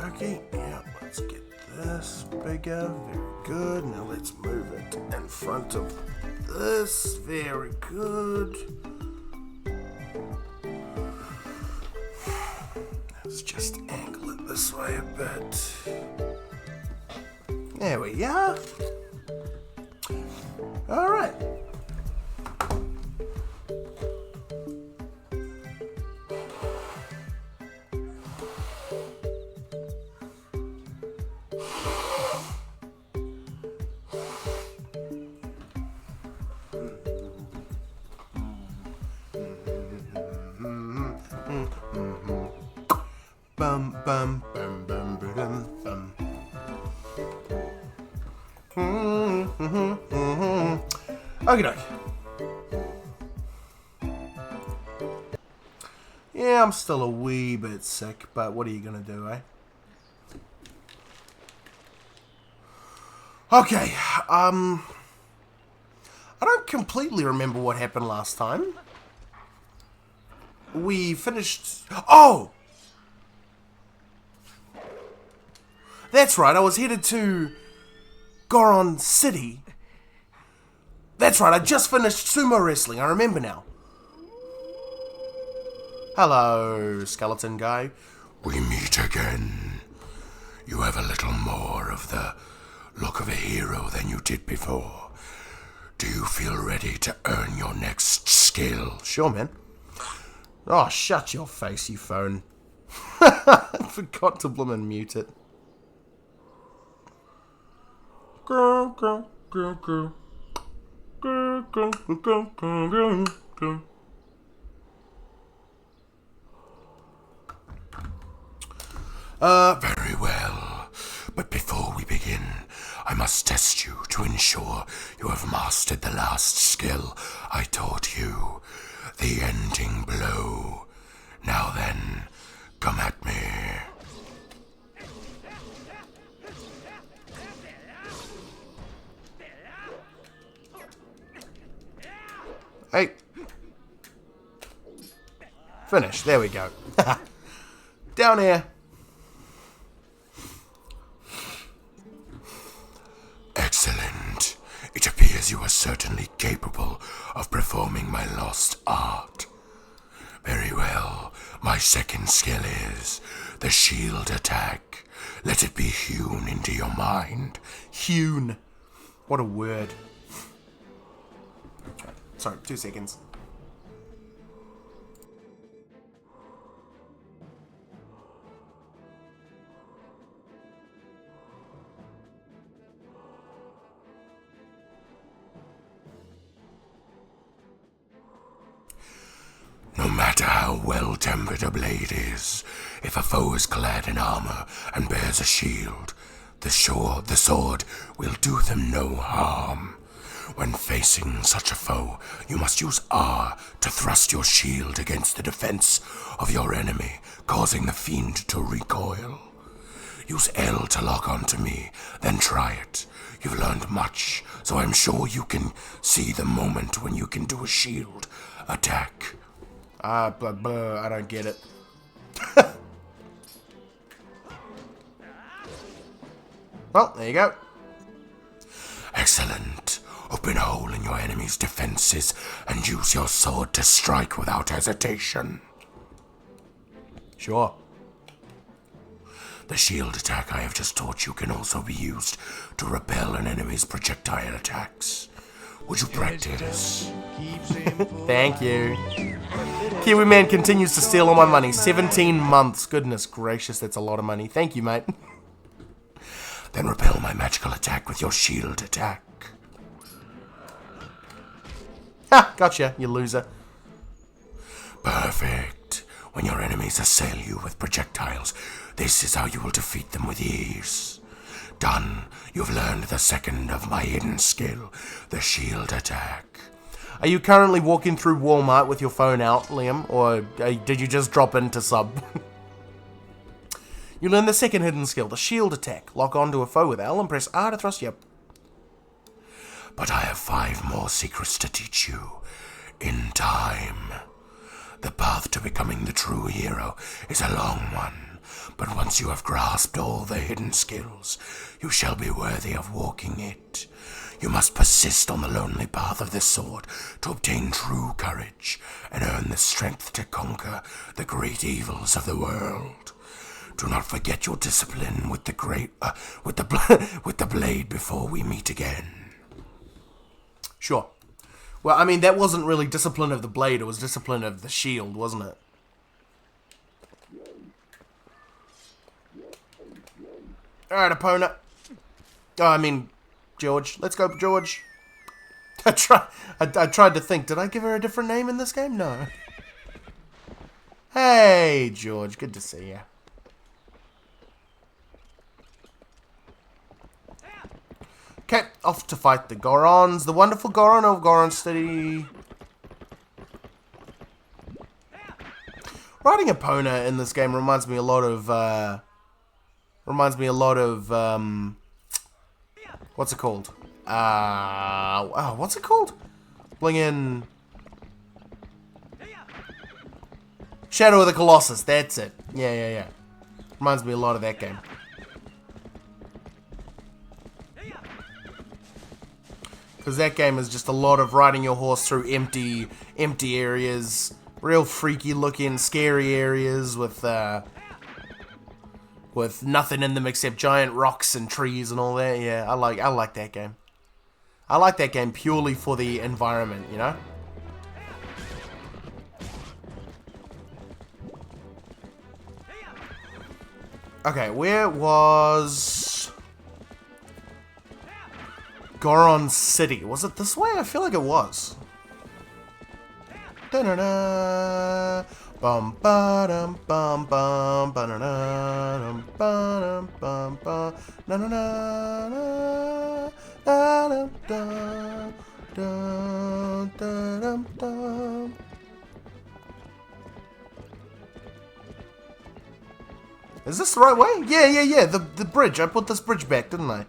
Okay, yeah, let's get this bigger. Very good. Now let's move it in front of this. Very good. Let's just angle it this way a bit. There we are. All right. Bum bum bum bum bum bum. Okie doke. Yeah, I'm still a wee bit sick, but what are you gonna do, eh? Okay, I don't completely remember what happened last time. We finished... Oh! That's right, I was headed to Goron City. That's right, I just finished sumo wrestling, I remember now. Hello, skeleton guy. We meet again. You have a little more of the look of a hero than you did before. Do you feel ready to earn your next skill? Sure, man. Oh, shut your face, you phone. I forgot to bloomin' mute it. Go, go, go, go. Go, go, go, go, go, go. Very well. But before we begin, I must test you to ensure you have mastered the last skill I taught you. The ending blow. Now then, come at me. Hey. Finish. There we go. Down here. Excellent. It appears you are certainly capable of performing my lost art. Very well. My second skill is the shield attack. Let it be hewn into your mind. Hewn. What a word. Sorry, 2 seconds. No matter how well-tempered a blade is, if a foe is clad in armor and bears a shield, the sword will do them no harm. When facing such a foe, you must use R to thrust your shield against the defense of your enemy, causing the fiend to recoil. Use L to lock onto me, then try it. You've learned much, so I'm sure you can see the moment when you can do a shield attack. I don't get it. Well, there you go. Excellent. Open a hole in your enemy's defenses and use your sword to strike without hesitation. Sure. The shield attack I have just taught you can also be used to repel an enemy's projectile attacks. Would you practice? Thank you. Kiwi Man continues to steal all my money. 17 months. Goodness gracious, that's a lot of money. Thank you, mate. Then repel my magical attack with your shield attack. Ha! Gotcha, you loser. Perfect. When your enemies assail you with projectiles, this is how you will defeat them with ease. Done. You've learned the second of my hidden skill, the shield attack. Are you currently walking through Walmart with your phone out, Liam? Or did you just drop into sub? You learn the second hidden skill, the shield attack. Lock onto a foe with L and press R to thrust. Yep. But I have 5 more secrets to teach you. In time. The path to becoming the true hero is a long one. But once you have grasped all the hidden skills, you shall be worthy of walking it. You must persist on the lonely path of this sword to obtain true courage and earn the strength to conquer the great evils of the world. Do not forget your discipline with the blade before we meet again. Sure. Well, I mean, that wasn't really discipline of the blade, it was discipline of the shield, wasn't it? Alright, opponent. Oh, I mean, George. Let's go, George. I tried to think, did I give her a different name in this game? No. Hey, George, good to see you. Okay, off to fight the Gorons. The wonderful Goron of Goron City. Riding Epona in this game reminds me a lot of, what's it called? What's it called? Bling in Shadow of the Colossus, that's it. Yeah. Reminds me a lot of that game. Because that game is just a lot of riding your horse through empty areas. Real freaky looking, scary areas with nothing in them except giant rocks and trees and all that. Yeah, I like that game. I like that game purely for the environment, you know? Okay, where was Goron City? Was it this way? I feel like it was. Da-da-da. Bum ba dum bum bum ba da da dum ba dum bum na na na da dum dum dum da dum dum. Is this the right way? Yeah. The bridge. I put this bridge back, didn't I?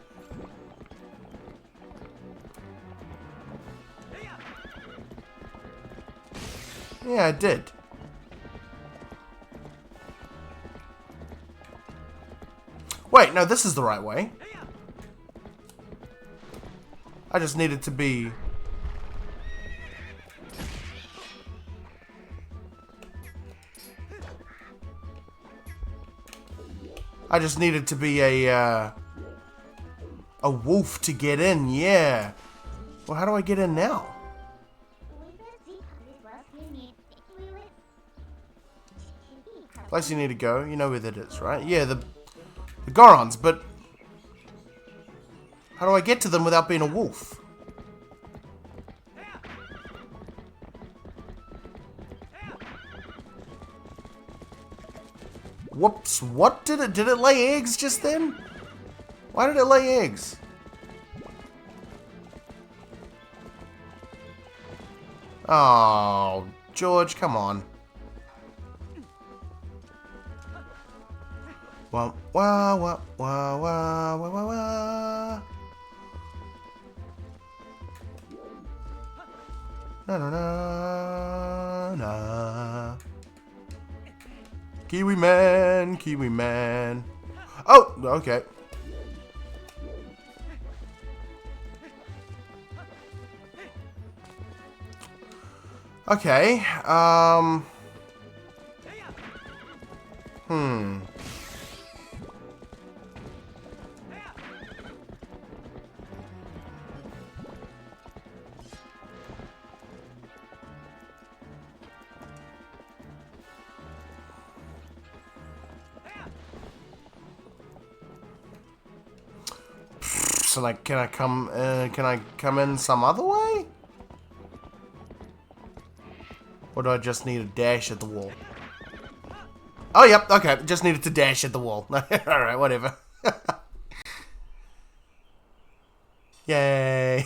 Yeah, I did. Wait, no, this is the right way. I just needed to be... a wolf to get in, yeah. Well, how do I get in now? Place you need to go, you know where that is, right? Yeah, the Gorons, but how do I get to them without being a wolf? Whoops, what did it lay eggs just then? Why did it lay eggs? Oh, George, come on. Wah, wah, wah, wah, wah, wah, wah, wah. Na na na na. Kiwi man. Oh, okay. Okay, So like, can I come in some other way? Or do I just need a dash at the wall? Oh, yep, okay. Just needed to dash at the wall. Alright, whatever. Yay.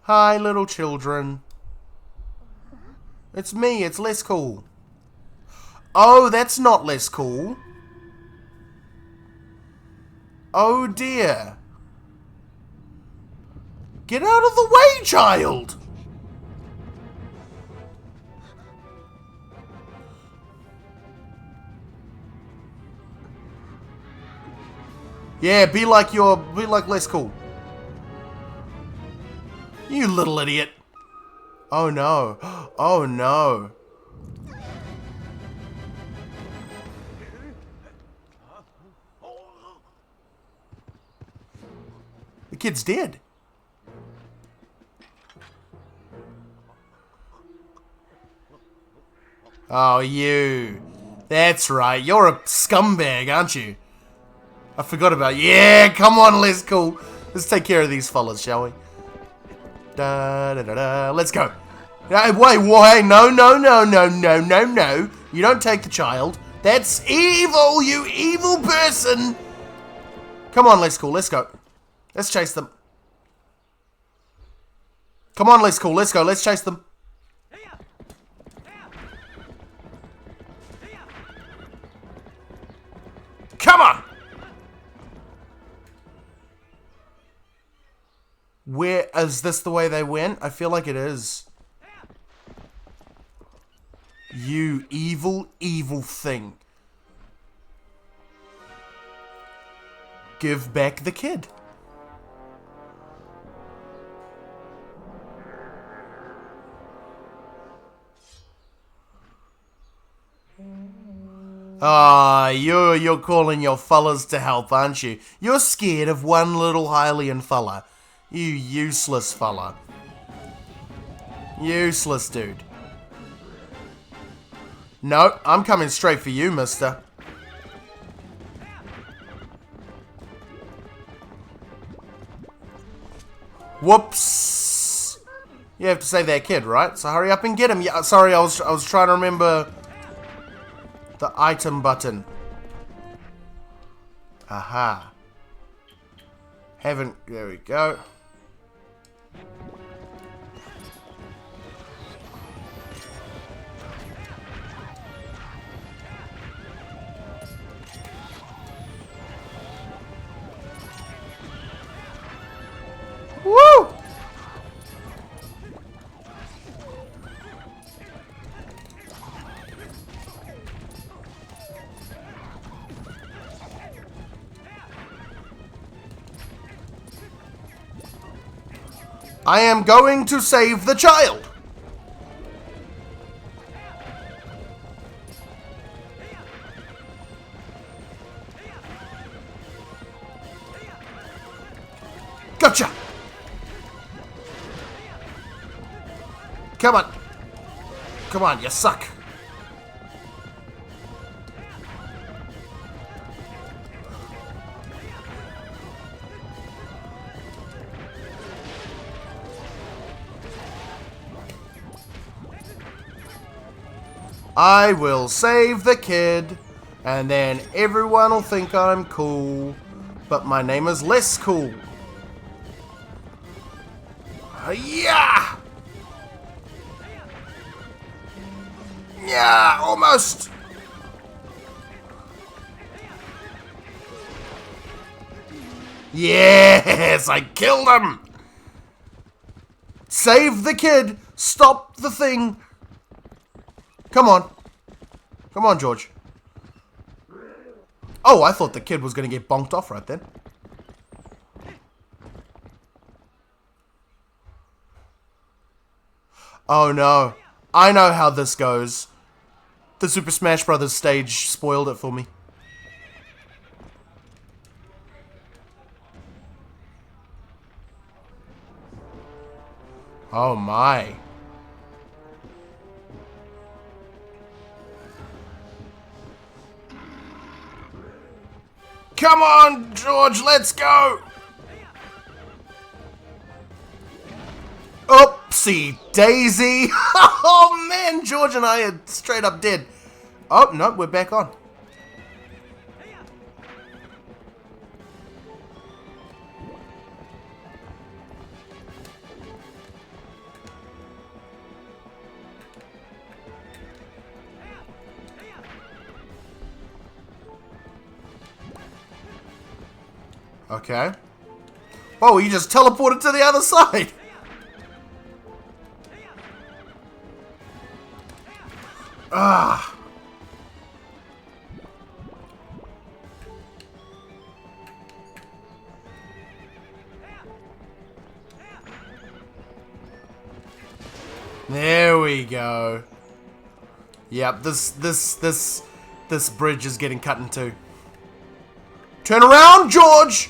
Hi, little children. It's me, it's less cool. Oh, that's not less cool. Oh, dear. Get out of the way, child! Yeah, be like less cool. You little idiot. Oh no. Oh no. The kid's dead. Oh, you. That's right. You're a scumbag, aren't you? I forgot about you. Yeah, come on, let's go. Let's take care of these fellas, shall we? Da da da da. Let's go. Wait, why? No, no, no, no, no, no, no. You don't take the child. That's evil, you evil person. Come on, let's go. Let's go. Let's chase them. Come on, let's go. Let's go. Let's chase them. Come on! Where is this the way they went? I feel like it is. You evil, evil thing. Give back the kid. Ah, you're calling your fellas to help, aren't you? You're scared of one little Hylian fella. You useless fella. Useless dude. No, I'm coming straight for you, mister. Whoops. You have to save that kid, right? So hurry up and get him. Yeah, sorry, I was trying to remember the item button. Aha. There we go. Woo! I am going to save the child. Gotcha. Come on. Come on, you suck. I will save the kid, and then everyone will think I'm cool, but my name is less cool. Yeah! Yeah, almost! Yes, I killed him! Save the kid! Stop the thing! Come on. Come on, George. Oh, I thought the kid was going to get bonked off right then. Oh no. I know how this goes. The Super Smash Bros. Stage spoiled it for me. Oh my. Come on, George, let's go! Oopsie daisy! Oh and George and I are straight up dead. Oh, no, we're back on. Okay. Oh, you just teleported to the other side. Ah. There we go. Yep, this bridge is getting cut in two. Turn around, George!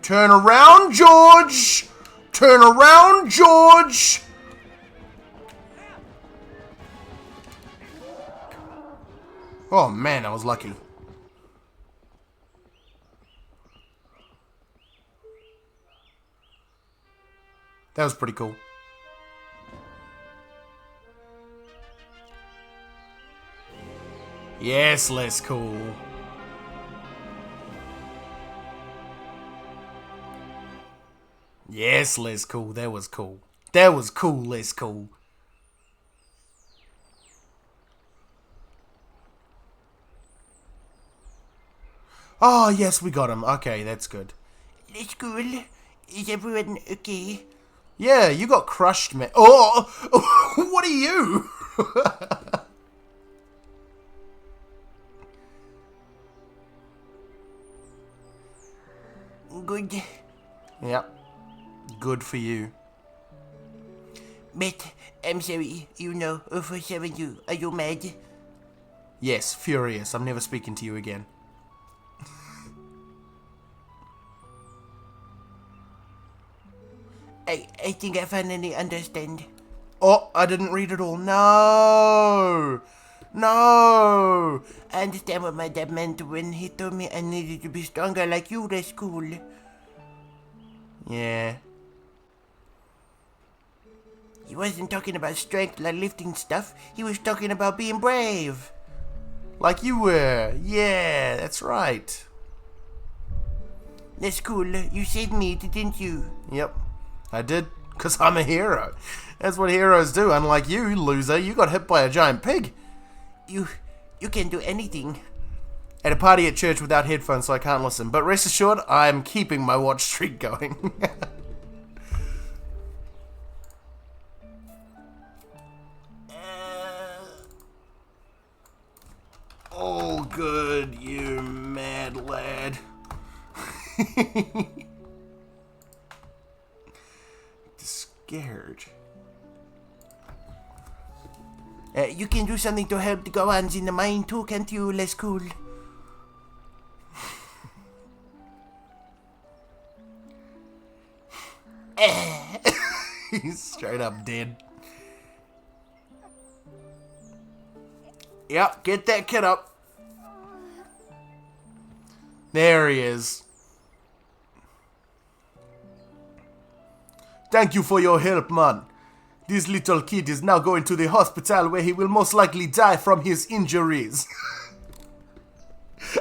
Turn around, George! Turn around, George! Oh man, I was lucky. That was pretty cool. Yes, less cool. Yes, less cool. That was cool. That was cool, less cool. Oh, yes, we got him. Okay, that's good. That's cool. Is everyone okay? Yeah, you got crushed, man. Oh, what are you? Good. Yep. Good for you. But, I'm sorry, for shoving you. Are you mad? Yes, furious. I'm never speaking to you again. I think I finally understand. Oh, I didn't read it all. No! No! I understand what my dad meant when he told me I needed to be stronger like you. That's cool. Yeah. He wasn't talking about strength like lifting stuff. He was talking about being brave. Like you were. Yeah, that's right. That's cool. You saved me, didn't you? Yep, I did. Because I'm a hero. That's what heroes do. Unlike you, loser, you got hit by a giant pig. You can do anything. At a party at church without headphones, so I can't listen. But rest assured, I'm keeping my watch streak going. Oh, good, you mad lad. Scared. You can do something to help the Goans in the mine too, can't you? Less cool. He's straight up dead. Yep, get that kid up. There he is. Thank you for your help, man. This little kid is now going to the hospital where he will most likely die from his injuries.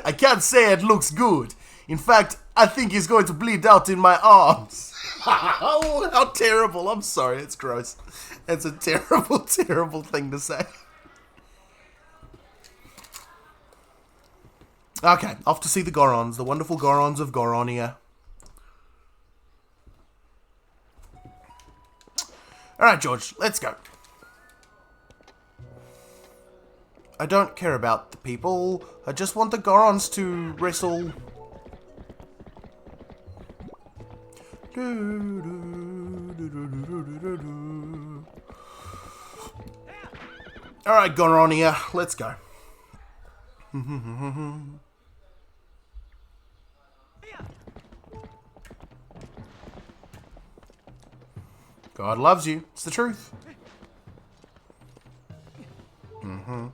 I can't say it looks good. In fact, I think he's going to bleed out in my arms. Oh, how terrible. I'm sorry, it's gross. That's a terrible, terrible thing to say. Okay, off to see the Gorons, the wonderful Gorons of Goronia. Alright, George, let's go. I don't care about the people. I just want the Gorons to wrestle. Alright, Goronia, let's go. God loves you. It's the truth. Bum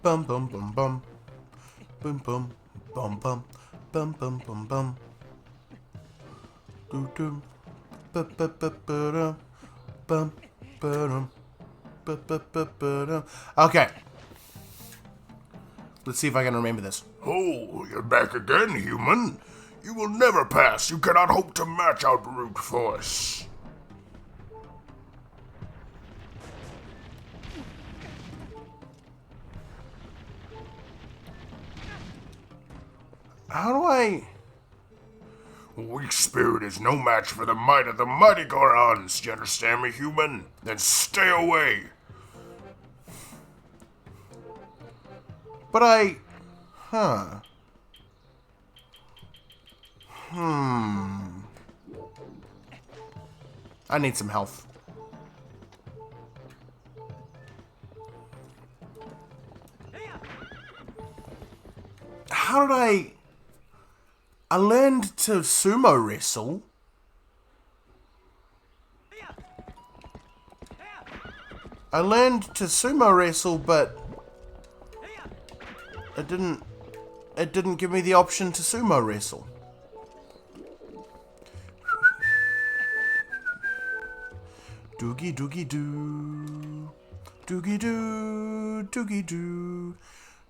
bum bum bum. Boom bum bum bum. Bum bum bum bum. Doo doo. Ba ba ba ba dum. Bum ba dum. Ba ba ba ba dum. Okay. Let's see if I can remember this. Oh, you're back again, human. You will never pass. You cannot hope to match our brute force. How do I... Weak spirit is no match for the might of the mighty Gorons. Do you understand me, human? Then stay away. But I... Huh. I need some health. How did I learned to sumo wrestle. I learned to sumo wrestle, but it didn't give me the option to sumo wrestle. Doogie doogie doo. Doogie doo. Doogie doo.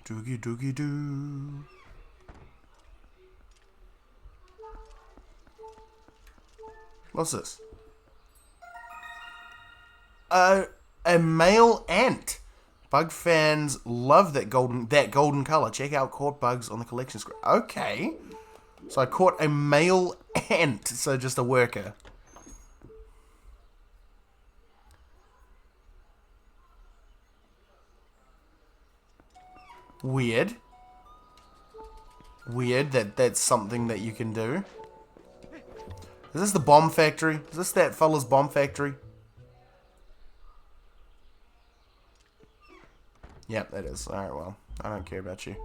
Doogie doogie doo. What's this? A male ant. Bug fans love that golden color. Check out caught bugs on the collection screen. Okay. So I caught a male ant. So just a worker. Weird. Weird that that's something that you can do. Is this the bomb factory? Is this that fella's bomb factory? Yep, that is. Alright, well, I don't care about you.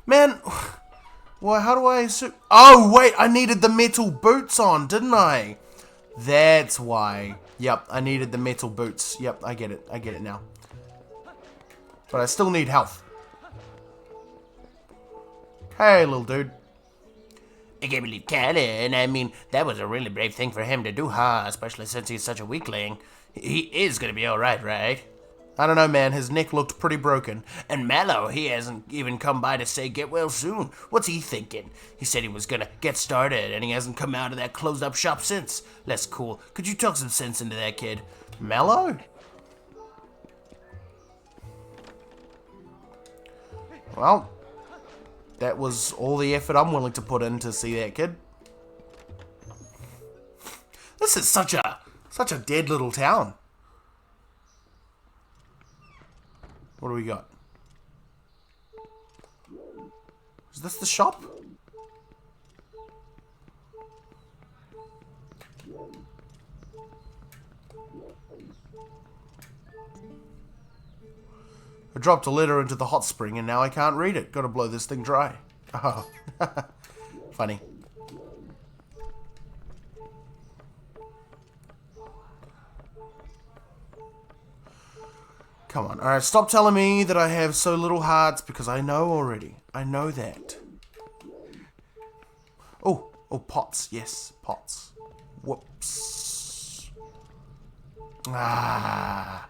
Man, well, how do I... Oh, wait, I needed the metal boots on, didn't I? That's why. Yep, I needed the metal boots. Yep, I get it. I get it now. But I still need health. Hey, little dude. I can't believe Callan. I mean, that was a really brave thing for him to do, huh? Especially since he's such a weakling. He is gonna be alright, right? I don't know, man. His neck looked pretty broken. And Mallow, he hasn't even come by to say get well soon. What's he thinking? He said he was gonna get started, and he hasn't come out of that closed-up shop since. Less cool. Could you talk some sense into that kid? Mallow? Well, that was all the effort I'm willing to put in to see that kid. This is such a dead little town. What do we got? Is this the shop? I dropped a letter into the hot spring and now I can't read it. Gotta blow this thing dry. Oh, funny. Come on. Alright, stop telling me that I have so little hearts because I know already. I know that. Oh, pots. Yes, pots. Whoops. Ah.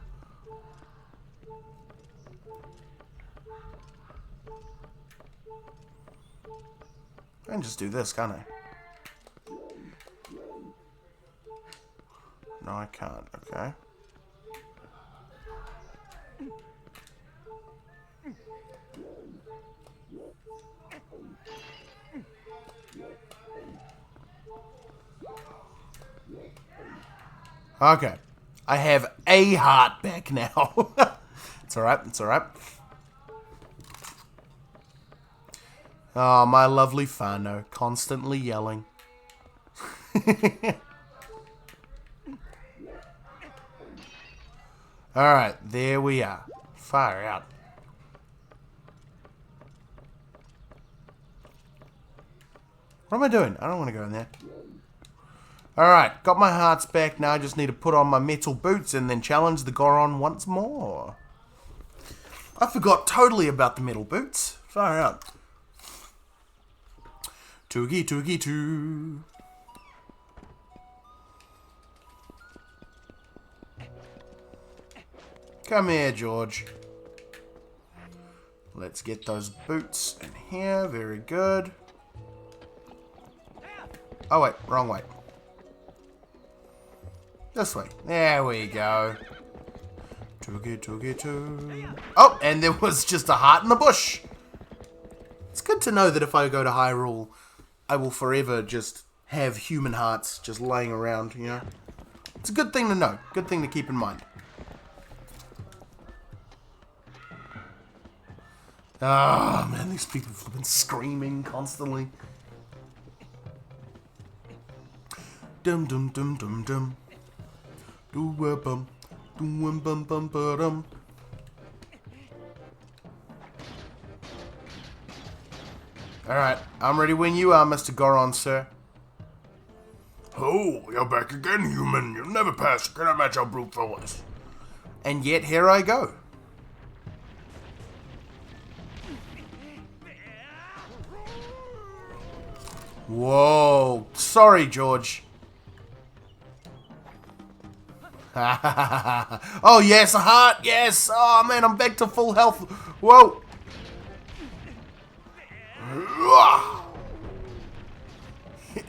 I can just do this, can't I? No, I can't. Okay. Okay. I have a heart back now. It's alright, it's alright. Oh, my lovely Fano, constantly yelling. Alright, there we are. Fire out. What am I doing? I don't want to go in there. Alright, got my hearts back. Now I just need to put on my metal boots and then challenge the Goron once more. I forgot totally about the metal boots. Far out. Toogie, toogie, too. Come here, George. Let's get those boots in here. Very good. Oh, wait. Wrong way. This way. There we go. Toogie, toogie, too. Oh, and there was just a heart in the bush. It's good to know that if I go to Hyrule, I will forever just have human hearts just laying around, you know? It's a good thing to know. Good thing to keep in mind. Ah, man, these people have been screaming constantly. Dum dum dum dum dum. Do bum. Dum bum bum bum. Alright, I'm ready when you are, Mr. Goron, sir. Oh, you're back again, human. You'll never pass. Cannot match our brute force. And yet, here I go. Whoa. Sorry, George. Oh, yes, a heart. Yes. Oh, man, I'm back to full health. Whoa.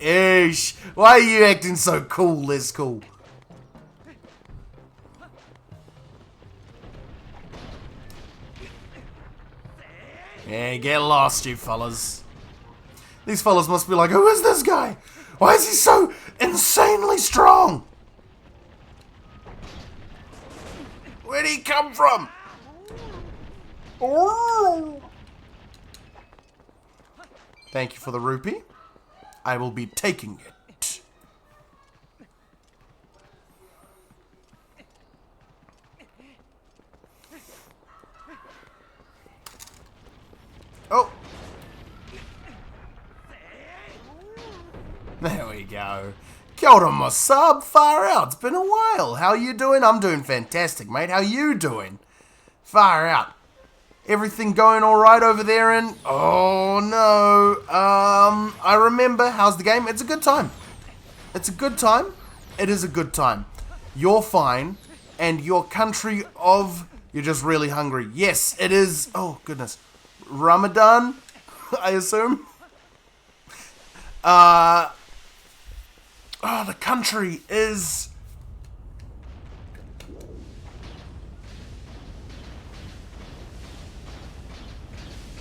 Ish. Why are you acting so cool? That's cool. Yeah, get lost, you fellas. These fellas must be like, who is this guy? Why is he so insanely strong? Where'd he come from? Oh. Thank you for the rupee. I will be taking it. Oh. There we go. Kia ora, my sub. Far out. It's been a while. How you doing? I'm doing fantastic, mate. How you doing? Far out. Everything going alright over there and... Oh, no. I remember. How's the game? It's a good time. It's a good time. It is a good time. You're fine. And your country of... You're just really hungry. Yes, it is... Oh, goodness. Ramadan, I assume. Oh, the country is...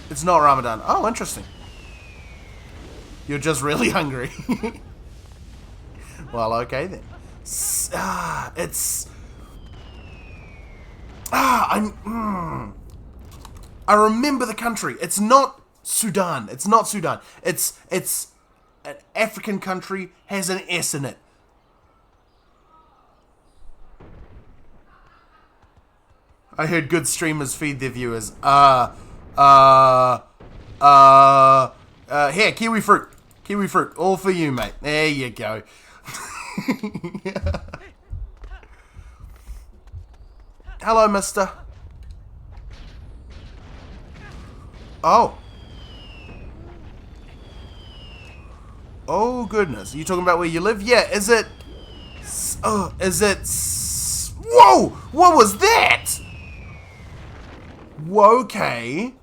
It's not Ramadan. Oh, interesting. You're just really hungry. Well, okay then. I remember the country. It's not Sudan. It's not Sudan. It's an African country, has an S in it. I heard good streamers feed their viewers. Here, kiwi fruit. Kiwi fruit. All for you, mate. There you go. Hello, mister. Oh. Oh, goodness. Are you talking about where you live? Yeah, is it... Oh, is it... Whoa! What was that? Whoa, okay.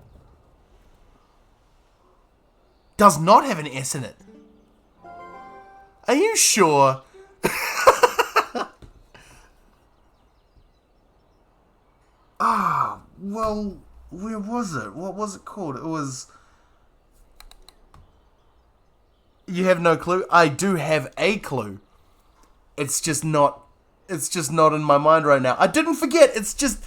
Does not have an S in it. Are you sure? Ah, well, where was it? What was it called? It was... You have no clue? I do have a clue. It's just not in my mind right now. I didn't forget. It's just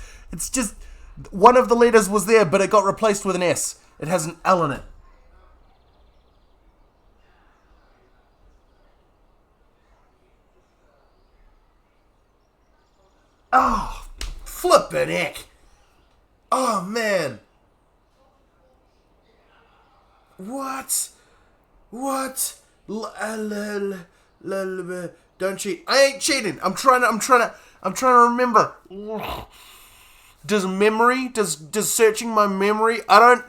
one of the letters was there, but it got replaced with an S. It has an L in it. Oh, flippin' heck. Oh, man. What? Don't cheat. I ain't cheating. I'm trying to remember. Does searching my memory? I don't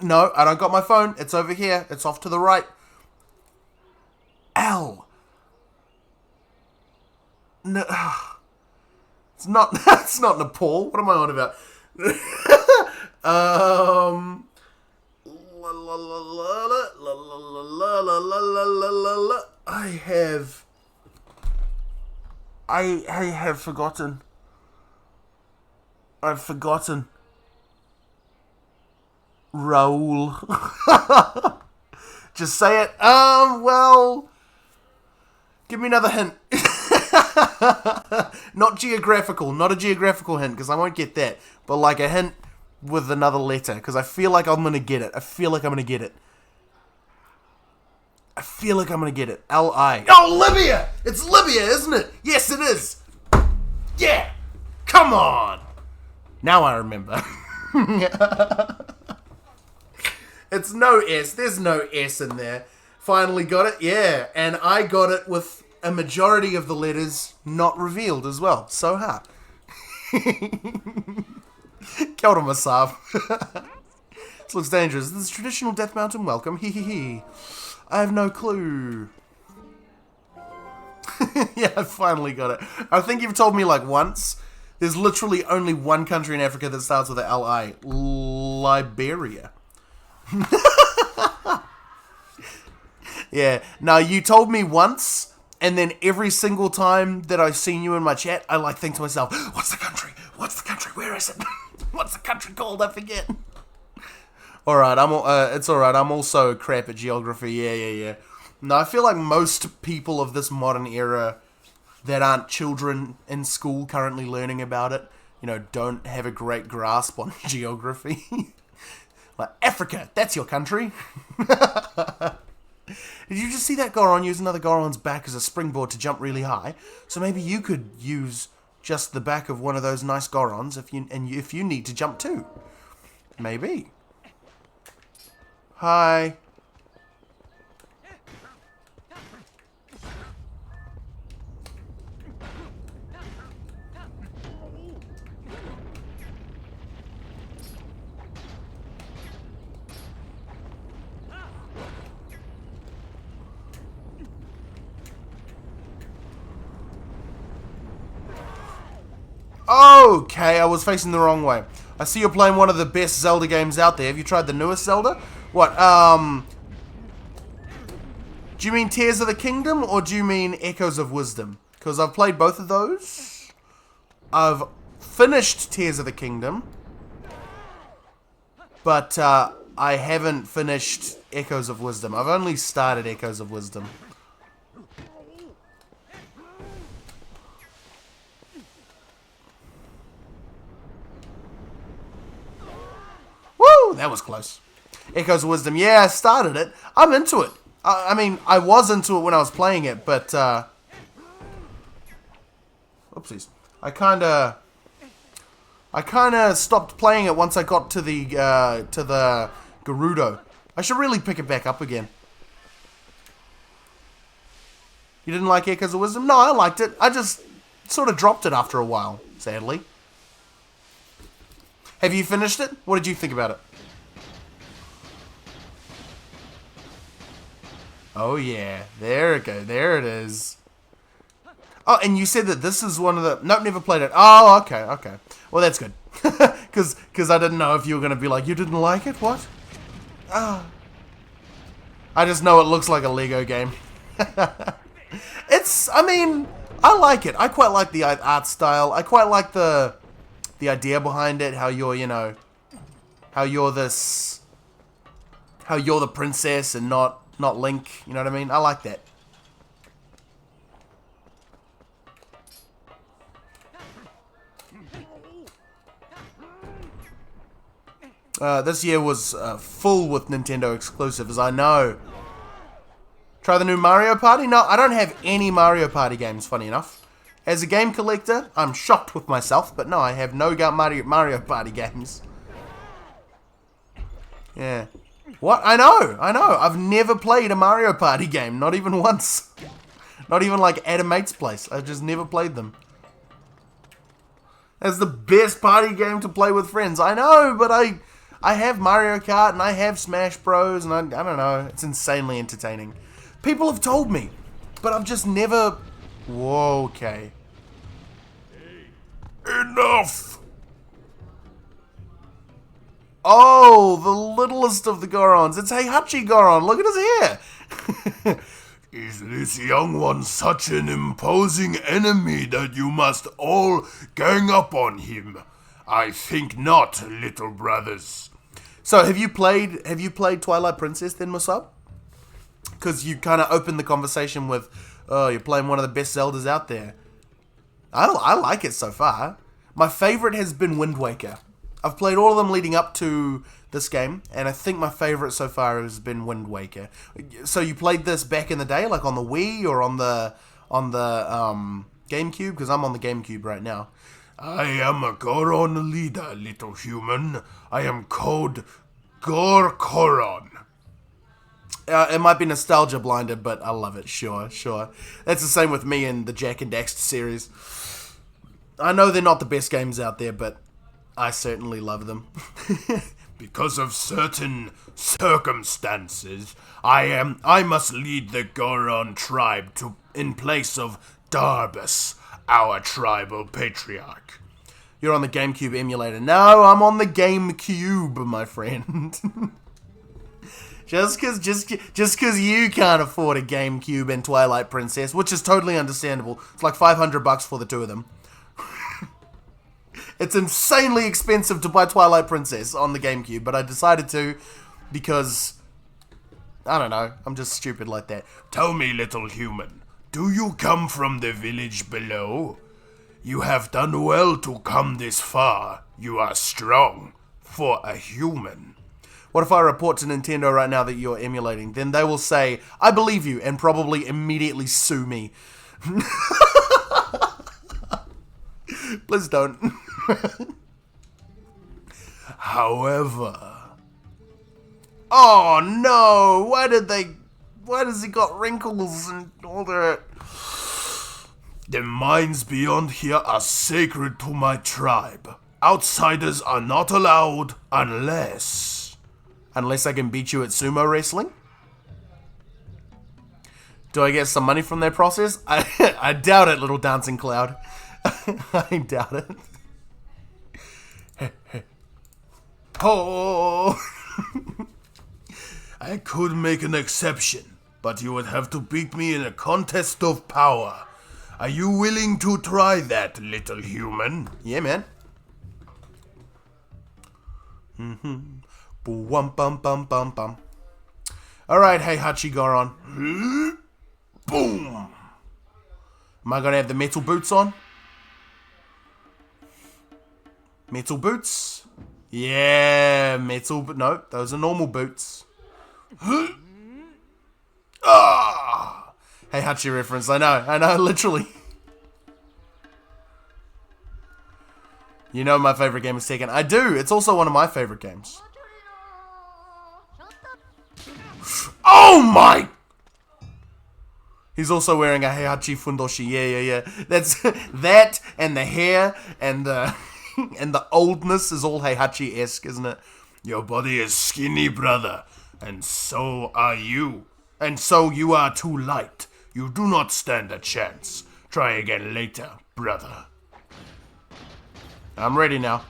got my phone. It's over here. It's off to the right. L. No, it's not. It's not Nepal. What am I on about? I have forgotten. I've forgotten. Raoul. Just say it. Well, give me another hint. Not geographical. Not a geographical hint, because I won't get that. But like a hint with another letter, because I feel like I'm going to get it. I feel like I'm going to get it. L-I. Oh, Libya! It's Libya, isn't it? Yes, it is. Yeah. Come on. Now I remember. It's no S. There's no S in there. Finally got it. Yeah. And I got it with a majority of the letters not revealed as well. So, ha. Kia ora, Masav. This looks dangerous. This is traditional Death Mountain welcome. Hee hee hee. I have no clue. Yeah, I finally got it. I think you've told me like once. There's literally only one country in Africa that starts with a L-I. Liberia. Yeah. Now, you told me once, and then every single time that I've seen you in my chat, I like think to myself, what's the country? What's the country? Where is it? What's the country called? I forget. Alright, it's alright. I'm also crap at geography. Yeah. No, I feel like most people of this modern era that aren't children in school currently learning about it, don't have a great grasp on geography. Like, Africa, that's your country. Did you just see that Goron use another Goron's back as a springboard to jump really high? So maybe you could use just the back of one of those nice Gorons if you need to jump too. Maybe. Hi. Okay, I was facing the wrong way. I see you're playing one of the best Zelda games out there. Have you tried the newest Zelda? What, do you mean Tears of the Kingdom, or do you mean Echoes of Wisdom? Because I've played both of those. I've finished Tears of the Kingdom. But, I haven't finished Echoes of Wisdom. I've only started Echoes of Wisdom. Woo! That was close. Echoes of Wisdom. Yeah, I started it. I'm into it. I mean, I was into it when I was playing it, but, oopsies. I kinda stopped playing it once I got to the Gerudo. I should really pick it back up again. You didn't like Echoes of Wisdom? No, I liked it. I just sort of dropped it after a while, sadly. Have you finished it? What did you think about it? Oh yeah, there it goes. There it is. Oh, and you said that this is one of the... Nope, never played it. Oh, okay. Well, that's good. Because I didn't know if you were going to be like, you didn't like it? What? Ah. I just know it looks like a Lego game. I mean, I like it. I quite like the art style. I quite like the idea behind it. How you're, how you're the princess and not Link. You know what I mean? I like that. This year was full with Nintendo exclusives, I know. Try the new Mario Party? No, I don't have any Mario Party games, funny enough. As a game collector, I'm shocked with myself, but no, I have no Mario Party games. Yeah. What? I know. I've never played a Mario Party game, not even once. Not even like at a mate's place. I've just never played them. That's the best party game to play with friends. I know, but I have Mario Kart and I have Smash Bros. And I don't know. It's insanely entertaining. People have told me, but I've just never... Whoa, okay. Enough! Oh, the littlest of the Gorons. It's Heihachi Goron. Look at his hair. Is this young one such an imposing enemy that you must all gang up on him? I think not, little brothers. So, have you played Twilight Princess then, Musab? Because you kind of opened the conversation with, oh, you're playing one of the best Zeldas out there. I like it so far. My favorite has been Wind Waker. I've played all of them leading up to this game, and I think my favorite so far has been Wind Waker. So you played this back in the day, like on the Wii or on the GameCube? Because I'm on the GameCube right now. I am a Goron leader, little human. I am called Gorkoron. It might be nostalgia blinded, but I love it. Sure. That's the same with me in the Jak and Daxter series. I know they're not the best games out there, but I certainly love them. Because of certain circumstances, I must lead the Goron tribe in place of Darbus, our tribal patriarch. You're on the GameCube emulator. No, I'm on the GameCube, my friend. Just cause you can't afford a GameCube and Twilight Princess, which is totally understandable. It's like $500 for the two of them. It's insanely expensive to buy Twilight Princess on the GameCube, but I decided to because, I don't know, I'm just stupid like that. Tell me, little human, do you come from the village below? You have done well to come this far. You are strong for a human. What if I report to Nintendo right now that you're emulating? Then they will say, I believe you, and probably immediately sue me. Please don't. However... Oh no! Why does he got wrinkles and all that? The mines beyond here are sacred to my tribe. Outsiders are not allowed unless I can beat you at sumo wrestling? Do I get some money from that process? I doubt it, little dancing cloud. I doubt it. Oh! I could make an exception, but you would have to beat me in a contest of power. Are you willing to try that, little human? Yeah, man. Bum bum bum bum bum. Alright, Heihachi Goron. Boom! Am I gonna have the metal boots on? Metal boots? Yeah, metal, but no, those are normal boots. Ah! Heihachi reference, I know, literally. You know my favorite game is Tekken. I do, it's also one of my favorite games. Oh my! He's also wearing a Heihachi Fundoshi. Yeah. That's that, and the hair and the and the oldness is all Heihachi-esque, isn't it? Your body is skinny, brother, and so are you. And so you are too light. You do not stand a chance. Try again later, brother. I'm ready now.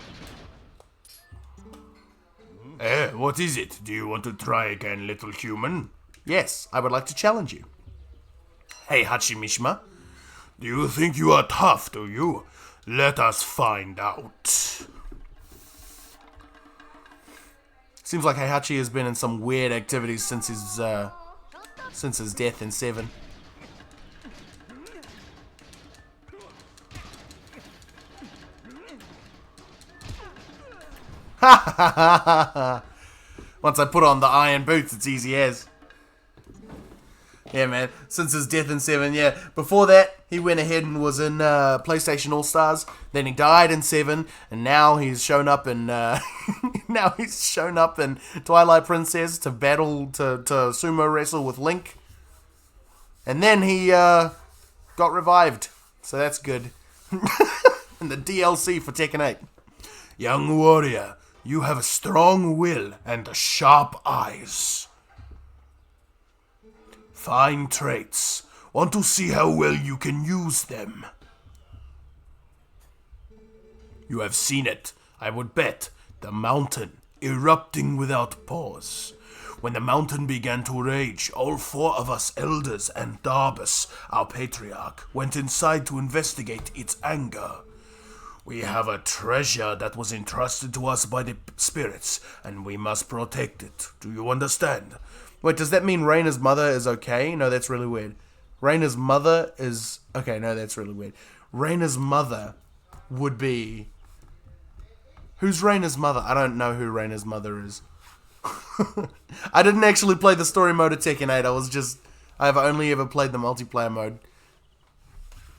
What is it? Do you want to try again, little human? Yes, I would like to challenge you. Heihachi Mishima. Do you think you are tough, do you? Let us find out. Seems like Heihachi has been in some weird activities since his death in 7. Once I put on the iron boots, it's easy as. Yeah, man. Since his death in 7, yeah. Before that, he went ahead and was in PlayStation All Stars. Then he died in 7, and now he's shown up in Twilight Princess to battle to sumo wrestle with Link. And then he got revived. So that's good. And the DLC for Tekken 8. Young warrior, you have a strong will and sharp eyes. Fine traits. Want to see how well you can use them. You have seen it, I would bet, the mountain erupting without pause. When the mountain began to rage, all 4 of us elders and Darbus, our patriarch, went inside to investigate its anger. We have a treasure that was entrusted to us by the spirits, and we must protect it. Do you understand? Wait, does that mean Raina's mother is okay? No, that's really weird. Raina's mother is... Okay, no, that's really weird. Raina's mother would be... Who's Raina's mother? I don't know who Raina's mother is. I didn't actually play the story mode of Tekken 8. I've only ever played the multiplayer mode.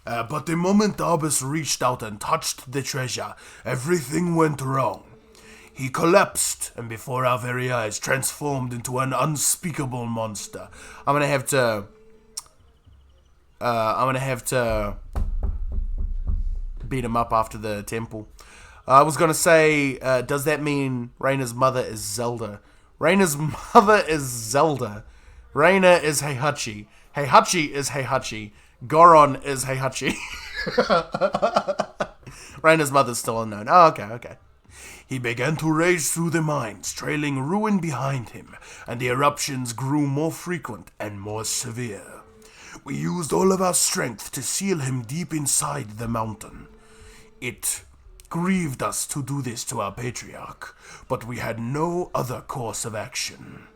But the moment Darbus reached out and touched the treasure, everything went wrong. He collapsed, and before our very eyes, transformed into an unspeakable monster. I'm gonna have to beat him up after the temple. I was gonna say, does that mean Reina's mother is Zelda? Reina's mother is Zelda. Reina is Heihachi. Heihachi is Heihachi. Goron is Heihachi. Reina's mother's still unknown. Oh, okay. He began to rage through the mines, trailing ruin behind him, and the eruptions grew more frequent and more severe. We used all of our strength to seal him deep inside the mountain. It grieved us to do this to our patriarch, but we had no other course of action.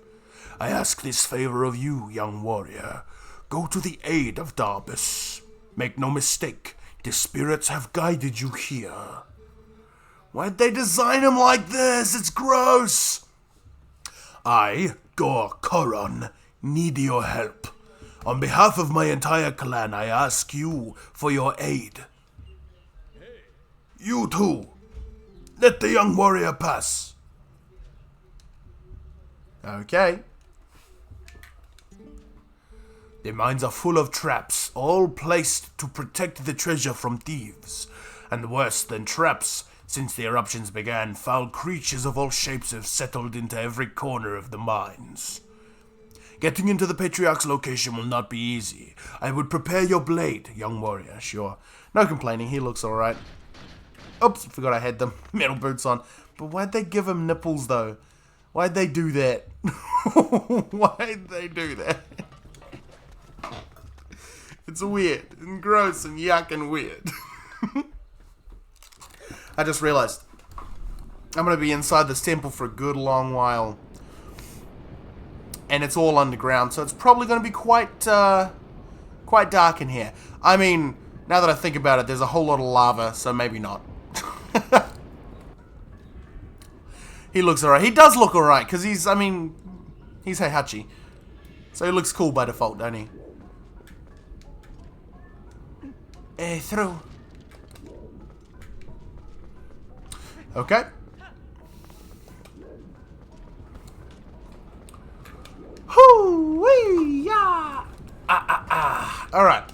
I ask this favor of you, young warrior. Go to the aid of Darbus. Make no mistake, the spirits have guided you here. Why'd they design him like this? It's gross! I, Gor Koron, need your help. On behalf of my entire clan, I ask you for your aid. You too. Let the young warrior pass. Okay. The mines are full of traps, all placed to protect the treasure from thieves. And worse than traps, since the eruptions began, foul creatures of all shapes have settled into every corner of the mines. Getting into the Patriarch's location will not be easy. I would prepare your blade, young warrior. Sure. No complaining, he looks alright. Oops, forgot I had the metal boots on. But why'd they give him nipples, though? Why'd they do that? Why'd they do that? It's weird and gross and yuck and weird. I just realized I'm going to be inside this temple for a good long while. And it's all underground, so it's probably going to be quite dark in here. I mean, now that I think about it, there's a whole lot of lava, so maybe not. He looks alright. He does look alright, because he's Heihachi. So he looks cool by default, don't he? Through. Okay. Hoo-wee, yeah. Alright.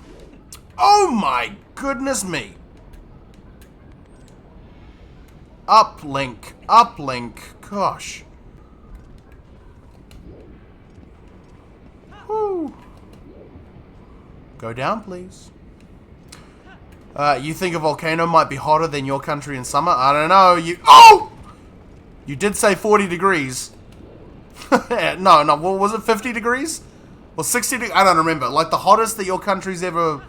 Oh my goodness me. Uplink. Gosh. Whew. Go down, please. You think a volcano might be hotter than your country in summer? I don't know. Oh! You did say 40 degrees. No, what was it? 50 degrees? Or 60 degrees? I don't remember. Like the hottest that your country's ever...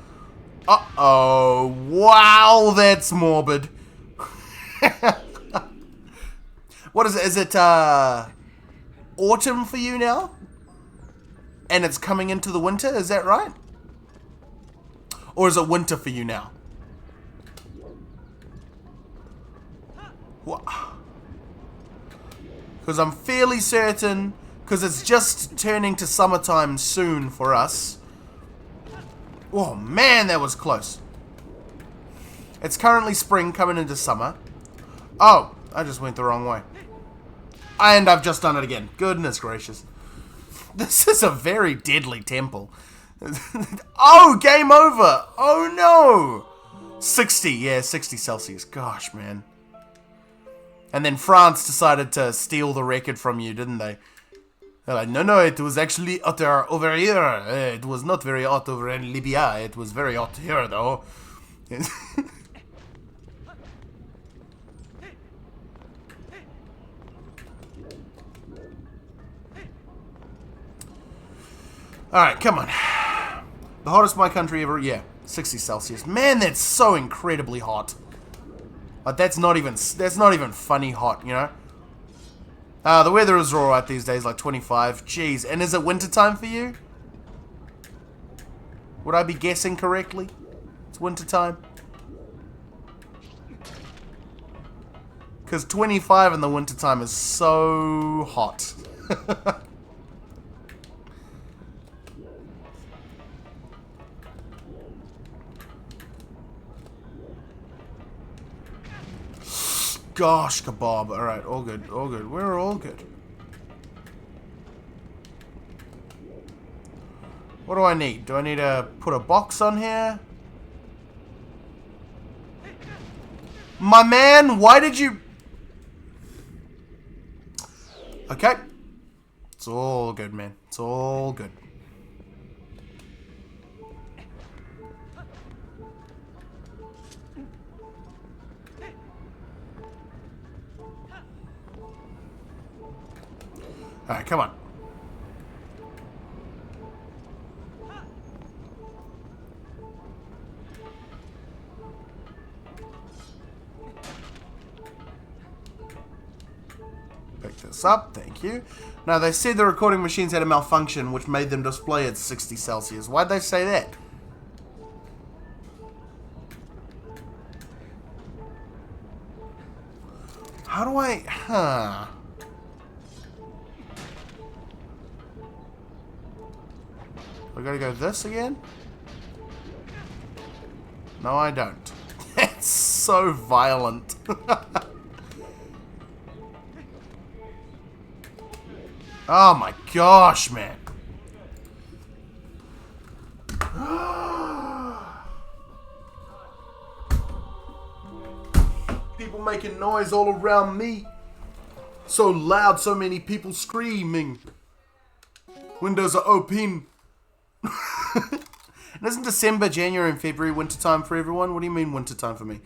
Uh-oh. Wow, that's morbid. What is it? Is it, autumn for you now? And it's coming into the winter, is that right? Or is it winter for you now? Because I'm fairly certain, because it's just turning to summertime soon for us. Oh man, that was close. It's currently spring coming into summer. Oh, I just went the wrong way. And I've just done it again. Goodness gracious. This is a very deadly temple. Oh, game over. Oh, no. 60. Yeah, 60 Celsius. Gosh, man. And then France decided to steal the record from you, didn't they? They're like, no, it was actually hotter over here. It was not very hot over in Libya. It was very hot here, though. Alright, come on. The hottest my country ever, yeah, 60 Celsius. Man, that's so incredibly hot. Like, that's not even funny hot, you know? The weather is alright these days, like 25. Jeez, and is it wintertime for you? Would I be guessing correctly? It's wintertime? Because 25 in the wintertime is so hot. Gosh, kebab. Alright, all good, all good. We're all good. What do I need? Do I need to put a box on here? My man, why did you... Okay. It's all good, man. It's all good. Alright, come on. Pick this up, thank you. Now, they said the recording machines had a malfunction which made them display at 60 Celsius. Why'd they say that? How do I... Huh... I gotta go this again? No, I don't. It's so violent. Oh my gosh, man. People making noise all around me. So loud, so many people screaming. Windows are open. And isn't December, January, and February wintertime for everyone? What do you mean wintertime for me?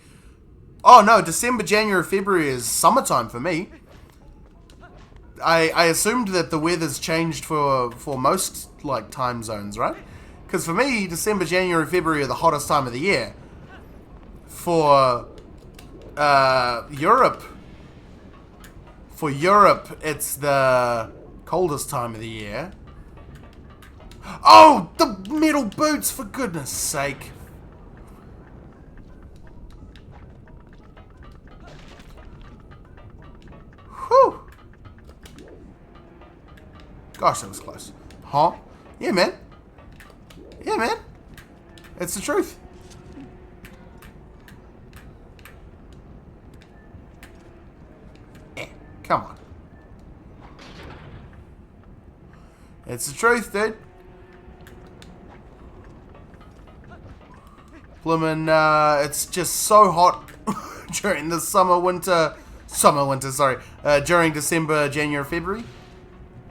Oh no, December, January, February is summertime for me. I assumed that the weather's changed for most like time zones, right? Because for me, December, January, February are the hottest time of the year. For Europe, it's the coldest time of the year. Oh, the metal boots, for goodness sake. Whew. Gosh, that was close. Huh? Yeah, man. Yeah, man. It's the truth. Eh, come on. It's the truth, dude. Bloomin', it's just so hot during the during December, January, February.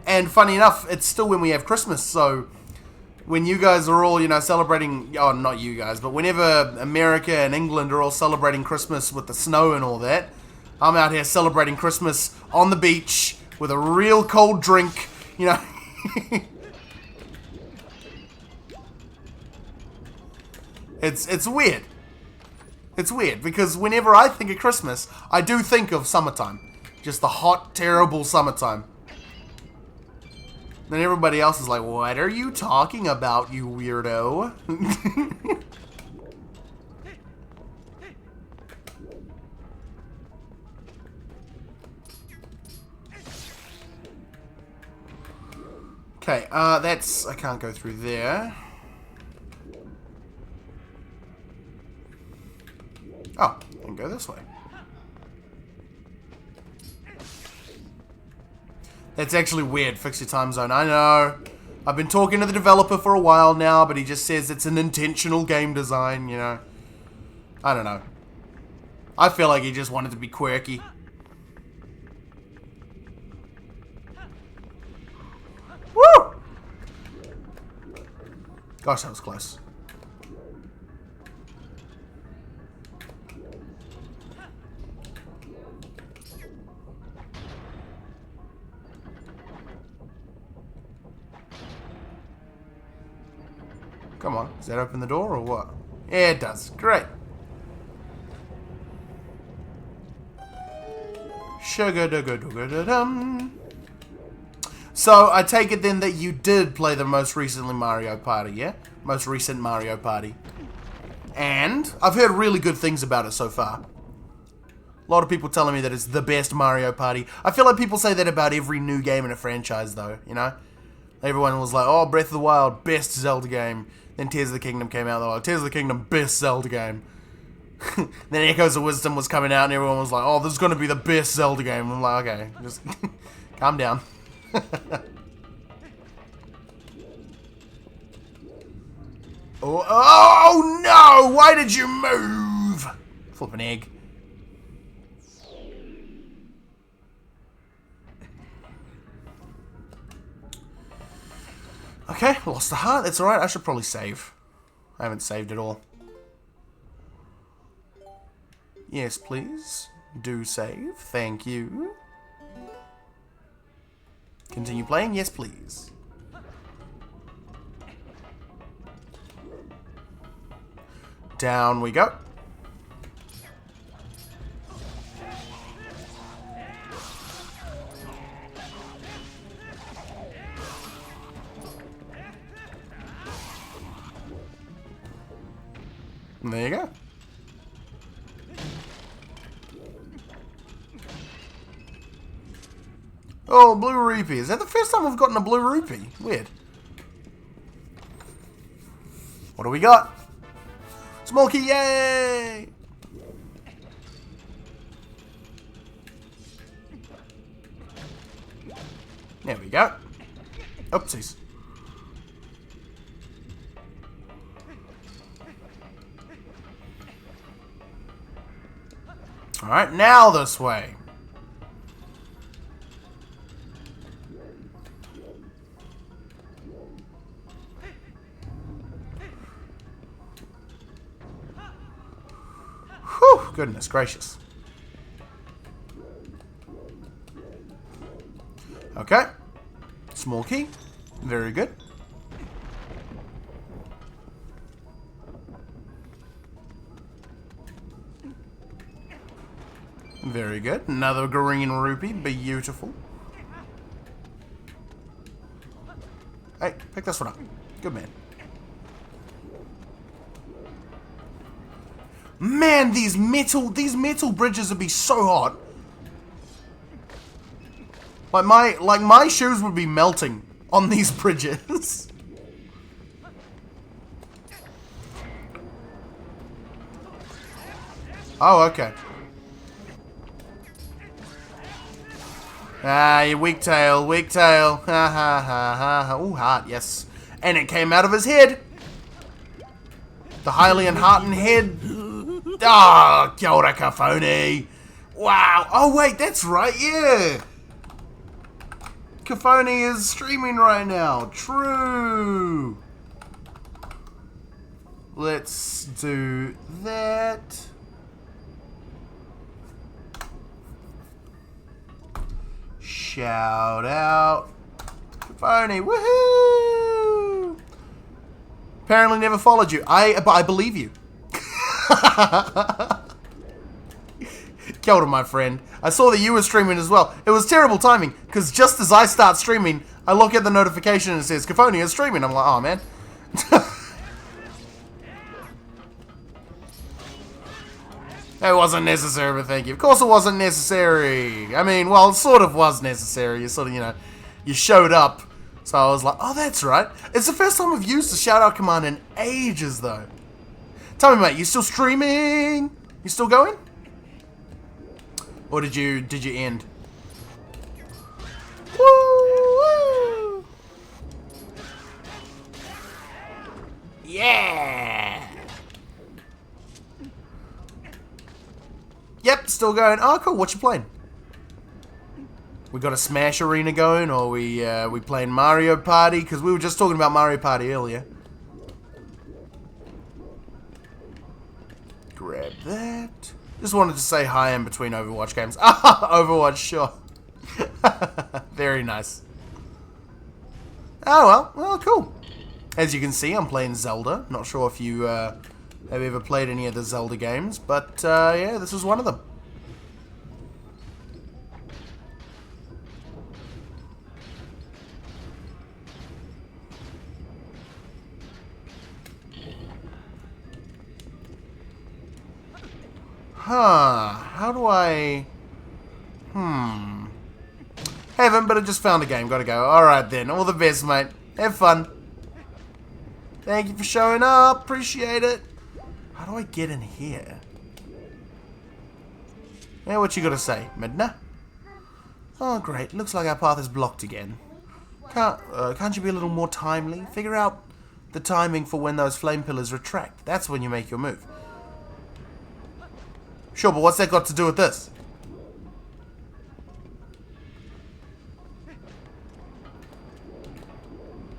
And funny enough, it's still when we have Christmas, so when you guys are all, you know, celebrating, oh, not you guys, but whenever America and England are all celebrating Christmas with the snow and all that, I'm out here celebrating Christmas on the beach with a real cold drink, you know. It's weird. It's weird, because whenever I think of Christmas, I do think of summertime. Just the hot, terrible summertime. Then everybody else is like, what are you talking about, you weirdo? Okay, that's... I can't go through there. Oh, I can go this way. That's actually weird. Fix your time zone. I know. I've been talking to the developer for a while now, but he just says it's an intentional game design, you know. I don't know. I feel like he just wanted to be quirky. Woo! Gosh, that was close. Come on, does that open the door or what? Yeah, it does. Great. Sugar-dugga-dugga-dum. So, I take it then that you did play the most recently Mario Party, yeah? Most recent Mario Party. And I've heard really good things about it so far. A lot of people telling me that it's the best Mario Party. I feel like people say that about every new game in a franchise though, you know? Everyone was like, oh, Breath of the Wild, best Zelda game. Then Tears of the Kingdom came out, they're like, Tears of the Kingdom, best Zelda game. Then Echoes of Wisdom was coming out and everyone was like, oh, this is going to be the best Zelda game. I'm like, okay, just calm down. Oh no! Why did you move? Flippin' egg. Okay, lost the heart. That's alright. I should probably save. I haven't saved at all. Yes, please. Do save. Thank you. Continue playing? Yes, please. Down we go. And there you go. Oh, blue rupee. Is that the first time I've gotten a blue rupee? Weird. What do we got? Small key, yay! There we go. Oopsies. Alright, now this way. Whew, goodness gracious. Okay. Small key. Very good. Very good. Another green rupee. Beautiful. Hey, pick this one up. Good man. Man, these metal bridges would be so hot. Like my shoes would be melting on these bridges. Oh, okay. Ah, you weak tail, weak tail. Ha ha ha ha ha. Ooh, heart, yes. And it came out of his head. The Hylian heart and head. Ah, kia ora, Kafoni. Wow. Oh, wait, that's right, yeah. Kafoni is streaming right now. True. Let's do that. Shout out. Kafoni, woohoo! Apparently never followed you. But I believe you. Kia ora, my friend. I saw that you were streaming as well. It was terrible timing, because just as I start streaming, I look at the notification and it says, Kafoni is streaming. I'm like, oh, man. It wasn't necessary, but thank you. Of course it wasn't necessary. I mean, well, it sort of was necessary. You sort of, you know, you showed up. So I was like, oh, that's right. It's the first time I've used the shout-out command in ages, though. Tell me, mate, you still streaming? You still going? Or did you end? Woo! still going. Oh, cool. What you playing? We got a Smash Arena going, or we playing Mario Party? Because we were just talking about Mario Party earlier. Grab that. Just wanted to say hi in between Overwatch games. Ah, Overwatch, sure. Very nice. Oh, well, cool. As you can see, I'm playing Zelda. Not sure if you have ever played any of the Zelda games, but yeah, this is one of them. Huh, how do I... Haven't, but I just found a game, gotta go. Alright then, all the best, mate. Have fun. Thank you for showing up, appreciate it. How do I get in here? Yeah, what you gotta say, Midna? Oh great, looks like our path is blocked again. Can't you be a little more timely? Figure out the timing for when those flame pillars retract. That's when you make your move. Sure, but what's that got to do with this?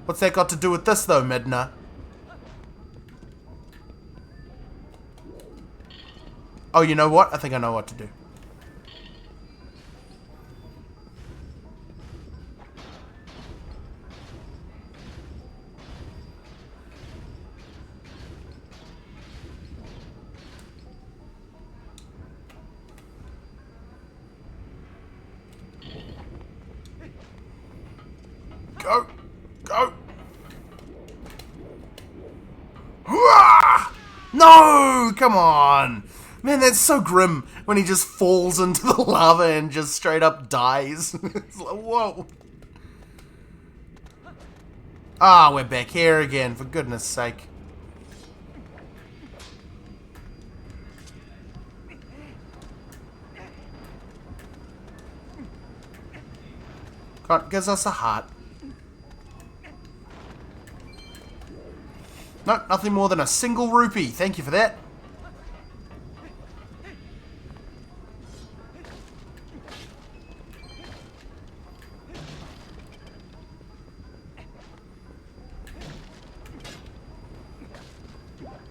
What's that got to do with this, though, Midna? Oh, you know what? I think I know what to do. Go! Go! Hooah! No! Come on! Man, that's so grim when he just falls into the lava and just straight up dies. It's like, whoa. Ah, we're back here again, for goodness sake. God, gives us a heart. No, nothing more than a single rupee. Thank you for that.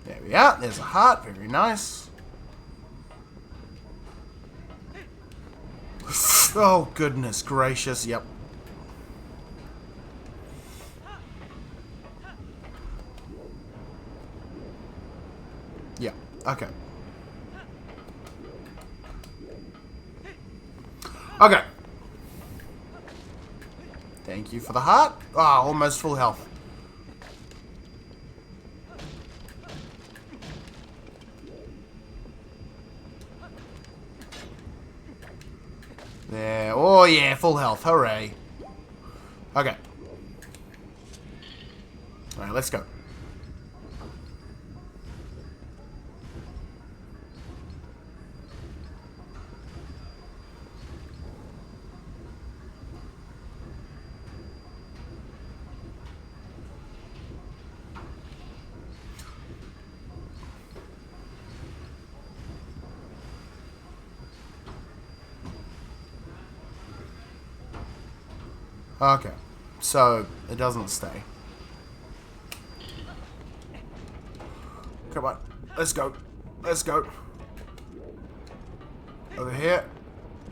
There we are. There's a heart. Very nice. Oh, goodness gracious. Yep. Yeah. Okay. Okay. Thank you for the heart. Ah, almost full health. There. Oh, yeah, full health. Hooray. Okay. Alright, let's go. Okay, so it doesn't stay. Come on, let's go. Let's go. Over here.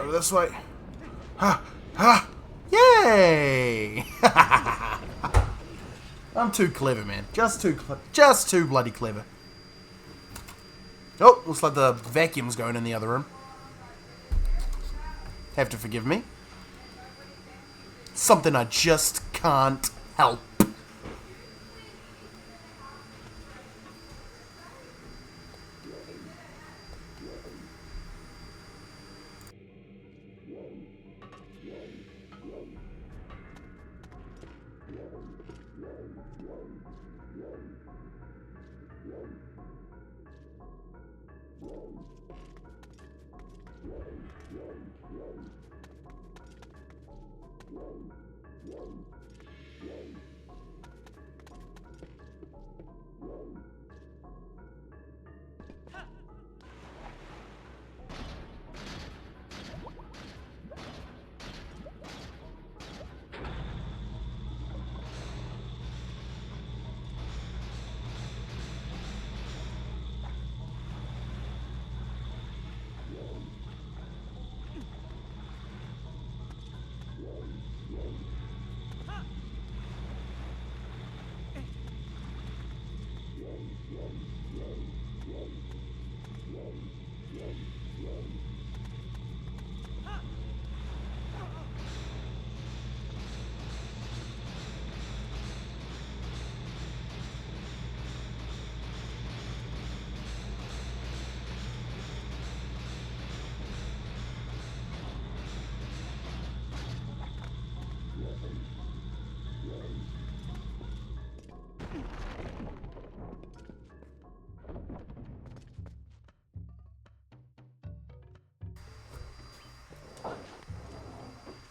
Over this way. Ha! Ha! Yay! I'm too clever, man. Just too bloody clever. Oh, looks like the vacuum's going in the other room. Have to forgive me. Something I just can't help.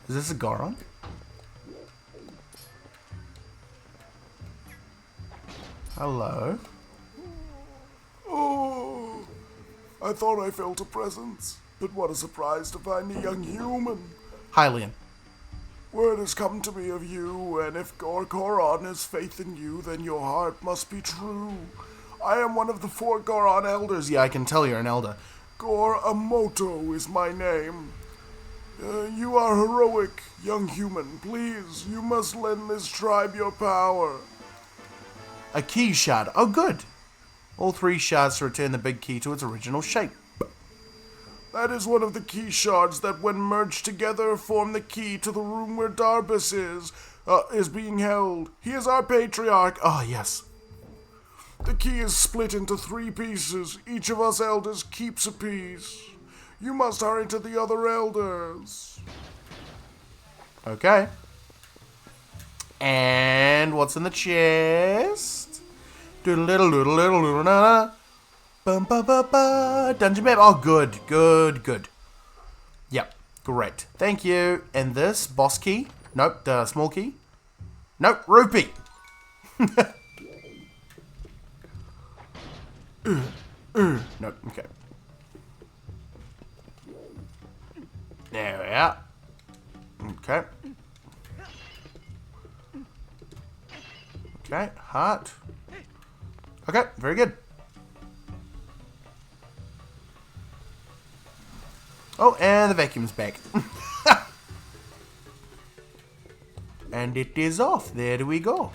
Is this a Goron? Hello? Oh, I thought I felt a presence, but what a surprise to find a young human. Hylian. Word has come to me of you, and if Goron has faith in you, then your heart must be true. I am one of the 4 Goron elders. Yeah, I can tell you're an elder. Goramoto is my name. You are heroic, young human. Please, you must lend this tribe your power. A key shard. Oh, good. All 3 shards to return the big key to its original shape. That is one of the key shards that, when merged together, form the key to the room where Darbus is being held. He is our patriarch. Oh, yes. The key is split into 3 pieces. Each of us elders keeps a piece. You must hurry to the other elders. Okay. And what's in the chest? Doodle-diddle-doodle-diddle-doodle-na-na. Bum-ba-ba-ba. Dungeon map. Oh, good. Good, good. Yep. Great. Thank you. And this? Boss key? Nope. The small key? Nope. Rupee. Nope. Okay. There we are. Okay. Okay, heart. Okay, very good. Oh, and the vacuum's back. And it is off. There do we go.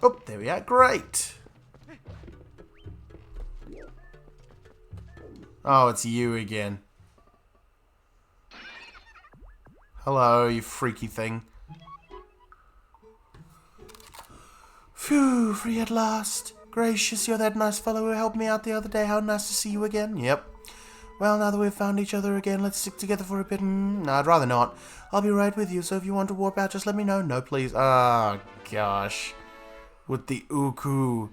Oh, there we are. Great. Oh, it's you again. Hello, you freaky thing. Phew, free at last. Gracious, you're that nice fellow who helped me out the other day. How nice to see you again. Yep. Well, now that we've found each other again, let's stick together for a bit. No, I'd rather not. I'll be right with you, so if you want to warp out, just let me know. No, please. Oh, gosh. With the Uku.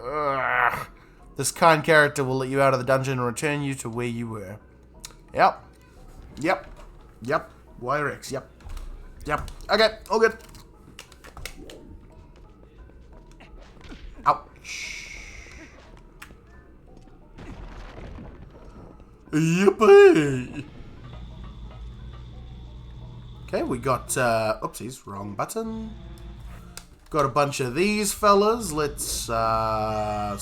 Ugh. This kind character will let you out of the dungeon and return you to where you were. Yep. Yep. Yep. Wire X. Yep. Yep. Okay. All good. Ouch. Yippee! Okay, we got, oopsies, wrong button. Got a bunch of these fellas. Let's,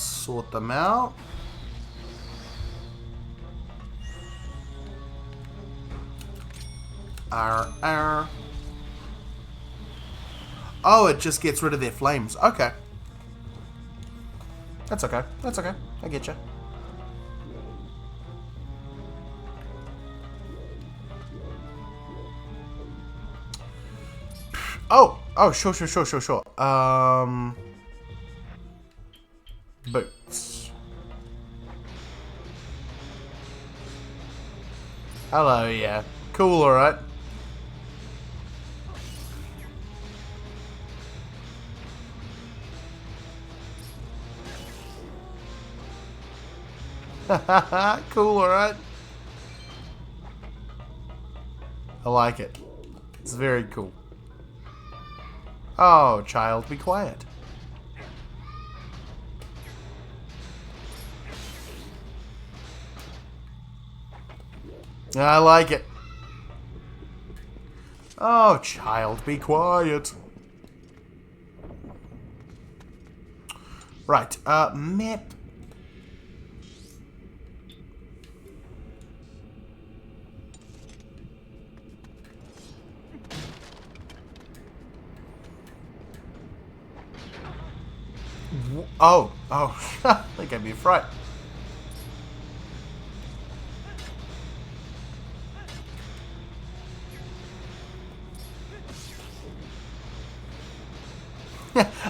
sort them out. Arr. Oh, it just gets rid of their flames. Okay. That's okay. That's okay. I get you. Oh, sure. Boots. Hello, yeah. Cool, alright. Cool, alright. I like it. It's very cool. Oh, child, be quiet. I like it. Oh, child, be quiet. Right, map. Oh, that gave me a fright.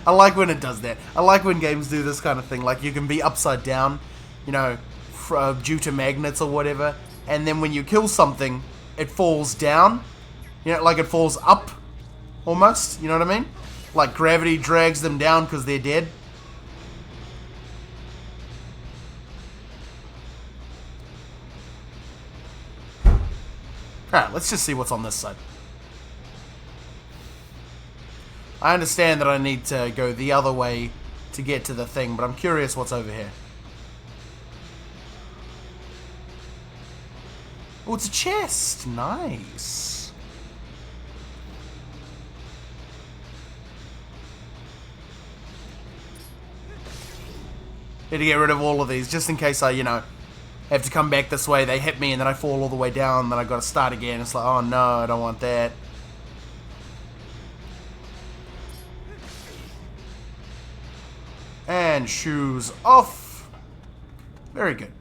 I like when it does that. I like when games do this kind of thing. Like, you can be upside down, you know, due to magnets or whatever, and then when you kill something, it falls down. You know, like it falls up, almost. You know what I mean? Like gravity drags them down because they're dead. Alright, let's just see what's on this side. I understand that I need to go the other way to get to the thing, but I'm curious what's over here. Oh, it's a chest. Nice. Need to get rid of all of these, just in case I, you know, have to come back this way. They hit me and then I fall all the way down, then I gotta start again. It's like, oh no, I don't want that. And shoes off. Very good.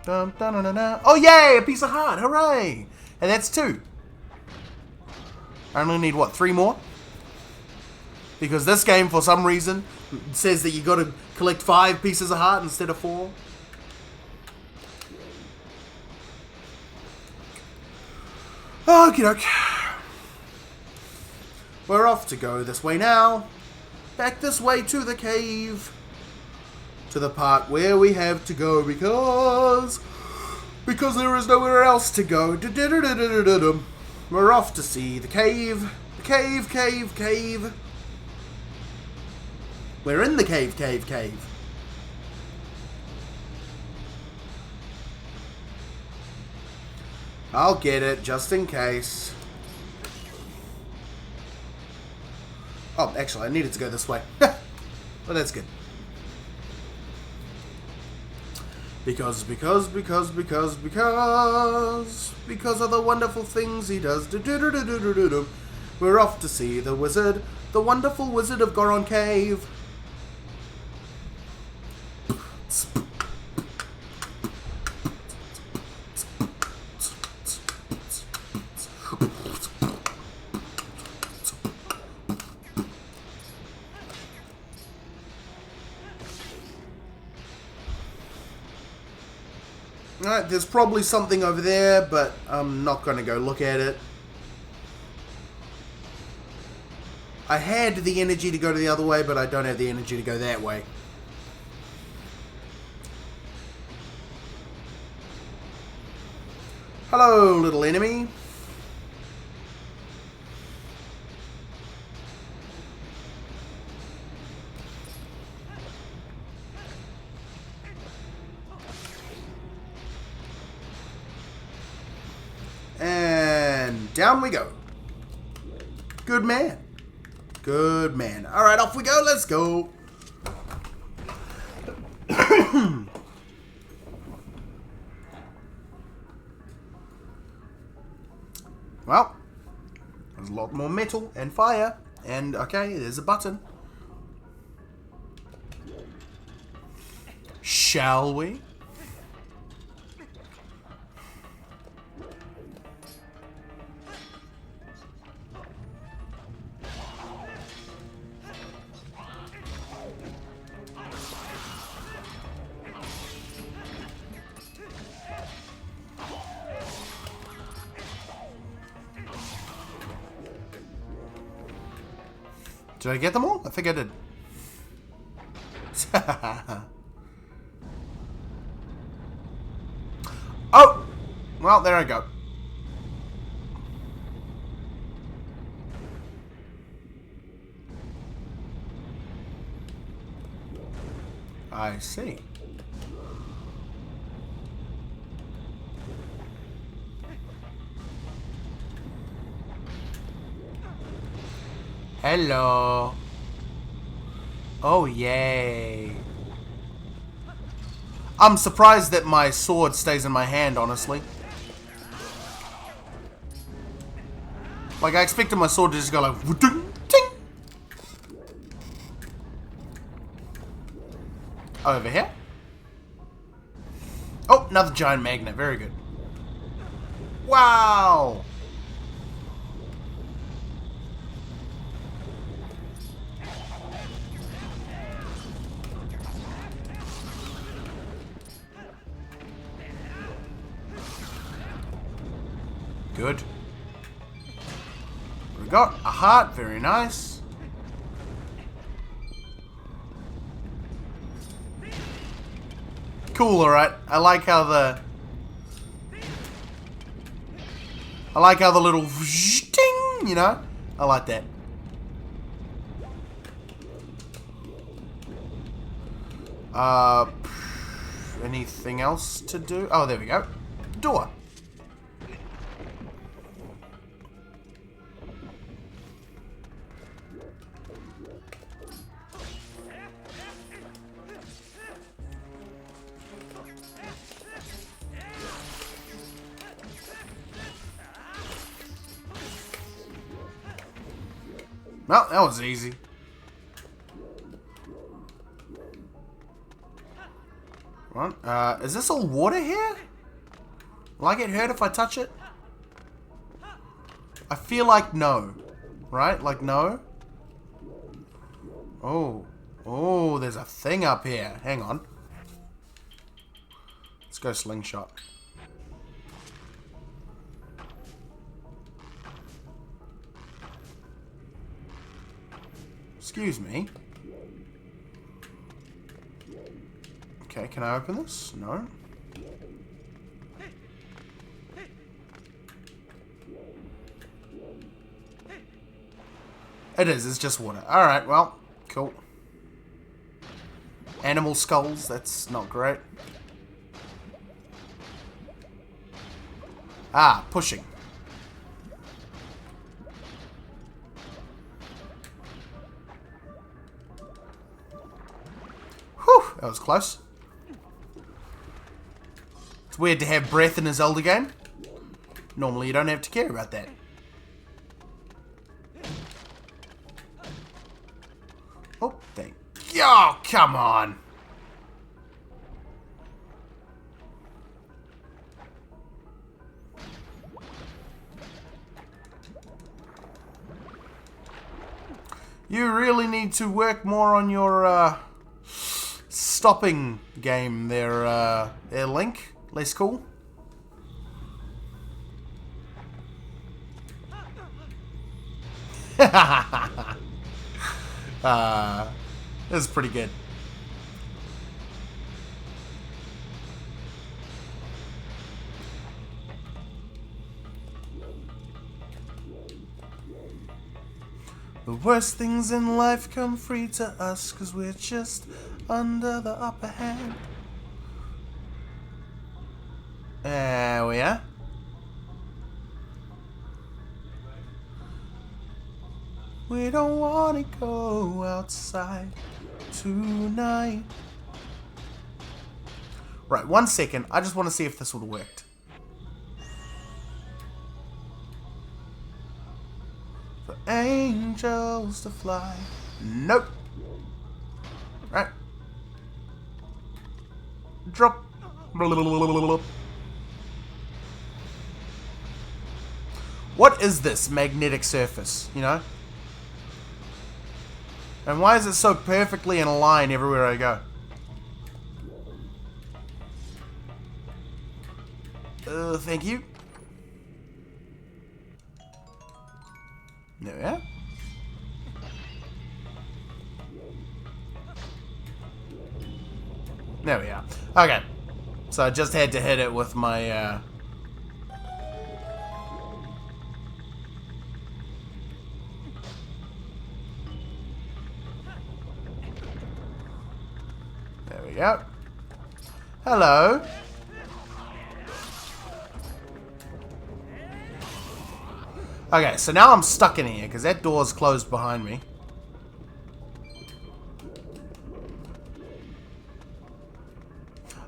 Dun, dun, dun, dun, dun. Oh yay, a piece of heart, hooray! And that's 2. I only need, what, 3 more? Because this game, for some reason, says that you got to collect 5 pieces of heart instead of 4. Okie doke. We're off to go this way now. Back this way to the cave. To the part where we have to go because there is nowhere else to go. We're off to see the cave. The cave. We're in the cave. I'll get it, just in case. Oh, actually, I needed to go this way. Well, that's good. Because of the wonderful things he does. We're off to see the wizard, the wonderful wizard of Goron Cave. Alright, there's probably something over there, but I'm not going to go look at it. I had the energy to go to the other way, but I don't have the energy to go that way. Hello, little enemy. And down we go. Good man. Good man. Alright, off we go. Let's go. Well, there's a lot more metal and fire. And, okay, there's a button. Shall we? Did I get them all? I think I did. Oh! Well, there I go. I see. Hello. Oh, yay. I'm surprised that my sword stays in my hand, honestly. Like, I expected my sword to just go like... Ting! Over here. Oh, another giant magnet. Very good. Wow! Good. We got a heart, very nice. Cool, alright. I like how I like how the little ding, you know? I like that. Anything else to do? Oh, there we go. Door. Well, that was easy. What? Is this all water here? Will I get hurt if I touch it? I feel like no. Right? Like no? Oh. Oh, there's a thing up here. Hang on. Let's go slingshot. Excuse me. Okay, can I open this? No. It is, it's just water. Alright, well, cool. Animal skulls, that's not great. Ah, pushing. Whew, that was close. It's weird to have breath in a Zelda game. Normally you don't have to care about that. Oh, thank you. Oh, come on. You really need to work more on your stopping game there, Link. Less cool. This is pretty good. The worst things in life come free to us, 'cause we're just under the upper hand. There we are. We don't want to go outside tonight. Right, 1 second. I just want to see if this would have worked. For angels to fly. Nope. Right. Drop. What is this magnetic surface, you know? And why is it so perfectly in a line everywhere I go? Thank you. There we are. There we are. Okay. So I just had to hit it with my, There we go. Hello. Okay, so now I'm stuck in here because that door's closed behind me.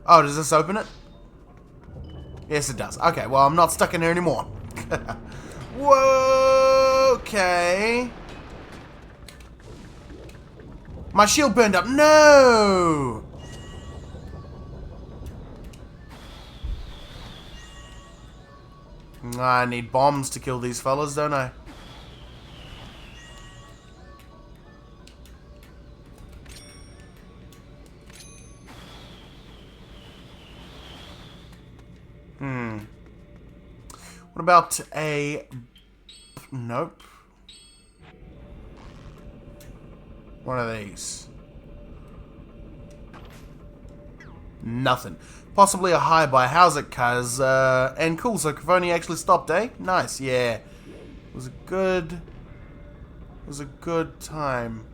Oh, does this open it? Yes, it does. Okay, well, I'm not stuck in there anymore. Whoa, okay. My shield burned up. No! I need bombs to kill these fellas, don't I? What about a... Nope. One of these. Nothing. Possibly a high buy. How's it, cuz? And cool, so Cavoni actually stopped, eh? Nice, yeah. It was a good time.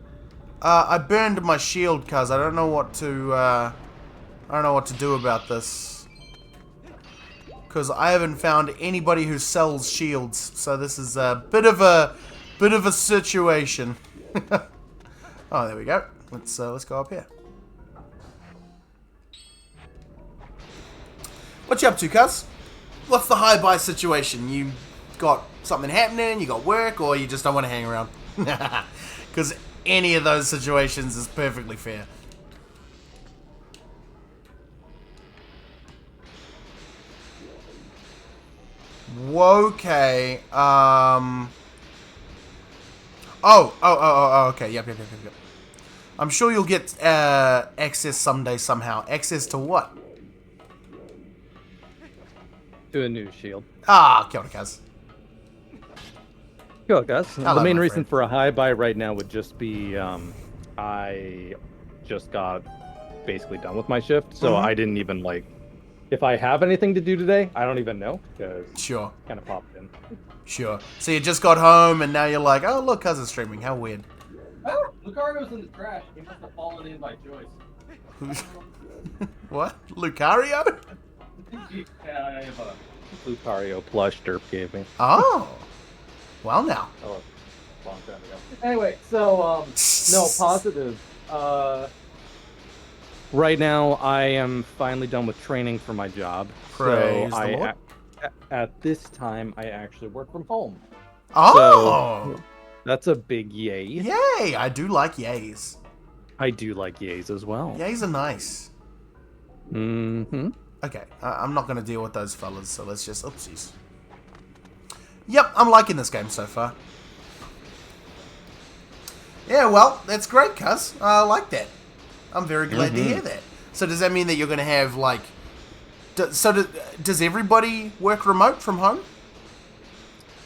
I burned my shield, cuz. I don't know what to do about this. Because I haven't found anybody who sells shields, so this is a bit of a situation. Oh, there we go. Let's go up here. What you up to, cuz? What's the high buy situation? You got something happening, you got work, or you just don't want to hang around? Because any of those situations is perfectly fair. Okay. Okay. Yep. I'm sure you'll get access someday somehow. Access to what? To a new shield. Ah, kia ora, cuz. Go, guys. Hello, The main my reason friend. for a high buy right now would just be I just got basically done with my shift, so I didn't even like. If I have anything to do today, I don't even know because Sure. kind of popped in. Sure. So you just got home and now you're like, oh look, cuz is streaming. How weird. Oh, Lucario's in the trash. He must have fallen in by choice. What? Lucario? Yeah, I have a Lucario plush Derp gave me. Oh. Well now. Oh, long time ago. Anyway, so no positive. Right now, I am finally done with training for my job. Praise so the Lord. at this time, I actually work from home. Oh. So that's a big yay. Yay. I do like yays. I do like yays as well. Yays are nice. Mm-hmm. Okay. I'm not going to deal with those fellas, so let's just... Oopsies. Yep, I'm liking this game so far. Yeah, well, that's great, cuz. I like that. I'm very glad to hear that. So does that mean that you're going to have, like... does everybody work remote from home?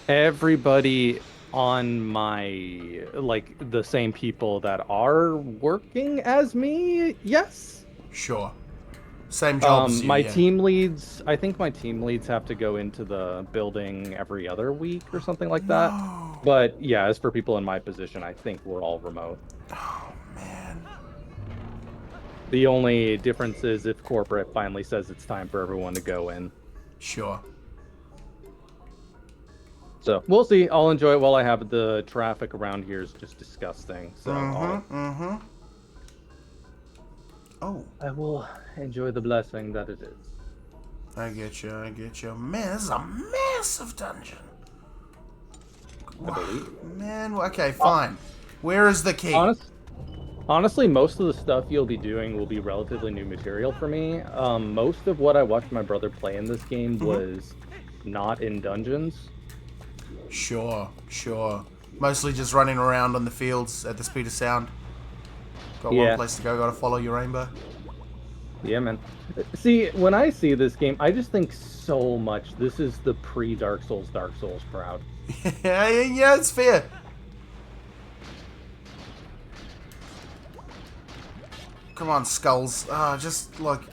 Everybody on my, like, the same people that are working as me, yes. Sure. Same jobs. My team leads, I think my team leads have to go into the building every other week or something like that. No. But yeah, as for people in my position, I think we're all remote. Oh, man. The only difference is if corporate finally says it's time for everyone to go in. Sure. So we'll see. I'll enjoy it while I have it. The traffic around here is just disgusting. So Oh. I will enjoy the blessing that it is. I get you. Man, this is a massive dungeon. Man, okay, fine. Where is the key? Honestly, most of the stuff you'll be doing will be relatively new material for me. Most of what I watched my brother play in this game was not in dungeons. Sure. Mostly just running around on the fields at the speed of sound. Got one place to go, gotta follow your rainbow. Yeah, man. See, when I see this game, I just think so much. This is the pre-Dark Souls crowd. yeah, it's fair. Come on, skulls. Just look,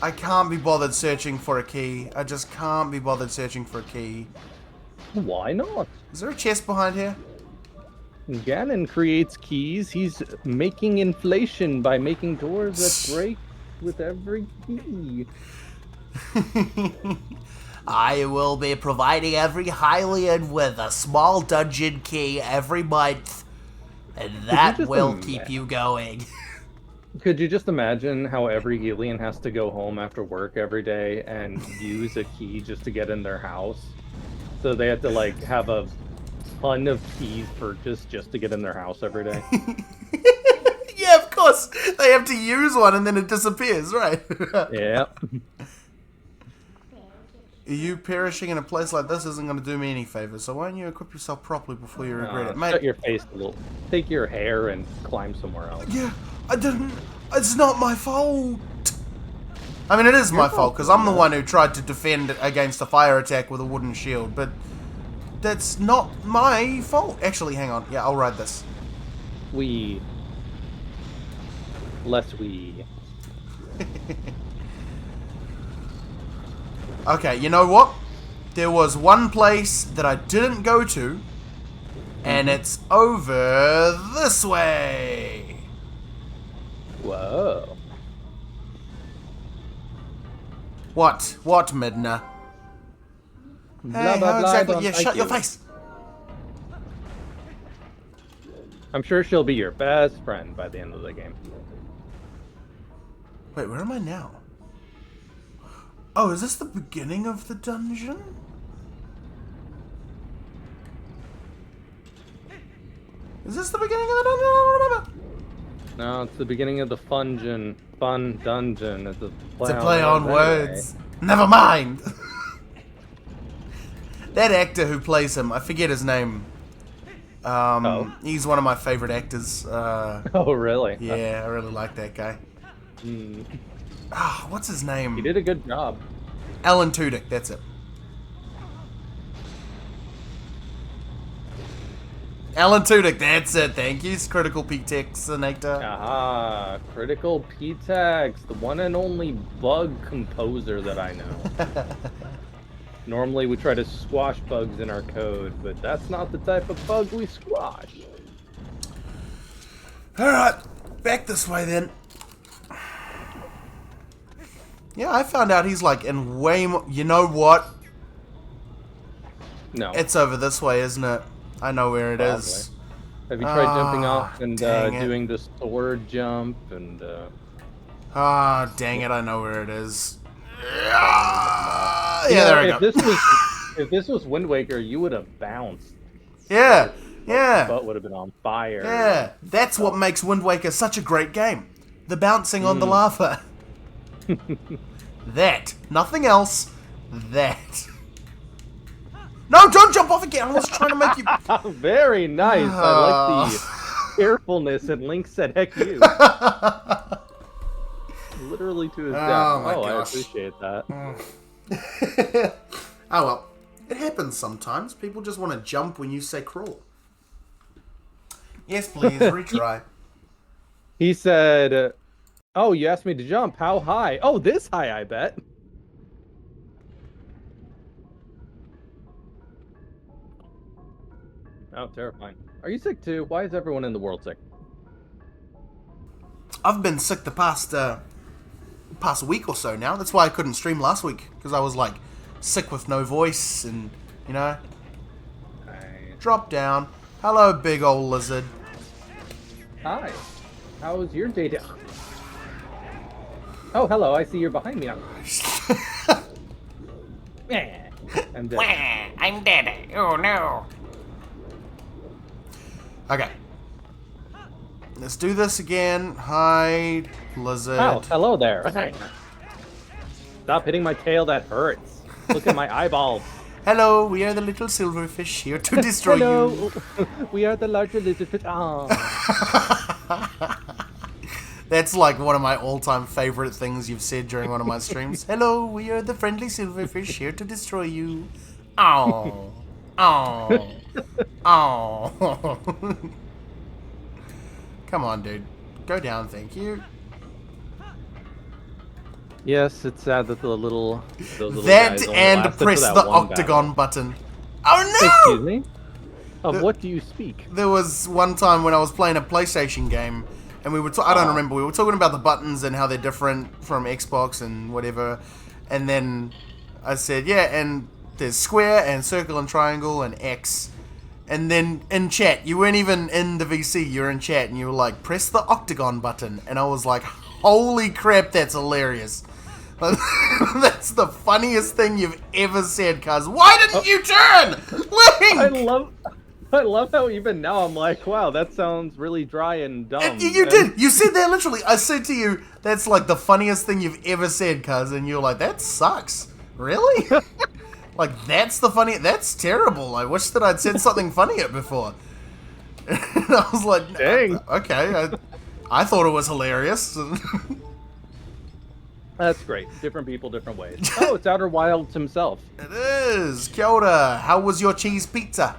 I can't be bothered searching for a key. I just can't be bothered searching for a key. Why not? Is there a chest behind here? Ganon creates keys. He's making inflation by making doors that break with every key. I will be providing every Hylian with a small dungeon key every month, and that will keep you going. Could you just imagine how every Hylian has to go home after work every day and use a key just to get in their house? So they have to, like, have a ton of keys purchased just to get in their house every day. Yeah, of course. They have to use one and then it disappears, right? Yeah. You perishing in a place like this isn't going to do me any favors, so why don't you equip yourself properly before you regret it, mate? Shut your face a little. Take your hair and climb somewhere else. Yeah, I didn't. It's not my fault. I mean, it is my fault, because I'm the one who tried to defend against a fire attack with a wooden shield, but that's not my fault. Actually, hang on. Yeah, I'll ride this. Less we. Okay, you know what? There was one place that I didn't go to, and it's over this way. Whoa. What? What, Midna? Blah, Hey, blah, how blah, exactly? don't Yeah, like shut your you. face. I'm sure she'll be your best friend by the end of the game. Wait, where am I now? Oh, is this the beginning of the dungeon? Is this the beginning of the dungeon? I don't remember. No, it's the beginning of the fun dungeon. It's a Play on words. Never mind. That actor who plays him, I forget his name. He's one of my favorite actors. Oh, really? Yeah, I really like that guy. Ah, what's his name? He did a good job. Alan Tudyk, that's it. Alan Tudyk, that's it. Thank you, Critical Pixinator. Aha, Critical P-Tex, the one and only bug composer that I know. Normally we try to squash bugs in our code, but that's not the type of bug we squash. Alright, back this way then. Yeah, I found out he's like in way more... You know what? No. It's over this way, isn't it? I know where it is. Have you tried jumping off and dang it. doing the sword jump and... Ah, dang it, I know where it is. Yeah, there we go. If this was Wind Waker, you would have bounced. Yeah, Your yeah, butt would have been on fire. yeah. That's what makes Wind Waker such a great game. The bouncing on the lava. That. Nothing else. That. No, don't jump off again. I was trying to make you... Very nice. I like the carefulness, and Link said, heck you. Literally to his death. Oh, my I gosh. appreciate that. Oh well. It happens sometimes. People just want to jump when you say crawl. Yes, please. Retry. He said, oh, you asked me to jump. How high? Oh, this high, I bet. Oh, terrifying. Are you sick too? Why is everyone in the world sick? I've been sick the past week or so now. That's why I couldn't stream last week. Because I was like sick with no voice and, you know. Drop down. Hello, big old lizard. Hi. How was your day? Oh, hello. I see you're behind me now. I'm dead. Wah, I'm dead. Oh no. Okay. Let's do this again. Hi, lizard. Oh, hello there. Stop hitting my tail. That hurts. Look at my eyeballs. Hello, we are the little silverfish here to destroy you. Hello. We are the larger lizard fish. Oh. That's like one of my all-time favorite things you've said during one of my streams. Hello, we are the friendly silverfish here to destroy you. Oh. Oh. Oh. Come on, dude. Go down, thank you. Yes, it's sad that those little That guys only and lasted for press that the one octagon battle. button. Oh no! Excuse me? Of what do you speak? There was one time when I was playing a PlayStation game, and we were I don't remember, we were talking about the buttons and how they're different from Xbox and whatever, and then I said, yeah, and there's square and circle and triangle and X, and then in chat, you weren't even in the VC, you were in chat, and you were like, press the octagon button, and I was like, holy crap, that's hilarious. That's the funniest thing you've ever said, cuz. Why didn't you turn? Link! I love how even now I'm like, wow, that sounds really dry and dumb. You did. You said that literally. I said to you, that's like the funniest thing you've ever said, cuz. And you're like, that sucks. Really? Like, that's the funny. That's terrible. I wish that I'd said something funnier before. And I was like, dang. Okay. I thought it was hilarious. That's great. Different people, different ways. Oh, it's Outer Wilds himself. It is. Kia ora. How was your cheese pizza?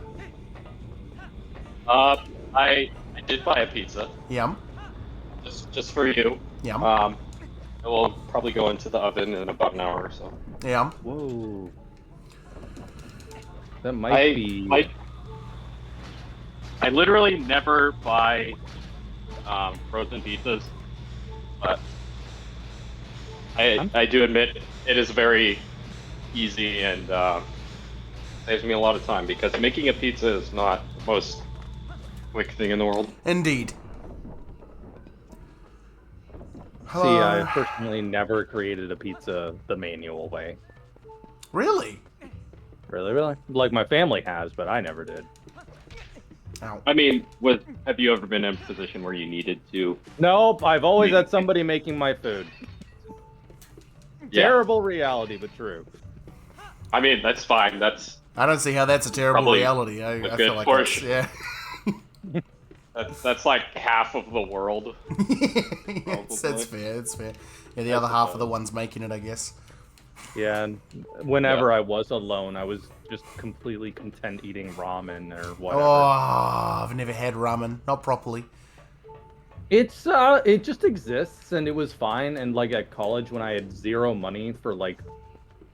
I did buy a pizza Yum. just for you. Yum. It will probably go into the oven in about an hour or so. Yeah. Whoa. That might be. I literally never buy frozen pizzas, but I do admit it is very easy and saves me a lot of time because making a pizza is not the most quick thing in the world. Indeed. See, I personally never created a pizza the manual way. Really? Really, really? Like my family has, but I never did. Ow. I mean, have you ever been in a position where you needed to? Nope, I've always had somebody making my food. Yeah. Terrible reality, but true. I mean, that's fine. That's I don't see how that's a terrible Probably reality. I a feel good like portion. yeah. that's like half of the world. That's fair. It's fair. Yeah, the other half of the ones making it, I guess. Yeah, and whenever I was alone, I was just completely content eating ramen or whatever. Oh, I've never had ramen, not properly. It's it just exists and it was fine. And like at college when I had zero money for like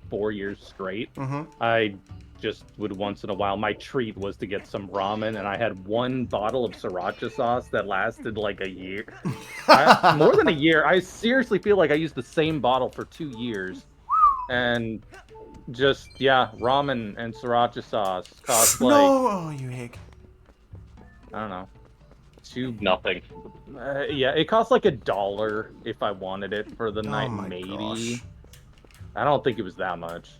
4 years straight, I just would once in a while, my treat was to get some ramen, and I had one bottle of sriracha sauce that lasted like a year. More than a year. I seriously feel like I used the same bottle for 2 years. And just, yeah, ramen and sriracha sauce cost like, No, you hick. I don't know, Nothing. yeah, it cost like $1 if I wanted it for the night, my maybe. gosh. I don't think it was that much.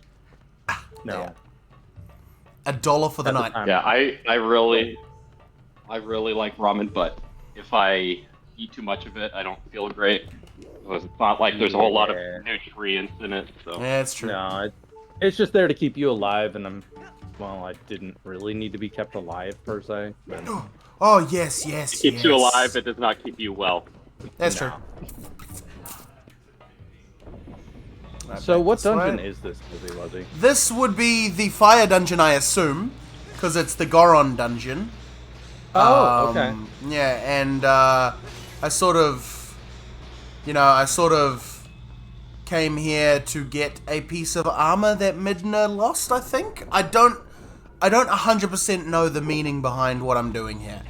No. Yeah. $1 for the At the night. time. Yeah, I really like ramen, but if I eat too much of it, I don't feel great. It's not like there's a whole lot of nutrients in it. So Yeah, it's true. No, it's just there to keep you alive, and I didn't really need to be kept alive per se. But... Oh, yes, yes, it keeps you alive. It does not keep you well. That's true. So what dungeon is this, Lizzy Luzzy? This would be the fire dungeon, I assume, because it's the Goron dungeon. Oh, okay. Yeah, and I sort of came here to get a piece of armor that Midna lost, I think. I don't 100% know the meaning behind what I'm doing here.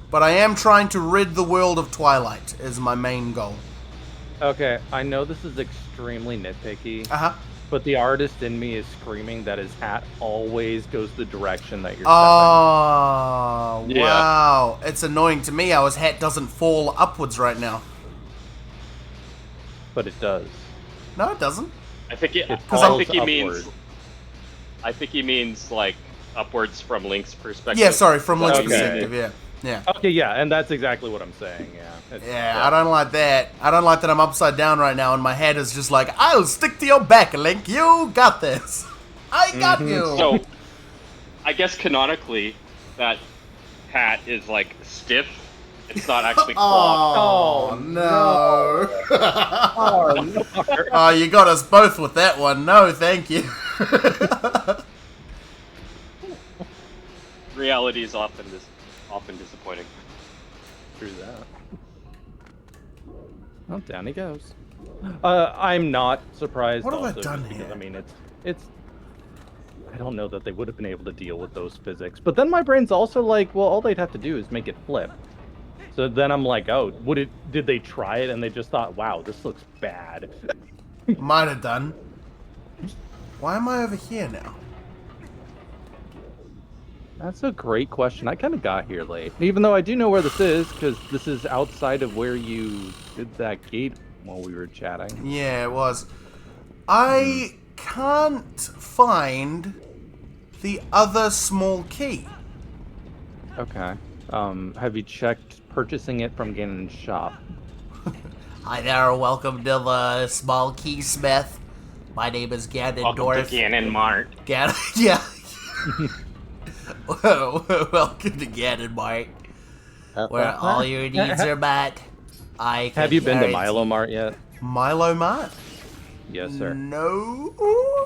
But I am trying to rid the world of Twilight, is my main goal. Okay, I know this is extremely nitpicky, Uh-huh. but the artist in me is screaming that his hat always goes the direction that you're stepping. Oh, Yeah. wow. It's annoying to me how his hat doesn't fall upwards right now. But it does. No, it doesn't. I think he upward. means like upwards from Link's perspective. Yeah, sorry, from Link's Okay. perspective, yeah. Yeah. Okay, yeah, and that's exactly what I'm saying, yeah. Yeah, I don't like that. I don't like that I'm upside down right now and my head is just like, I'll stick to your back, Link. You got this. I got you. So, I guess canonically, that hat is like stiff. It's not actually cloth. Oh, no. Oh, no. Oh, you got us both with that one. No, thank you. Reality is often disappointing. True that. Well, down he goes. I'm not surprised. What have I also, done just because, here? I mean, it's. I don't know that they would have been able to deal with those physics. But then my brain's also like, well, all they'd have to do is make it flip. So then I'm like, oh, did they try it and they just thought, wow, this looks bad. Might have done. Why am I over here now? That's a great question. I kind of got here late. Even though I do know where this is, because this is outside of where you did that gate while we were chatting. Yeah, it was. I can't find the other small key. Okay. Have you checked purchasing it from Ganon's shop? Hi there, welcome to the small keysmith. My name is Ganondorf. Ganon Mart. Yeah. Welcome to Ganon Mart, where all your needs are met. Have you been to Milo Mart yet? Milo Mart? Yes, sir. No.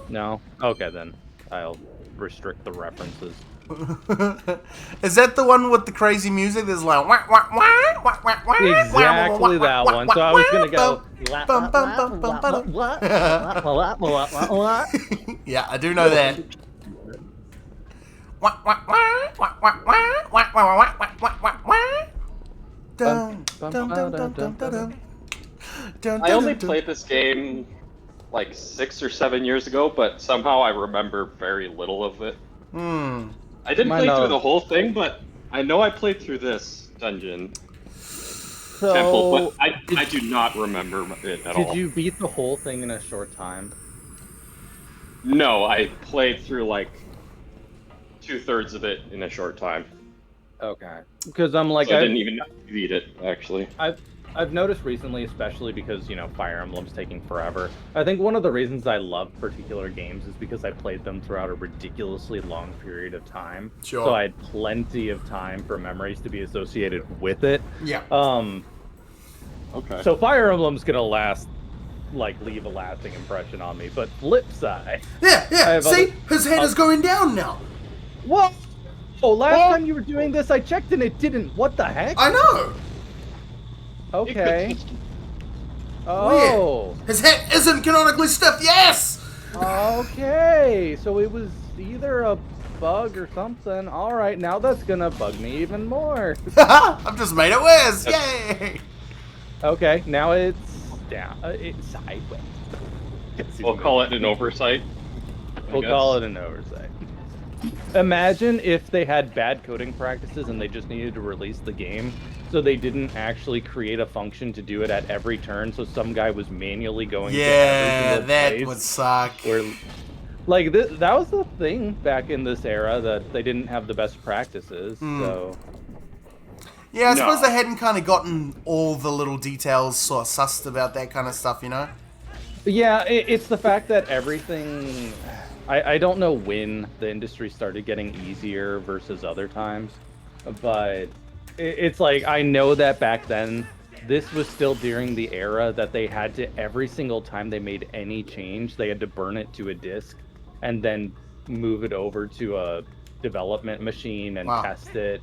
No? Okay, then. I'll restrict the references. Is that the one with the crazy music? There's like wah, wah, wah, wah, wah, wah, Exactly wah, that wah, one. wah, So I was wah, gonna go. bum, bum, bum, bum, bum, Yeah, I do know that. Wah, wah, wah, wah, wah, wah, wah, wah, wah, wah, wah, wah, wah. Dun, dun, dun, dun, dun, dun, dun. Dun, I dun, only dun, dun. played this game like 6 or 7 years ago, but somehow I remember very little of it. I didn't Mine play through are- the whole thing, but I know I played through this dungeon temple, So, but I do not remember it at did all. you beat the whole thing in a short time? No, I played through like 2/3 of it in a short time. Okay. Because I'm like, So I didn't even beat it, actually. I've noticed recently, especially because, Fire Emblem's taking forever. I think one of the reasons I love particular games is because I played them throughout a ridiculously long period of time. Sure. So I had plenty of time for memories to be associated with it. Yeah. Okay. So Fire Emblem's gonna leave a lasting impression on me. But flip side, Yeah, I yeah. have See, other- his head is going down now. what? Oh, last time you were doing this, I checked and it didn't. What the heck? I know. Okay. Oh. His head isn't canonically stiff. Yes. Okay. So it was either a bug or something. All right, now that's gonna bug me even more. I've just made it worse. Yay. Okay, now it's down. It's sideways. We'll call it an oversight. We'll call it an oversight. Imagine if they had bad coding practices and they just needed to release the game, so they didn't actually create a function to do it at every turn. So some guy was manually going. Yeah, to every single that place would suck. Where, like that was the thing back in this era, that they didn't have the best practices. So Yeah, I suppose they hadn't kind of gotten all the little details sort of sussed about that kind of stuff, you know? yeah, it's the fact that everything. I don't know when the industry started getting easier versus other times, but it's like, I know that back then, this was still during the era that they had to, every single time they made any change, they had to burn it to a disk and then move it over to a development machine and Wow. test it.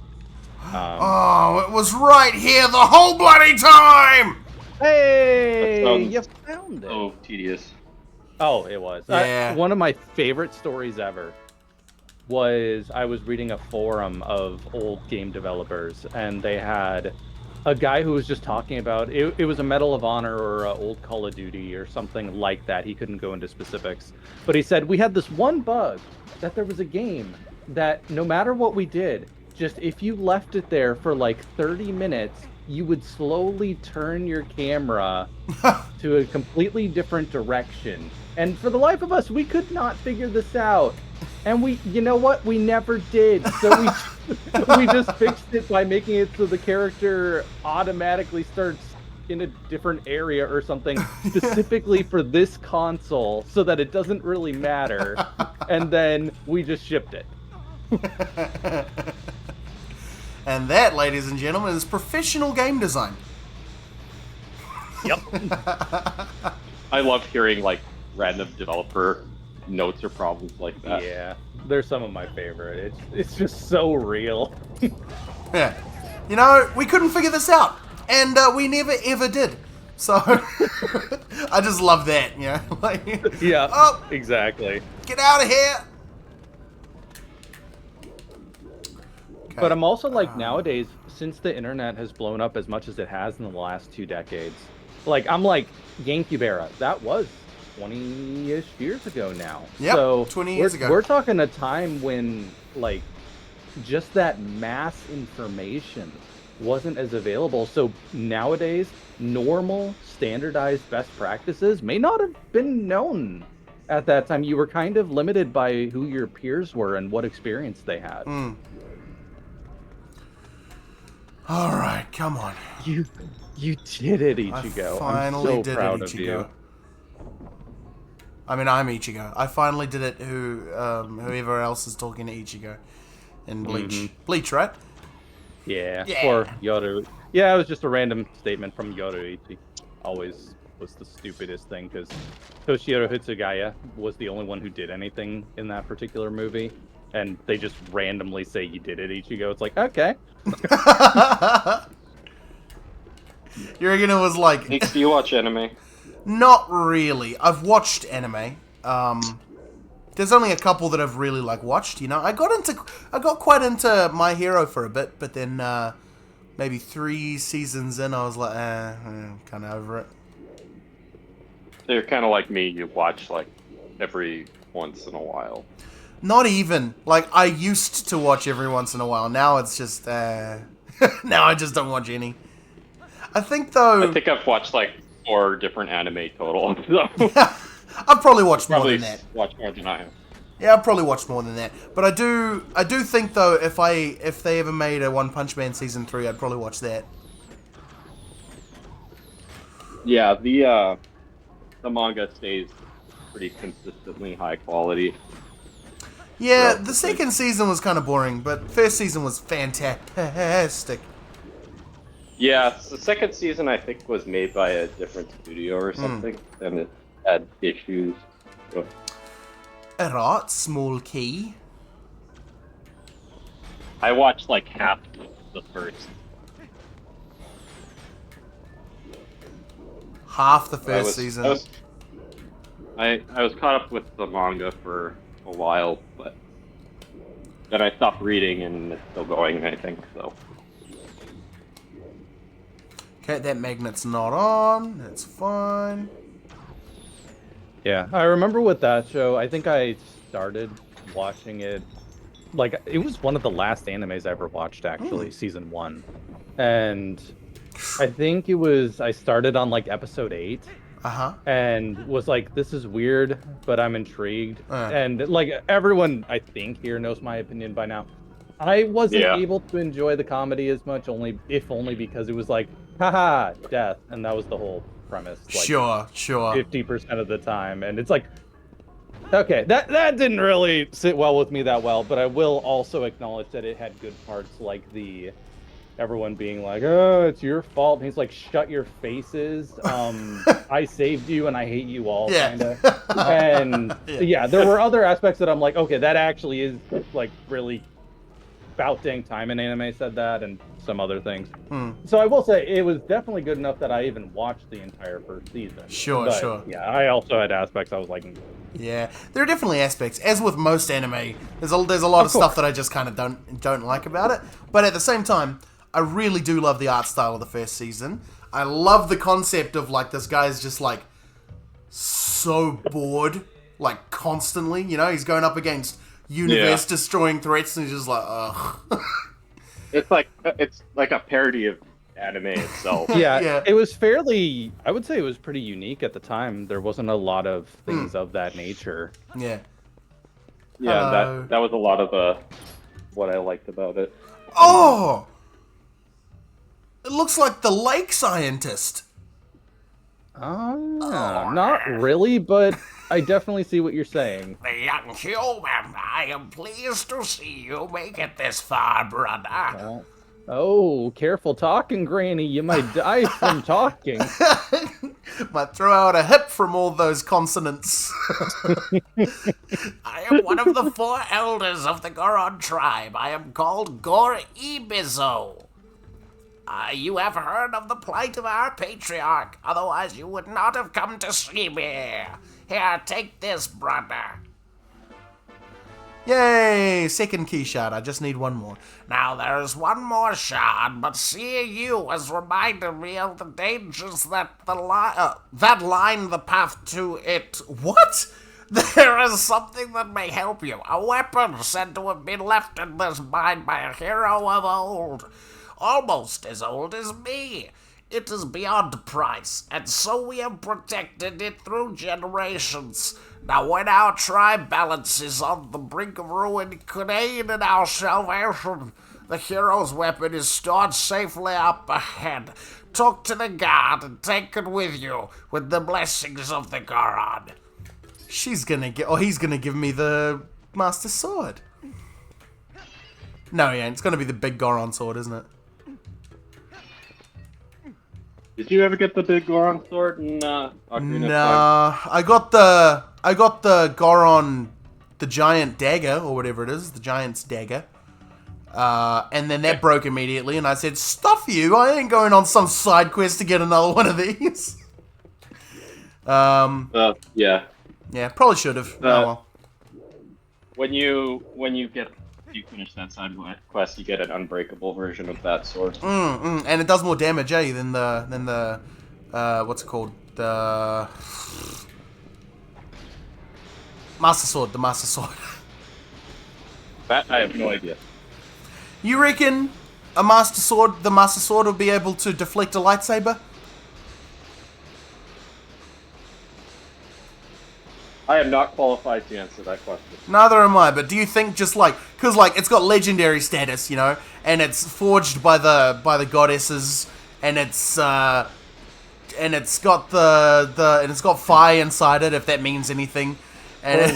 Oh, it was right here the whole bloody time! Hey, sounds you found it. So tedious. Oh, it was. Yeah. One of my favorite stories ever was, I was reading a forum of old game developers, and they had a guy who was just talking about, it was a Medal of Honor or a old Call of Duty or something like that. He couldn't go into specifics. But he said, we had this one bug, that there was a game that no matter what we did, just if you left it there for like 30 minutes, you would slowly turn your camera to a completely different direction. And for the life of us, we could not figure this out. And you know what? We never did. So we just fixed it by making it so the character automatically starts in a different area or something specifically for this console, so that it doesn't really matter. And then we just shipped it. And that, ladies and gentlemen, is professional game design. Yep. I love hearing like random developer notes or problems like that. Yeah, they're some of my favorite. It's just so real. Yeah. You know, we couldn't figure this out. And we never ever did. So, I just love that, you know? Like, Yeah, oh, exactly. get out of here! Okay. But I'm also like, nowadays, since the internet has blown up as much as it has in the last 2 decades, like, I'm like, GameCube era, that was 20-ish years ago now. Yep, so 20 years ago. We're talking a time when, like, just that mass information wasn't as available. So nowadays, normal, standardized best practices may not have been known at that time. You were kind of limited by who your peers were and what experience they had. All right, come on. You did it, Ichigo. I finally I'm so did proud it, of you. Ichigo. I mean, I'm Ichigo. I finally did it. Whoever else is talking to Ichigo in Bleach. Bleach, right? Yeah. Yeah. Or Yoru. Yeah, it was just a random statement from Yoruichi. Always was the stupidest thing, because Toshihiro Hitsugaya was the only one who did anything in that particular movie. and they just randomly say you did it, Ichigo, it's like, okay. You reckon it was like... Nick, do you watch anime? Not really. I've watched anime. There's only a couple that I've really like watched. You know, I got quite into My Hero for a bit, but then maybe 3 seasons in, I was like, kind of over it. So you're kind of like me. You watch like every once in a while. Not even. Like, I used to watch every once in a while. Now it's just now I just don't watch any. I think though. I think I've watched like 4 different anime total. So. I've probably watched more than that. Watch more than I have. Yeah, I've probably watched more than that. But I do think though, if they ever made a One Punch Man season 3, I'd probably watch that. Yeah, the manga stays pretty consistently high quality. Yeah, the second season was kind of boring, but first season was fantastic. Yeah, the second season I think was made by a different studio or something, and it had issues. So. Right, small key. I watched like half the first. Half the first season. I was caught up with the manga for a while, but then I stopped reading and it's still going, I think, so. Okay, that magnet's not on. That's fine. Yeah, I remember with that show, I think I started watching it, like, it was one of the last animes I ever watched, actually, season 1. And I think it was, I started on, like, episode 8. And was like, this is weird, but I'm intrigued. And, like, everyone, I think, here knows my opinion by now. I wasn't able to enjoy the comedy as much, if only because it was like, haha, death, and that was the whole premise. Like, sure. 50% of the time, and it's like, okay, that didn't really sit well with me that well, but I will also acknowledge that it had good parts, like everyone being like, oh, it's your fault. And he's like, shut your faces. I saved you and I hate you all, kinda. And there were other aspects that I'm like, okay, that actually is like really about dang time an anime said that, and some other things. So I will say it was definitely good enough that I even watched the entire first season. Sure. Yeah, I also had aspects I was like, yeah, there are definitely aspects. As with most anime, there's a lot of stuff that I just kind of don't like about it. But at the same time, I really do love the art style of the first season. I love the concept of like this guy's just like so bored, like constantly. You know, he's going up against universe-destroying threats, and he's just like, ugh. It's like a parody of anime itself. Yeah, it was fairly, I would say it was pretty unique at the time. There wasn't a lot of things of that nature. Yeah, that was a lot of what I liked about it. Oh! It looks like the lake scientist. Not really, but I definitely see what you're saying. The young human, I am pleased to see you make it this far, brother. Oh, careful talking, Granny. You might die from talking. Might throw out a hip from all those consonants. I am one of the 4 elders of the Goron tribe. I am called Gor Ibizo. You have heard of the plight of our patriarch, otherwise you would not have come to see me. Here, take this, brother. Yay! Second key shard. I just need one more. Now there's one more shard, but seeing you has reminded me of the dangers that that line the path to it. What? There is something that may help you. A weapon said to have been left in this mine by a hero of old. Almost as old as me. It is beyond price, and so we have protected it through generations. Now when our tribe balances on the brink of ruin could aid in our salvation, the hero's weapon is stored safely up ahead. Talk to the guard and take it with you, with the blessings of the Goron. He's gonna give me the Master Sword. No, he ain't. It's gonna be the big Goron sword, isn't it? Did you ever get the big Goron sword in Ocarina of Time? Nah, I got the Goron the giant dagger, or whatever it is, the giant's dagger. And then that broke immediately, and I said, stuff you, I ain't going on some side quest to get another one of these. Yeah. Yeah, probably should have. Oh, well. When you finish that side quest, you get an unbreakable version of that sword. And it does more damage, than the what's it called? The Master Sword. The Master Sword. That I have no idea. You reckon the Master Sword will be able to deflect a lightsaber? I am not qualified to answer that question. Neither am I, but do you think just because it's got legendary status, and it's forged by the goddesses, and it's got and it's got fire inside it, if that means anything. And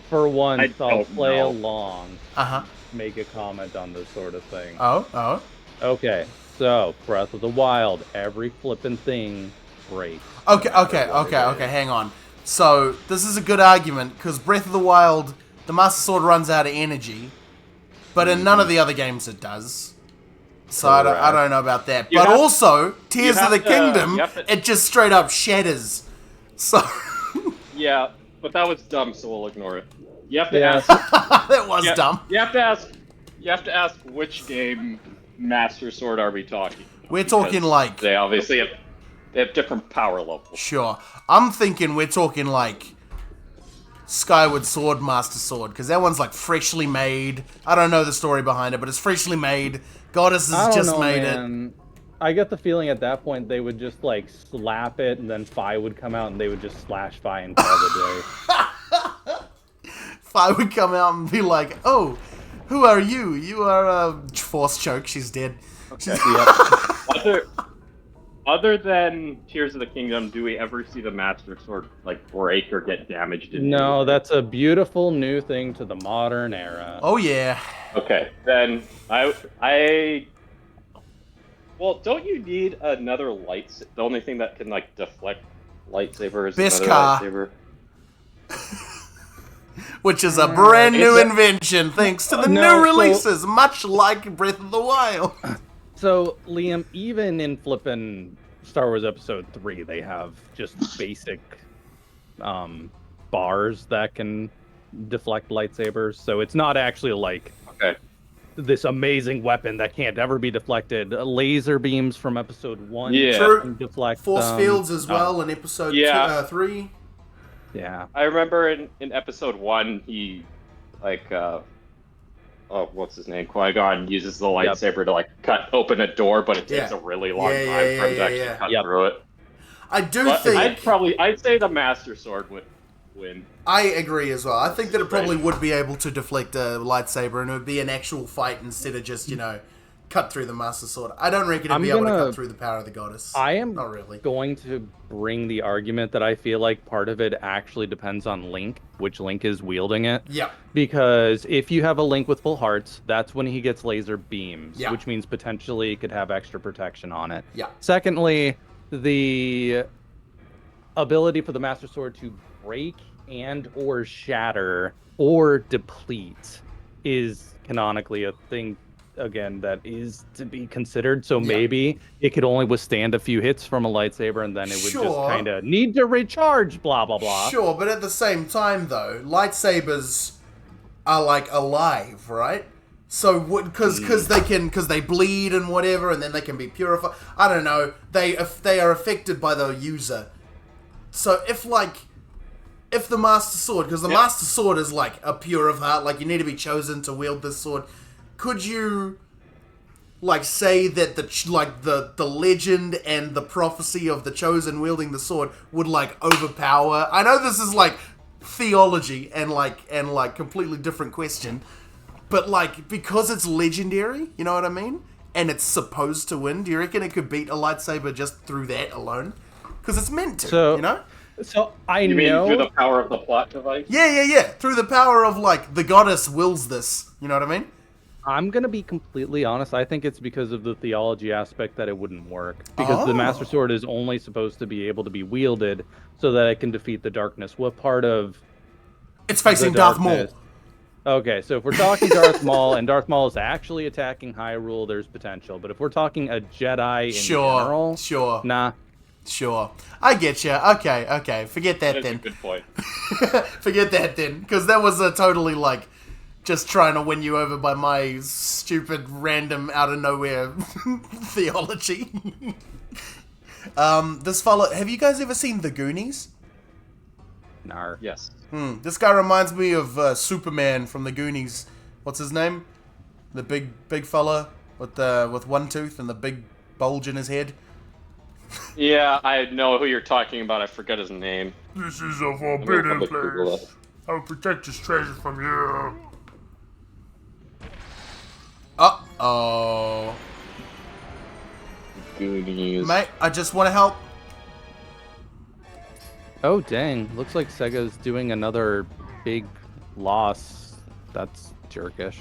For once, I'll play know. along. Uh-huh. Make a comment on this sort of thing. Oh. Okay, so Breath of the Wild, every flippin' thing breaks. Okay, hang on. So, this is a good argument, because Breath of the Wild, the Master Sword runs out of energy, but in none of the other games it does. So I don't know about that. But also, Tears of the Kingdom, it just straight up shatters. So... Yeah, but that was dumb, so we'll ignore it. You have to ask... That was dumb. You have to ask which game Master Sword are we talking about? We're talking like... They obviously have different power levels. Sure. I'm thinking we're talking like Skyward Sword, Master Sword, because that one's like freshly made. I don't know the story behind it, but it's freshly made. Goddesses just made it. I get the feeling at that point they would just like slap it, and then Fi would come out, and they would just slash Fi and call the day. Fi would come out and be like, "Oh, who are you? You are a force choke. She's dead." Okay. Other than Tears of the Kingdom, do we ever see the Master Sword like break or get damaged? No, that's a beautiful new thing to the modern era. Oh yeah. Okay, then well, don't you need another lightsaber? The only thing that can like deflect lightsabers is another lightsaber. Which is a brand new invention, thanks to the new releases, much like Breath of the Wild. So, Liam, even in flippin' Star Wars Episode 3, they have just basic bars that can deflect lightsabers. So it's not actually like this amazing weapon that can't ever be deflected. Laser beams from Episode 1 can deflect. Force fields as well in Episode 3. Yeah. I remember in Episode 1, he, what's his name? Qui-Gon uses the lightsaber to, cut open a door, but it takes a really long time for him to actually cut through it. I think... I'd say the Master Sword would win. I agree as well. I think that it probably would be able to deflect a lightsaber, and it would be an actual fight instead of just, cut through the Master Sword. I don't reckon it'd be able to cut through the power of the goddess. I am not really going to bring the argument that I feel like part of it actually depends on Link, which Link is wielding it. Yeah. Because if you have a Link with full hearts, that's when he gets laser beams, which means potentially he could have extra protection on it. Yeah. Secondly, the ability for the Master Sword to break and or shatter or deplete is canonically a thing, again, that is to be considered. So maybe it could only withstand a few hits from a lightsaber, and then it would just kind of need to recharge, blah, blah, blah. Sure, but at the same time, though, lightsabers are, alive, right? So, because they bleed and whatever, and then they can be purified. I don't know. They are affected by the user. So, if the Master Sword, because the Master Sword is, a pure of heart, you need to be chosen to wield this sword, could you, say that the legend and the prophecy of the chosen wielding the sword would, overpower? I know this is, theology and, completely different question, but, because it's legendary, you know what I mean? And it's supposed to win, do you reckon it could beat a lightsaber just through that alone? Because it's meant to, you know? So you mean through the power of the plot device? Yeah. Through the power of, the goddess wills this, you know what I mean? I'm going to be completely honest. I think it's because of the theology aspect that it wouldn't work. Because the Master Sword is only supposed to be able to be wielded so that it can defeat the darkness. What part of It's facing the Darth Maul. darkness. Okay, so if we're talking Darth Maul and Darth Maul is actually attacking Hyrule, there's potential. But if we're talking a Jedi in general, Sure. nah. Sure. I get you. Okay. Forget that That's a then. good point. Forget that then. Because that was a totally, like, just trying to win you over by my stupid, random, out of nowhere theology. This fella... Have you guys ever seen The Goonies? Nar. Yes. This guy reminds me of Superman from The Goonies. What's his name? The big fella with one tooth and the big bulge in his head. Yeah, I know who you're talking about. I forget his name. This is a forbidden place. I will protect this treasure from you. Uh-oh. Goonies. Mate, I just want to help. Oh, dang. Looks like Sega's doing another big loss. That's jerkish.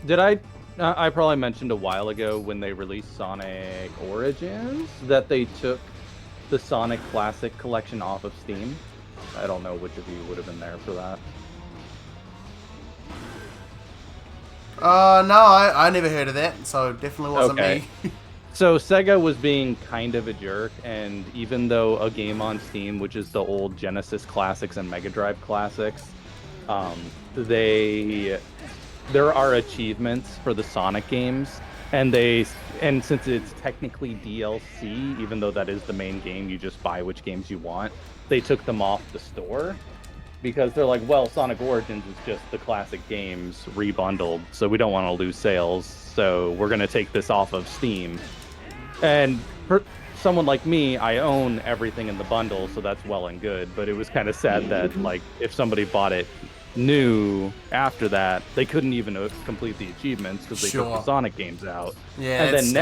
Did I probably mentioned a while ago when they released Sonic Origins that they took the Sonic Classic collection off of Steam. I don't know which of you would have been there for that. No, I never heard of that, so it definitely wasn't Okay. me. So Sega was being kind of a jerk, and even though a game on Steam, which is the old Genesis classics and Mega Drive classics, there are achievements for the Sonic games, and since it's technically DLC, even though that is the main game, you just buy which games you want. They took them off the store because they're like, well, Sonic Origins is just the classic games rebundled, so we don't want to lose sales, so we're gonna take this off of Steam. And for someone like me, I own everything in the bundle, so that's well and good. But it was kind of sad that, like, if somebody bought it new after that, they couldn't even complete the achievements because they took the Sonic games out. Yeah. And then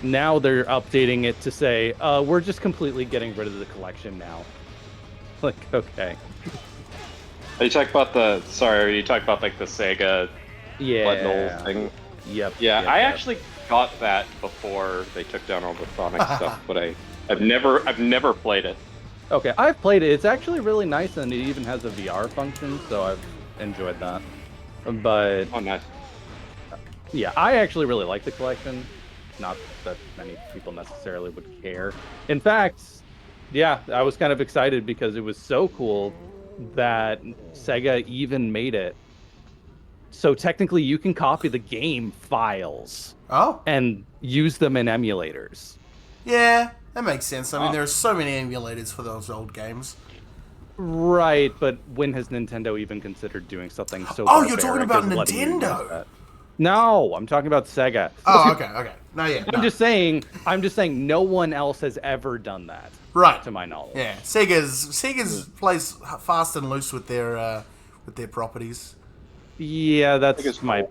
now they're updating it to say, we're just completely getting rid of the collection now. Like, okay. Are you talking about like the Sega bundle thing? Yep. Yeah, I actually got that before they took down all the Sonic stuff, but I've never played it. Okay, I've played it. It's actually really nice, and it even has a VR function, so I've enjoyed that. But Oh, nice. yeah, I actually really like the collection. Not that many people necessarily would care. In fact, yeah, I was kind of excited because it was so cool that Sega even made it. So technically, you can copy the game files and use them in emulators. Yeah, that makes sense. I mean, there are so many emulators for those old games. Right, but when has Nintendo even considered doing something so Oh, you're talking barbaric about as letting you use Nintendo? that? No, I'm talking about Sega. Oh, okay. No, yeah. I'm just saying no one else has ever done that. Right. To my knowledge. Yeah, Sega's plays fast and loose with their properties. Yeah, that's my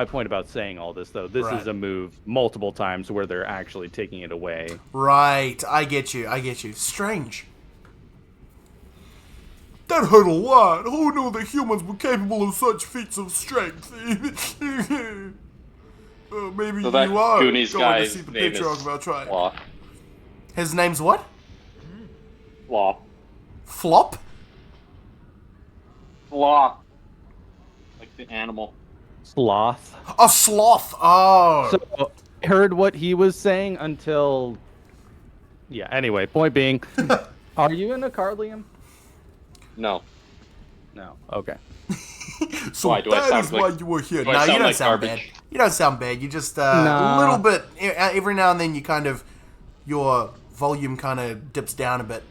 point about saying all this, though. This Right. is a move multiple times where they're actually taking it away. Right, I get you. Strange. That hurt a lot. Who knew that humans were capable of such feats of strength? Maybe So that you are Goonies going to guy's see the name patriarch is about trying. Flop. His name's what? Flop. Flop? Flop. Like the animal. Sloth. A sloth. Oh. So, heard what he was saying until... Yeah, anyway, point being, are you in a car, Liam? No. No. Okay. So Why? Do I that sound is like- why you were here. do I No, you sound don't like sound garbage? bad. You don't sound bad. You just Nah. a little bit. Every now and then, you kind of your volume kind of dips down a bit.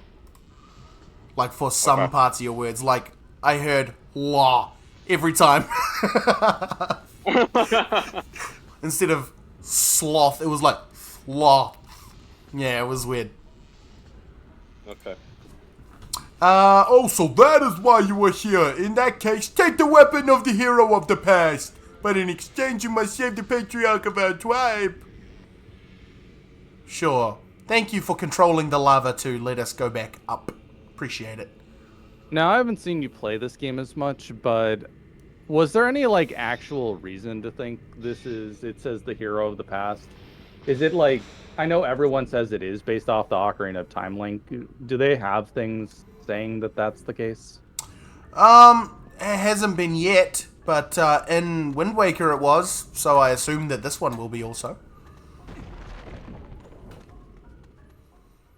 Like for some Okay. parts of your words, like I heard "law" every time instead of sloth. It was like "law." Yeah, it was weird. Okay. So that is why you were here. In that case, take the weapon of the hero of the past. But in exchange, you must save the patriarch of our tribe. Sure. Thank you for controlling the lava to let us go back up. Appreciate it. Now, I haven't seen you play this game as much, but was there any, like, actual reason to think it says the hero of the past? Is it, like, I know everyone says it is based off the Ocarina of Time link. Do they have things saying that that's the case? It hasn't been yet, but in Wind Waker it was, so I assume that this one will be also.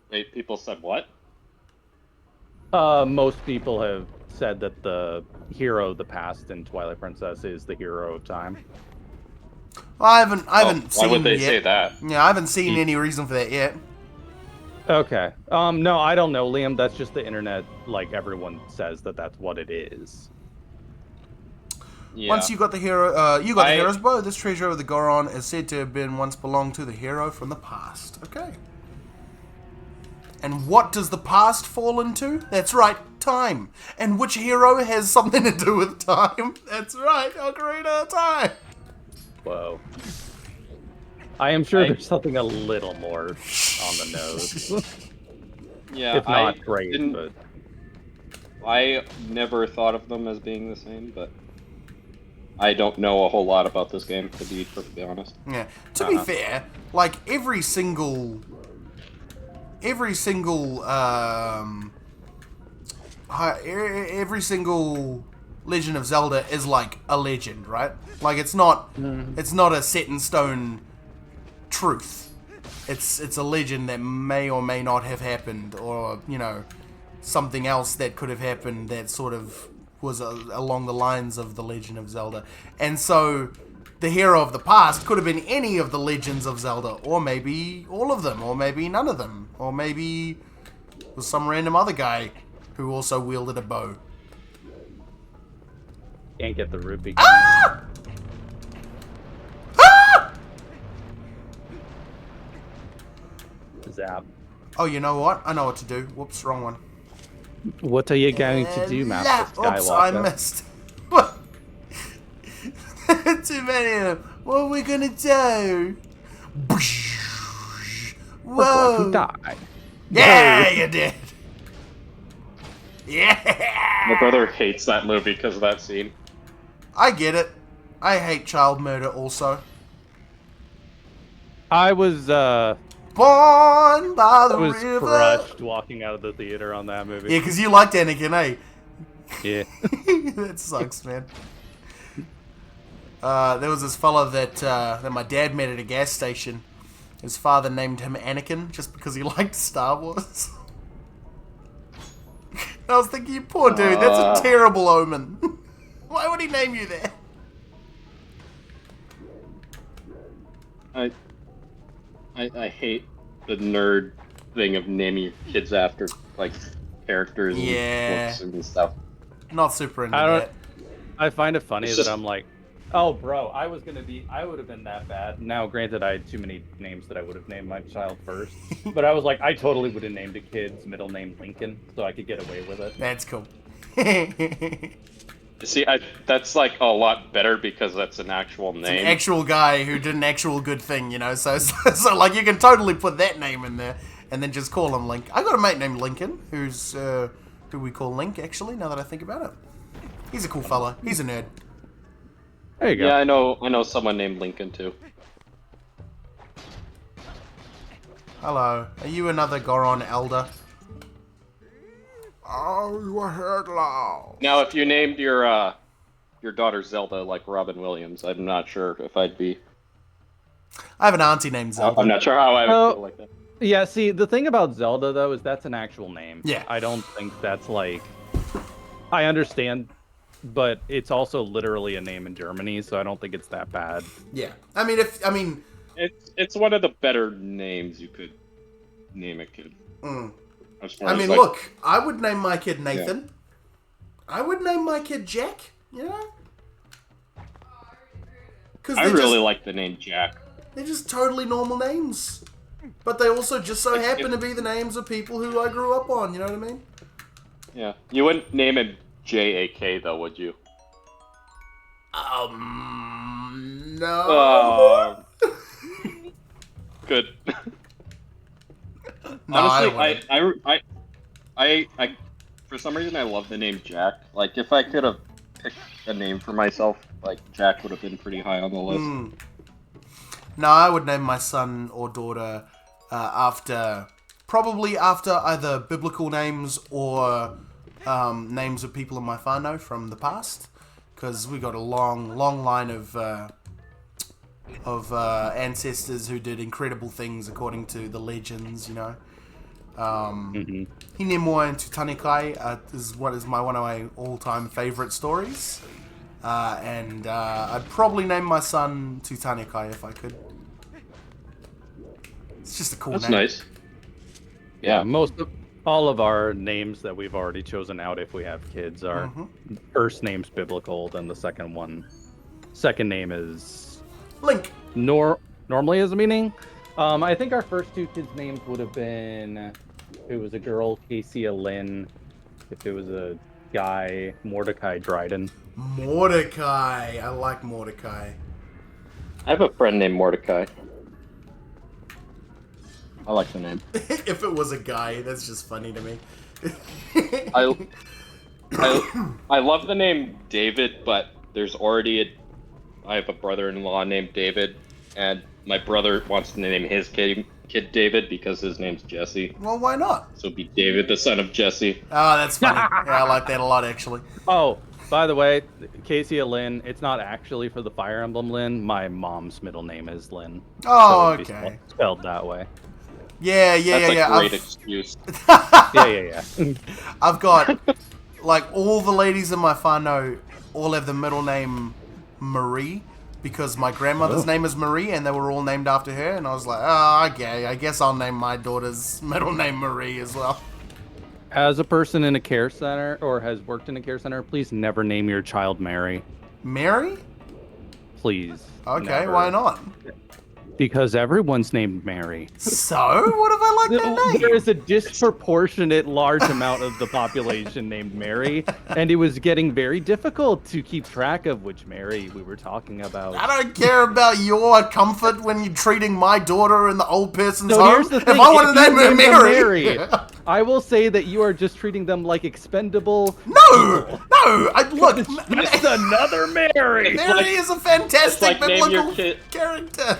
Wait, people said what? Most people have said that the hero of the past in Twilight Princess is the hero of time. I haven't seen Why would they yet. say that? Yeah, I haven't seen any reason for that yet. Okay. No, I don't know, Liam. That's just the internet. Like, everyone says that that's what it is. Yeah. Once you got the hero, you got the hero's bow. This treasure of the Goron is said to have been once belonged to the hero from the past. Okay. And what does the past fall into? That's right, time. And which hero has something to do with time? That's right, Ocarina of Time. Whoa. I am sure there's something a little more on the nose. Yeah, if not great, but... I never thought of them as being the same, but I don't know a whole lot about this game, to be perfectly honest. Yeah. To be fair, like every single Legend of Zelda is like a legend, right? Like it's not a set in stone truth. It's a legend that may or may not have happened, or you know, something else that could have happened that sort of was along the lines of the Legend of Zelda. And so the hero of the past could have been any of the Legends of Zelda, or maybe all of them, or maybe none of them, or maybe was some random other guy who also wielded a bow. Can't get the rupee. Ah! Ah! Zap. Oh, you know what? I know what to do. Whoops, wrong one. What are you going to do, Master Skywalker? Oops, I missed. What? Too many of them. What are we gonna do? We're going to Whoa! die. Yeah, you did. Yeah. My brother hates that movie because of that scene. I get it. I hate child murder also. I was Born by the river. crushed walking out of the theater on that movie. Yeah, because you liked Anakin, eh? Yeah. That sucks, man. There was this fella that my dad met at a gas station. His father named him Anakin just because he liked Star Wars. I was thinking, you poor dude, that's a terrible omen. Why would he name you that? I hate the nerd thing of naming your kids after like characters and books and stuff. Not super into I don't. that. I find it funny It's that just- I'm like, oh, bro, I would have been that bad. Now, granted, I had too many names that I would have named my child first, but I was like, I totally would have named a kid's middle name Lincoln, so I could get away with it. That's cool. See, that's like a lot better because that's an actual name. An actual guy who did an actual good thing, you know. So like you can totally put that name in there and then just call him Link. I got a mate named Lincoln, who's who we call Link actually. Now that I think about it, he's a cool fella. He's a nerd. There you go. Yeah, I know someone named Lincoln too. Hello, are you another Goron elder? Oh, you a headlaw. Now, if you named your daughter Zelda like Robin Williams, I'm not sure if I'd be. I have an auntie named Zelda. I'm not sure how I would feel like that. Yeah, see, the thing about Zelda, though, is that's an actual name. Yeah. I don't think that's like... I understand, but it's also literally a name in Germany, so I don't think it's that bad. Yeah, I mean, It's one of the better names you could name a kid. As far as, like, look, I would name my kid Nathan. Yeah. I would name my kid Jack. You know, I really like the name Jack. They're just totally normal names, but they also just so happen to be the names of people who I grew up on. You know what I mean? Yeah, you wouldn't name him J.A.K. though, would you? No. Good. No, Honestly, I for some reason I love the name Jack. Like, if I could have picked a name for myself, like Jack would have been pretty high on the list. No, I would name my son or daughter after Probably after either biblical names or names of people in my whānau from the past, because we got a long line of ancestors who did incredible things according to the legends, you know. Hine Moa and Tutanekai is one of my all-time favorite stories. And I'd probably name my son Tutanekai if I could. It's just a cool That's name. nice. Yeah. All of our names that we've already chosen out if we have kids are first name's biblical, then the second name is Link. Normally has a meaning. I think our first two kids' names would have been, if it was a girl, Casey Lynn. If it was a guy, Mordecai Dryden. Mordecai. I like Mordecai. I have a friend named Mordecai. I like the name. If it was a guy, that's just funny to me. I love the name David, but there's already I have a brother-in-law named David, and my brother wants to name his kid David because his name's Jesse. Well, why not? So it'd be David, the son of Jesse. Oh, that's funny. Yeah, I like that a lot, actually. Oh, by the way, Casey Lynn, it's not actually for the Fire Emblem Lynn. My mom's middle name is Lynn. Oh, so it'd be okay. Spelled that way. Yeah. That's a great excuse. Yeah. I've got, like, all the ladies in my whānau all have the middle name Marie, because my grandmother's name is Marie, and they were all named after her, and I was like, oh, okay, I guess I'll name my daughter's middle name Marie as well. As a person in a care center, or has worked in a care center, please never name your child Mary. Mary? Please. Okay, never. why not? Because everyone's named Mary. So? What if I like that name? There is a disproportionate large amount of the population named Mary, and it was getting very difficult to keep track of which Mary we were talking about. I don't care about your comfort when you're treating my daughter in the old person's So home. here's the thing, if I want to if name you her name them Mary. I will say that you are just treating them like expendable. No! Look, Just another Mary. Mary is a fantastic it's like name your biblical kid- character.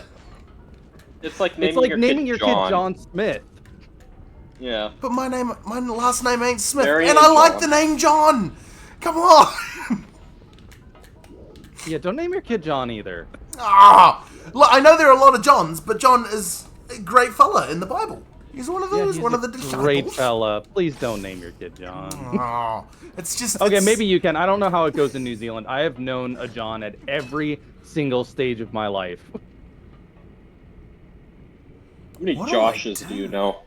It's like It's naming, like naming your kid John. John Smith. Yeah. But my last name ain't Smith, Mary and and I like John. the name John. Come on. Yeah, don't name your kid John either. Look, I know there are a lot of Johns, but John is a great fella in the Bible. He's one of those, He's one a of the disciples. great fella. Please don't name your kid John. Oh, it's just Okay, it's- maybe you can. I don't know how it goes in New Zealand. I have known a John at every single stage of my life. How many What do I Joshes do? do you know?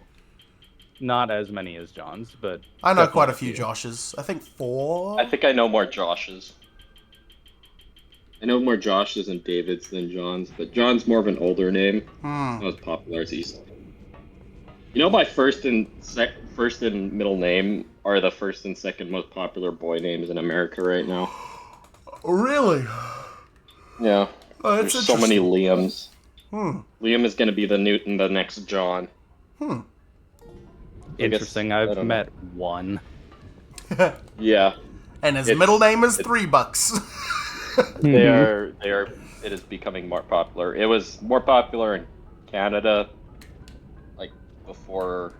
Not as many as John's, but I know quite a definitely few Joshes. I think 4. I think I know more Joshes. I know more Joshes and Davids than Johns, but John's more of an older name. Not as popular as East. You know, my first and middle name are the first and second most popular boy names in America right now. Really? Yeah. Oh, that's There's so many interesting. Liams. Liam is going to be the next John. interesting. I I've don't met one. Yeah. And his It's- middle name is $3. They are. It is becoming more popular. It was more popular in Canada, like before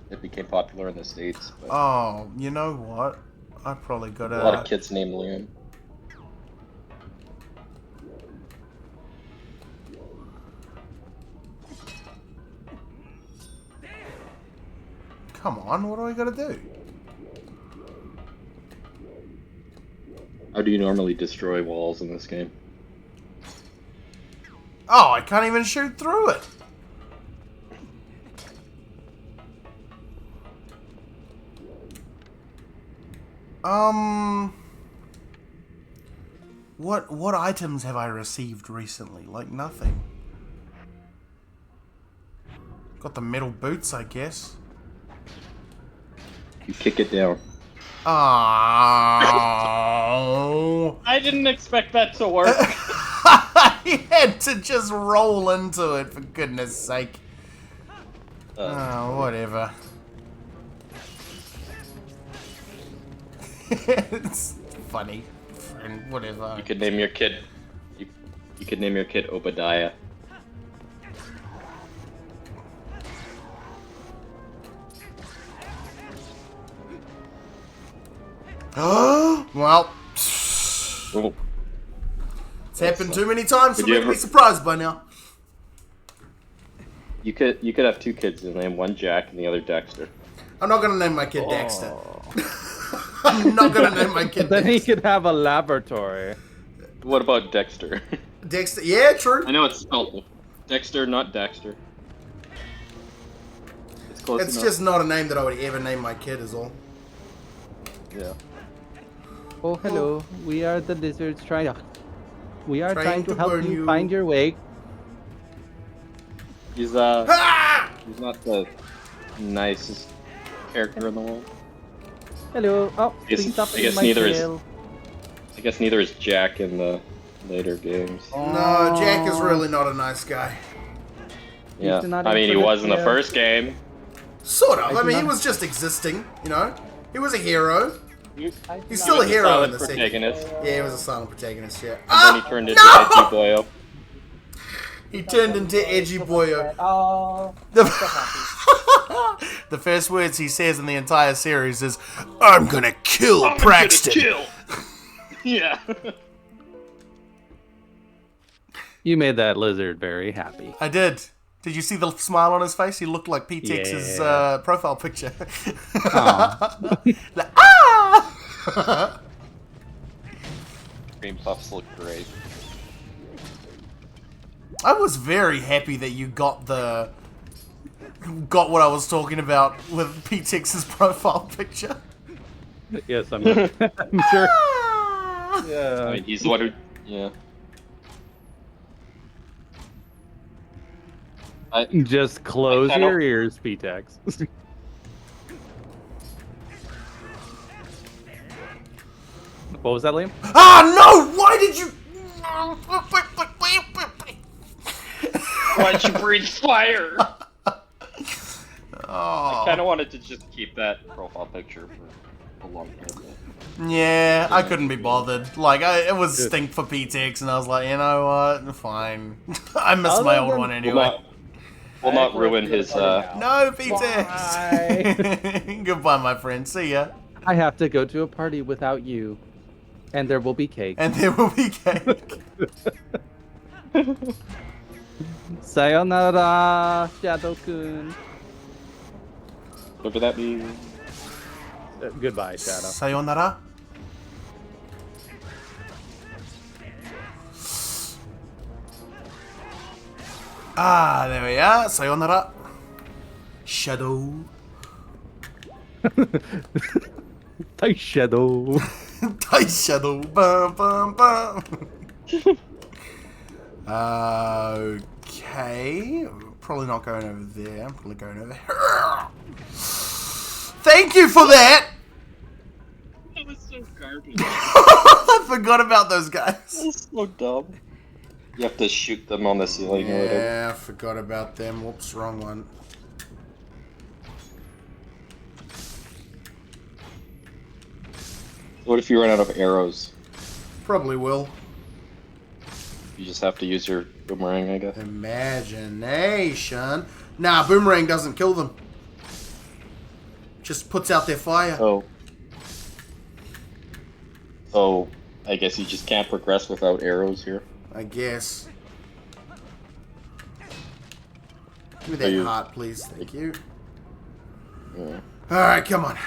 it became popular in the States. But Oh, you know what? I probably got a lot of kids named Liam. Come on, what do I gotta do? How do you normally destroy walls in this game? Oh, I can't even shoot through it. What items have I received recently? Like nothing. Got the metal boots, I guess. You kick it down. Oh. I didn't expect that to work. I had to just roll into it, for goodness sake. Oh, whatever. It's funny. Friend, whatever. You could name your kid. You could name your kid Obadiah. Well, Oh, it's happened too many times for Would me you to be ever- surprised by now. you could have two kids and name one Jack and the other Dexter. I'm not gonna name my kid Dexter. I'm not gonna name my kid Then he Dexter. could have a laboratory. What about Dexter? Dexter, yeah, true. I know it's spelled Dexter, not Dexter. It's close It's enough. just not a name that I would ever name my kid, is all. Yeah. Oh, hello. We are the lizards trying Trying to to help burn you you. find your way. He's Ah! he's not the nicest character in the world. Hello. Oh, Guess- please stop I eating guess my neither is- tail. I guess neither is Jack in the later games. No, Jack is really not a nice guy. Yeah. not I mean, he into was in the it, yeah. first game. Sort of. I do mean, he not- was just existing, you know? He was a hero. He's He still a was hero in silent the second. protagonist. Yeah, he was a silent protagonist, yeah. And then he turned into no! Edgy Boyo. He turned into Edgy Boyo. Oh, The, the first words he says in the entire series is, "I'm gonna kill Braxton." Yeah. You made that lizard very happy. I did. Did you see the smile on his face? He looked like PTX's Yeah. profile picture. Aw. Like, ah! Cream puffs look great. I was very happy that you got what I was talking about with PTX's profile picture. Yes, I'm sure. I Yeah. mean, he's the one who. Yeah. Just close I kinda- your ears, P-Tex. What was that, Liam? Ah, no! Why did you... Why'd you breathe fire? Oh. Kind of wanted to just keep that profile picture for a long time. Yeah, I couldn't be bothered. Like, it was stink for PTX, and I was like, you know what? Fine. I miss my old one anyway. Will not ruin his. No, PTX! Goodbye, my friend. See ya. I have to go to a party without you. And there will be cake. And there will be cake. Sayonara, Shadow-kun. Whatever that means. Goodbye, Shadow. Sayonara. Ah, there we are. Sayonara. Shadow. Hi, Shadow. Hi, Shadow. Bum, bum, bum. Okay. Probably not going over there. I'm probably going over here. Thank you for that. That was so garbage. I forgot about those guys. That's so dumb. You have to shoot them on the ceiling or whatever. Yeah, I forgot about them. Whoops, wrong one. What if you run out of arrows? Probably will. You just have to use your boomerang, I guess. Imagination. Nah, boomerang doesn't kill them. Just puts out their fire. So I guess you just can't progress without arrows here. I guess. Give me Are that you- heart, please. Thank you. Yeah. Alright, come on.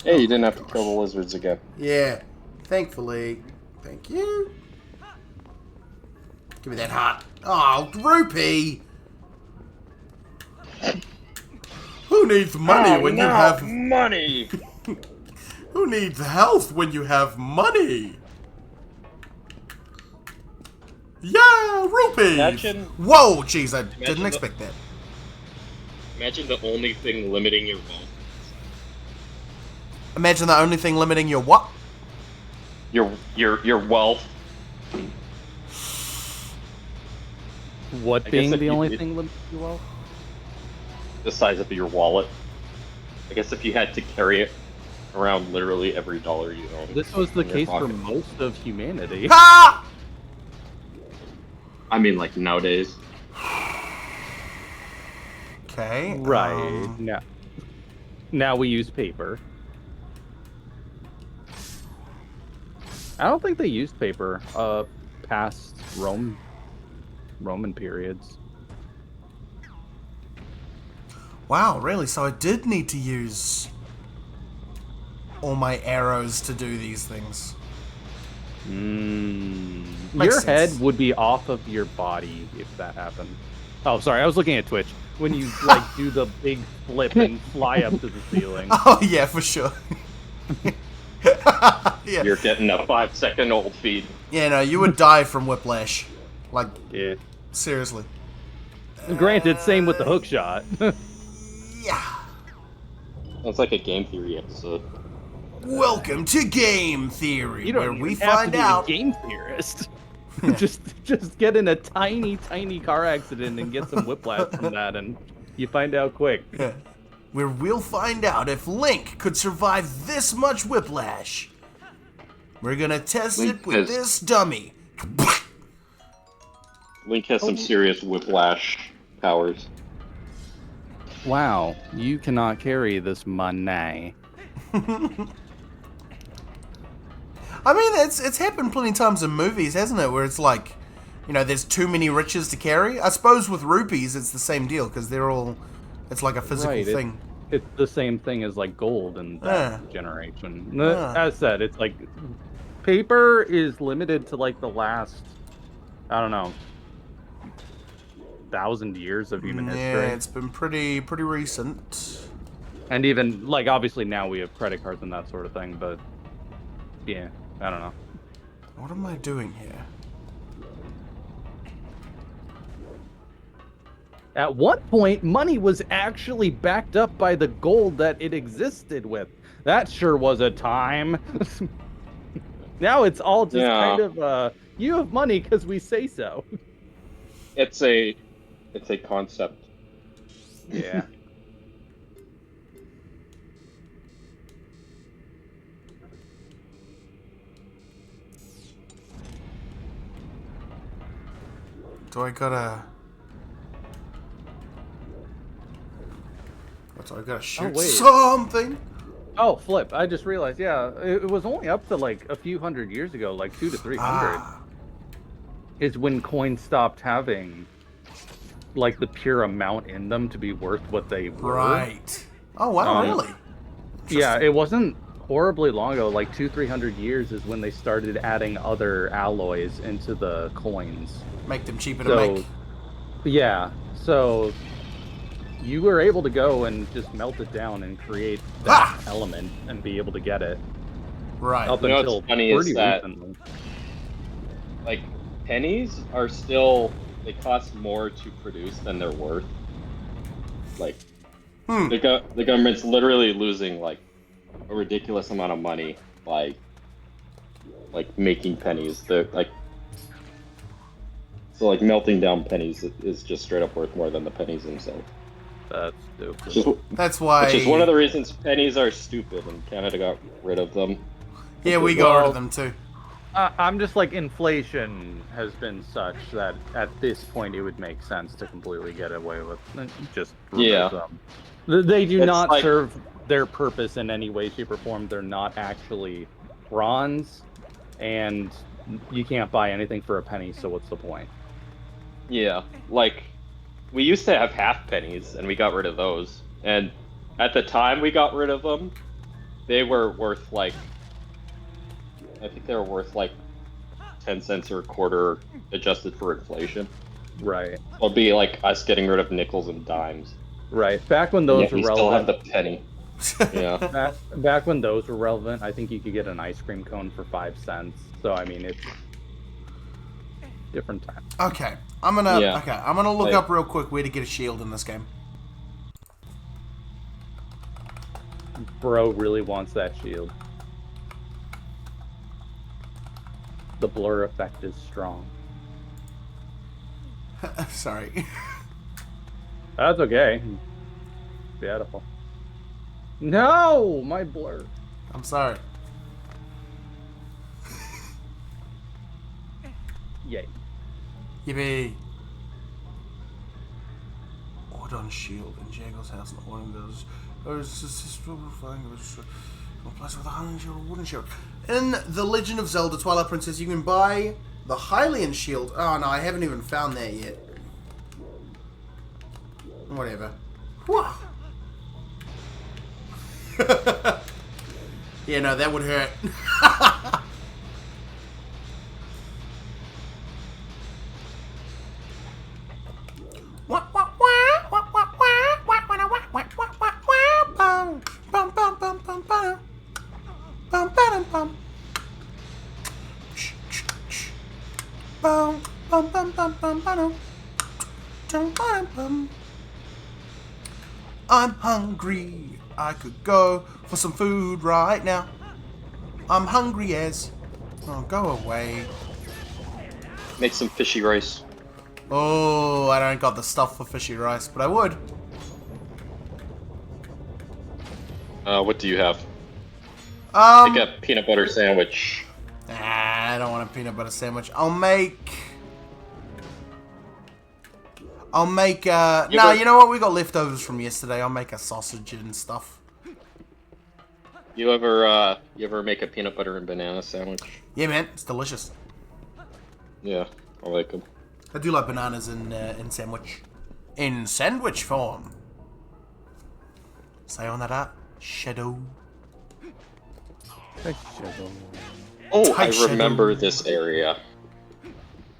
Hey, you didn't have to kill the lizards again. Yeah. Thankfully. Thank you. Give me that heart. Oh, rupee! Who needs money when you have... money. Who needs health when you have money? Yeah, rupees! Imagine- Whoa, jeez, I didn't the- expect that. Imagine the only thing limiting your wealth. Imagine the only thing limiting your what? Your wealth. What I being guess if the you only did- thing limiting you all? The size of your wallet. I guess if you had to carry it around literally every dollar you own. This was the in your case for pocket. most of humanity. Ha! I mean, like nowadays. Okay. Right. Now we use paper. I don't think they used paper past Roman periods. Wow, really? So I did need to use all my arrows to do these things. Makes Your head sense. would be off of your body if that happened. Oh, sorry, I was looking at Twitch. When you like do the big flip and fly up to the ceiling. Oh yeah, for sure. Yeah. You're getting a 5-second old feed. Yeah, no, you would die from whiplash. Like, Yeah. seriously. Granted, same with the hook shot. Yeah. That's like a game theory episode. Welcome to Game Theory, You don't where even we have to find be a out. game theorist. just get in a tiny car accident and get some whiplash from that, and you find out quick. Where we'll find out if Link could survive this much whiplash. We're gonna test Link it with has- this dummy. Link has some serious whiplash powers. Wow, you cannot carry this money. I mean, it's happened plenty of times in movies, hasn't it? Where it's like, you know, there's too many riches to carry. I suppose with rupees, it's the same deal because they're all. It's like a physical Right, thing. It's the same thing as like gold in that generation. As said, it's like paper is limited to like the last, I don't know, 1,000 years of human Yeah, history. it's been pretty recent. And even like obviously now we have credit cards and that sort of thing, but yeah, I don't know. What am I doing here? At one point, money was actually backed up by the gold that it existed with. That sure was a time. Now it's all just kind of, you have money because we say so. It's a concept. Yeah. Do I gotta shoot wait. something? Oh, flip. I just realized, yeah, it was only up to like a few hundred years ago, like 200 to 300, is when coins stopped having like the pure amount in them to be worth what they were. Right. Oh wow, really? Yeah, it wasn't horribly long ago, like 200-300 years is when they started adding other alloys into the coins. Make them cheaper to make. Yeah, so you were able to go and just melt it down and create that element and be able to get it. Right. Up You know until what's funny is pretty that recently. like pennies are still, they cost more to produce than they're worth. Like the government's literally losing like a ridiculous amount of money by like making pennies. They're like, so like melting down pennies is just straight up worth more than the pennies themselves. That's stupid. Which is, That's why. which is one of the reasons pennies are stupid and Canada got rid of them. Yeah, we got rid of them too. I'm just like, inflation has been such that at this point it would make sense to completely get away with just remove them. They do It's not like- serve their purpose in any way, shape, or form. They're not actually bronze, and you can't buy anything for a penny, so what's the point? Yeah, like we used to have half pennies and we got rid of those. And at the time we got rid of them, they were worth like, I think they were worth like 10 cents or a quarter adjusted for inflation. Right. It'll be like us getting rid of nickels and dimes. Right. Back when those Yeah, were we still have relevant. the penny. Yeah. Back when those were relevant, I think you could get an ice cream cone for 5 cents. So I mean, it's different time. Okay, I'm gonna look Like- up real quick where to get a shield in this game. Bro really wants that shield. The blur effect is strong. Sorry. That's okay. Beautiful. No, my blur. I'm sorry. Yay. Yippee. Order bronze shield in Jaggel's house and one of those. Plus with a Hylian shield or wooden shield. In The Legend of Zelda Twilight Princess, you can buy the Hylian shield. Oh no, I haven't even found that yet. Whatever. Yeah, no, that would hurt. I'm hungry. I could go for some food right now. I'm hungry as. Oh, go away. Make some fishy rice. Oh, I don't got the stuff for fishy rice, but I would. What do you have? Make a peanut butter sandwich. I don't want a peanut butter sandwich. I'll make. No, you know what? We got leftovers from yesterday. I'll make a sausage and stuff. You ever make a peanut butter and banana sandwich? Yeah, man, it's delicious. Yeah, I like them. I do like bananas in sandwich. In sandwich form. Say on that Shadow. Oh, Tight I shadow. remember this area.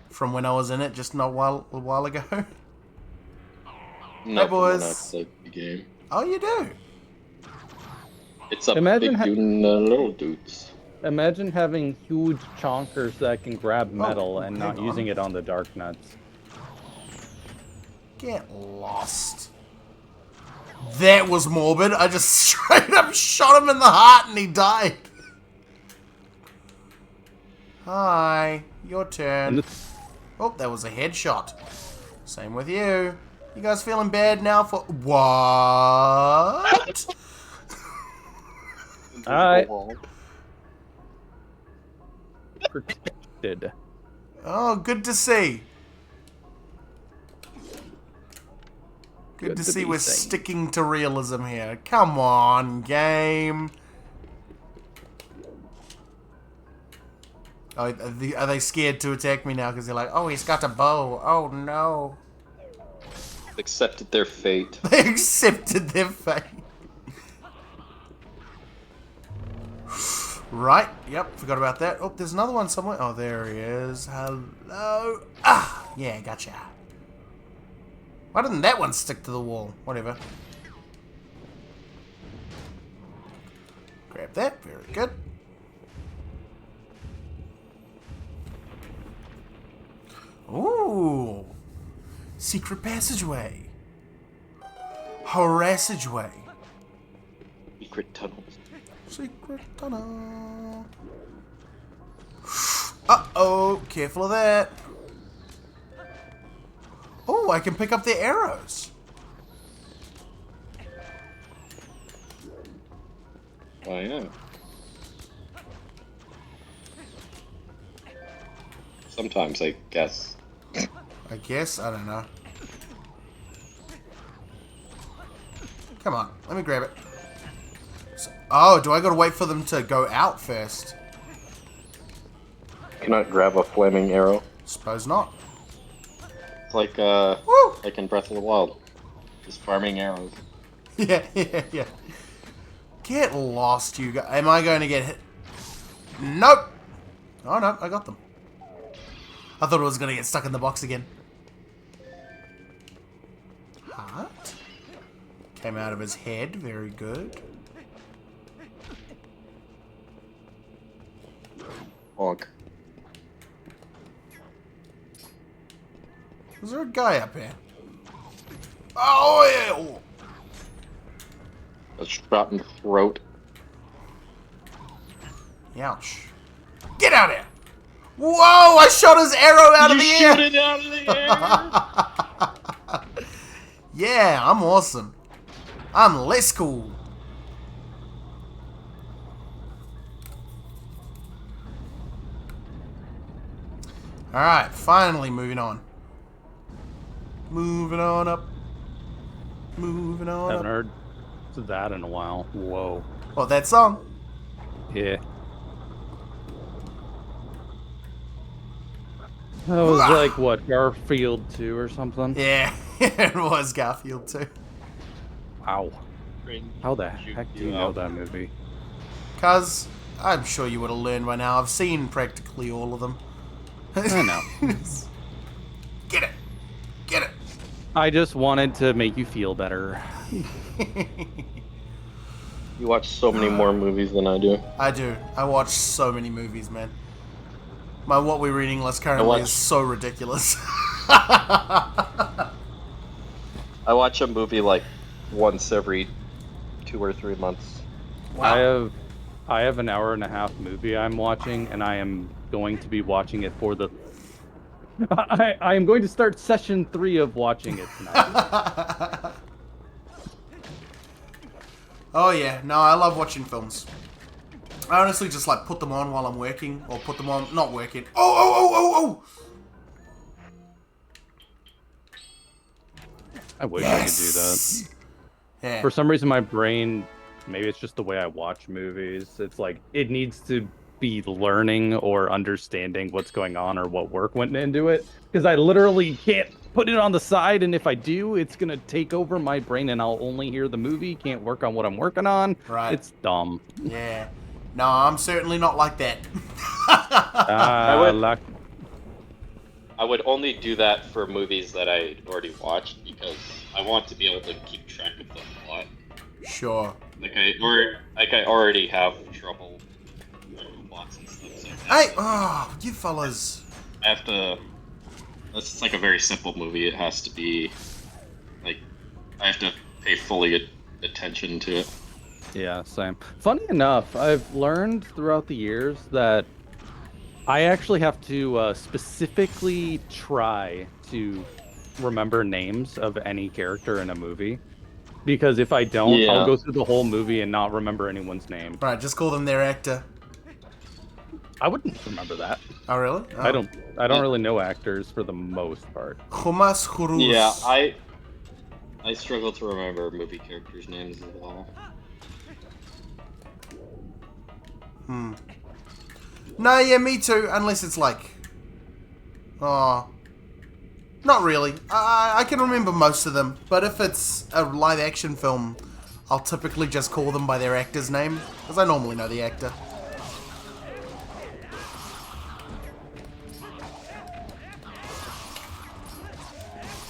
From when I was in it just not a while ago. No, boys. When I played the game. Oh, you do? It's a Imagine big dude and little dudes. Imagine having huge chonkers that can grab metal and not hang on. using it on the dark nuts. Get lost. That was morbid. I just straight up shot him in the heart and he died. Hi, your turn. Oh, that was a headshot. Same with you. You guys feeling bad now for what? Alright. Protected. Oh, good to see. Good to see be we're seen. sticking to realism here. Come on, game. Oh, are they scared to attack me now because they're like, oh, he's got a bow. Oh, no. Accepted their fate. They accepted their fate. Right, yep, forgot about that. Oh, there's another one somewhere. Oh, there he is. Hello. Ah, yeah, gotcha. Why didn't that one stick to the wall? Whatever. Grab that, very good. Ooh. Secret passageway. Harassageway. Secret tunnels. Secret tunnel. Uh-oh, careful of that. Oh, I can pick up the arrows. Oh, yeah. Sometimes, I guess. I guess, I don't know. Come on, let me grab it. Oh, do I gotta wait for them to go out first? Cannot grab a flaming arrow. Suppose not. It's like, Woo! like in Breath of the Wild. Just farming arrows. Yeah. Get lost, you guys. Am I going to get hit? Nope. Oh, no, I got them. I thought it was going to get stuck in the box again. Heart. Came out of his head. Very good. Honk. Is there a guy up here? Oh, A shot in the throat. yeah. Ouch. Get out of here. Whoa, I shot his arrow out of the air. You shoot it out of the air! Yeah, I'm awesome. I'm less cool. Alright, finally moving on. Moving on up. moving on. Haven't Up. heard that in a while. Whoa. Oh, that song. Yeah. That was like, what, Garfield 2 or something? Yeah, it was Garfield too. Wow. How the heck do you know that movie? Cuz, I'm sure you would have learned by now. I've seen practically all of them. I know. Get it! Get it! I just wanted to make you feel better. You watch so many more movies than I do. I do. I watch so many movies, man. My What We're Reading list currently is so ridiculous. I watch a movie like once every 2 or 3 months. Wow. I have an hour and a half movie I'm watching, and I am going to be watching it for the... I am going to start session 3 of watching it tonight. Oh yeah, no, I love watching films. I honestly just like put them on while I'm working, or put them on not working. Oh! I wish I could do that. Yeah. For some reason, my brain, maybe it's just the way I watch movies, it's like, it needs to be learning or understanding what's going on or what work went into it. Because I literally can't put it on the side, and if I do, it's going to take over my brain, and I'll only hear the movie, can't work on what I'm working on. Right. It's dumb. Yeah. No, I'm certainly not like that. I would only do that for movies that I already watched because I want to be able to keep track of the plot. Sure. I already have trouble with plots and stuff. So Hey, oh, you fellas. I have to. It's like a very simple movie. It has to be like I have to pay fully attention to it. Yeah, same. Funny enough, I've learned throughout the years that I actually have to specifically try to remember names of any character in a movie. Because if I don't, I'll go through the whole movie and not remember anyone's name. Right, just call them their actor. I wouldn't remember that. Oh, really? Oh. I don't really know actors for the most part. Humas Hurus. Yeah, I struggle to remember movie characters' names as well. No, yeah, me too. Unless it's like, not really. I can remember most of them, but if it's a live-action film, I'll typically just call them by their actor's name, because I normally know the actor.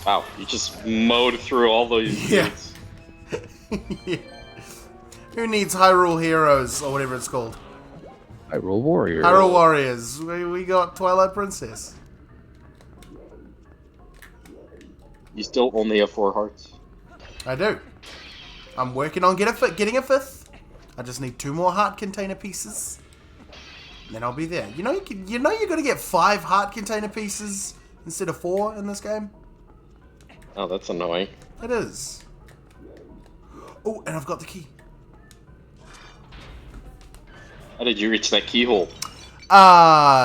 Wow, you just mowed through all those Yeah. dudes. Yeah. Who needs Hyrule Heroes, or whatever it's called? Hyrule Warriors. Hyrule Warriors. We got Twilight Princess. You still only have 4 hearts. I do. I'm working on getting a 5th. I just need 2 more heart container pieces. And then I'll be there. You know you're gonna get 5 heart container pieces instead of 4 in this game? Oh, that's annoying. It is. Oh, and I've got the key. How did you reach that keyhole?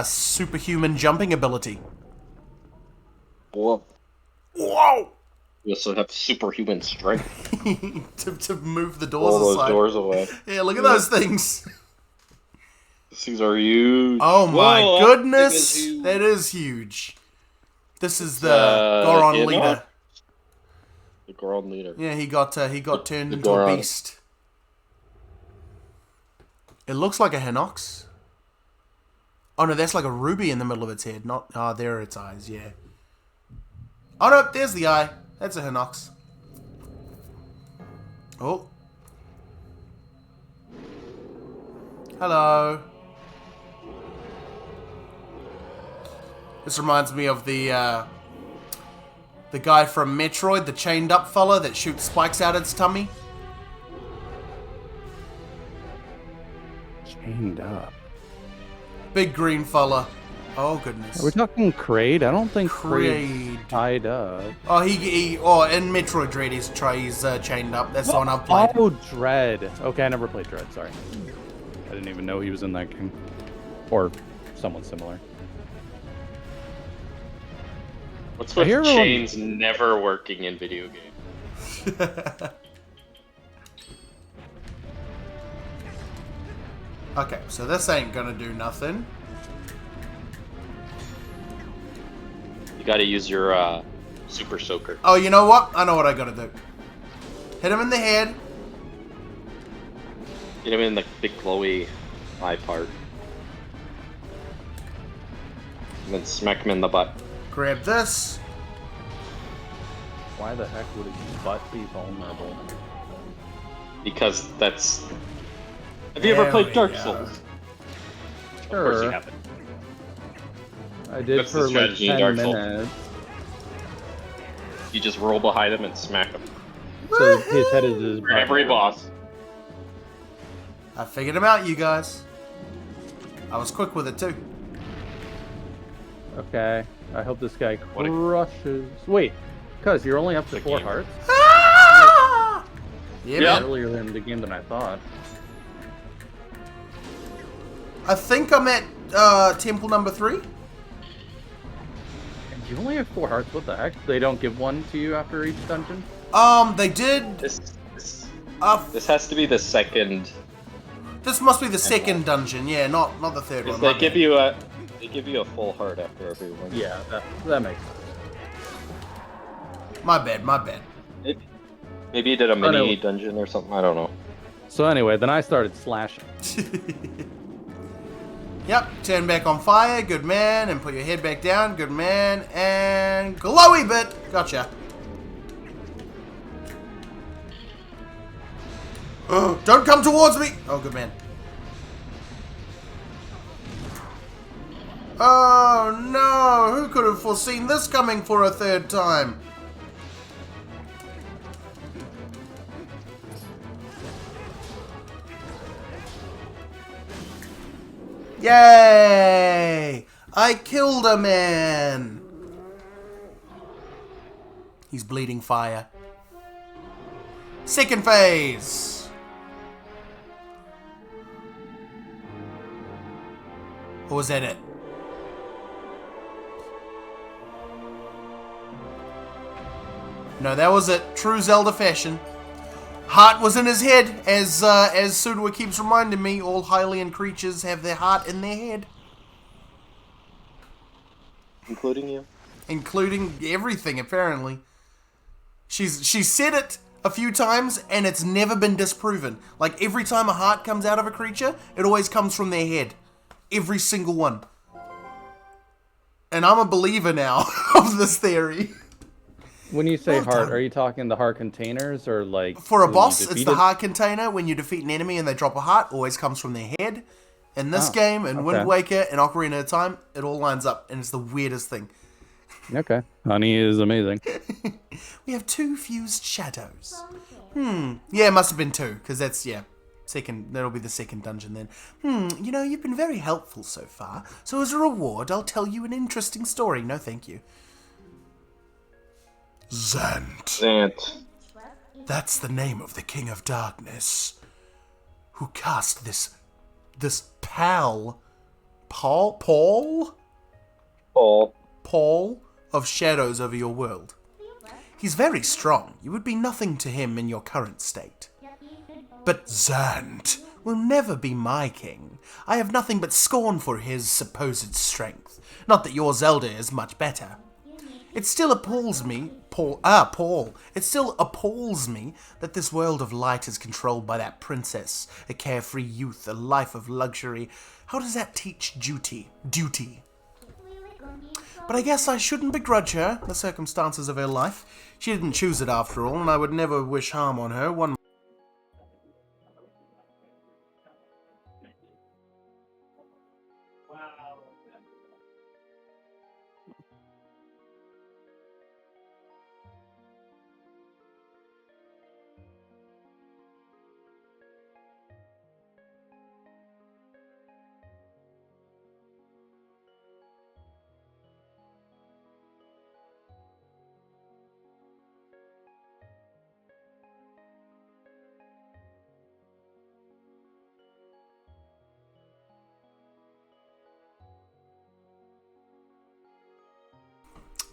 Superhuman jumping ability. Whoa. Whoa! You also have superhuman strength. to move the doors All those aside. doors away. Yeah, look at those things. These things are huge. Oh my Whoa, goodness. that thing is huge. That is huge. This is the Goron leader. The Goron leader. Yeah, he got turned into Goron. a beast. It looks like a Hinox. Oh no, that's like a ruby in the middle of its head. Not there are its eyes, yeah. Oh no, there's the eye. That's a Hinox. Oh. Hello. This reminds me of the guy from Metroid, the chained up fella that shoots spikes out its tummy. Chained up. Big green fella. Oh goodness. Are we talking Kraid? I don't think Kraid. Kraid's tied up. Oh, in Metroid Dread he's chained up. That's the one I've played. Oh, Dread. Okay, I never played Dread, sorry. I didn't even know he was in that game. Or someone similar. What's with I hear chains never working in video games? Okay, so this ain't gonna do nothing. You gotta use your super soaker. Oh, you know what? I know what I gotta do. Hit him in the head. Hit him in the big glowy eye part. And then smack him in the butt. Grab this. Why the heck would his butt be vulnerable? Because that's... Have you ever played Dark Souls? Of course you Sure. haven't. I did That's the for like strategy in 10 Dark Souls. minutes. You just roll behind him and smack him. So his head is his For butt. every boss. I figured him out, you guys. I was quick with it too. Okay. I hope this guy What a- crushes. Wait, cuz you're only up to The 4 game. hearts? Yeah, Yeah. man. Earlier in the game than I thought. I think I'm at temple number 3. And you only have 4 hearts, what the heck? They don't give one to you after each dungeon? They did. This This has to be the second. must be the second dungeon. Yeah, not the third one. They my give bad. you a full heart after every one. Yeah, that makes sense. My bad. My bad. Maybe you did a no. mini dungeon or something. I don't know. So anyway, then I started slashing. Yep. Turn back on fire. Good man. And put your head back down. Good man. And glowy bit. Gotcha. Don't come towards me. Oh, good man. Oh no! Who could have foreseen this coming for a third time? Yay! I killed a man! He's bleeding fire. Second phase! Or was that it? No, that was it. True Zelda fashion. Heart was in his head, as Sudawa keeps reminding me, all Hylian creatures have their heart in their head. Including you. Including everything, apparently. She's said it a few times, and it's never been disproven. Like, every time a heart comes out of a creature, it always comes from their head. Every single one. And I'm a believer now of this theory. When you say Well heart, done. are you talking the heart containers or like For a when you boss, it's defeat the it? heart container. When you defeat an enemy and they drop a heart, always comes from their head. In this Oh, game, in Wind okay. Waker, and Ocarina of Time, it all lines up, and it's the weirdest thing. Okay. Honey is amazing. We have 2 fused shadows. Yeah, it must have been 2, because that's, yeah, second. That'll be the second dungeon then. You know, you've been very helpful so far, so as a reward, I'll tell you an interesting story. No, thank you. Zant. That's the name of the King of Darkness, who cast this Paul of shadows over your world. He's very strong. You would be nothing to him in your current state. But Zant will never be my king. I have nothing but scorn for his supposed strength. Not that your Zelda is much better. It still appalls me, Paul. It still appalls me that this world of light is controlled by that princess, a carefree youth, a life of luxury. How does that teach duty? But I guess I shouldn't begrudge her the circumstances of her life. She didn't choose it after all, and I would never wish harm on her. One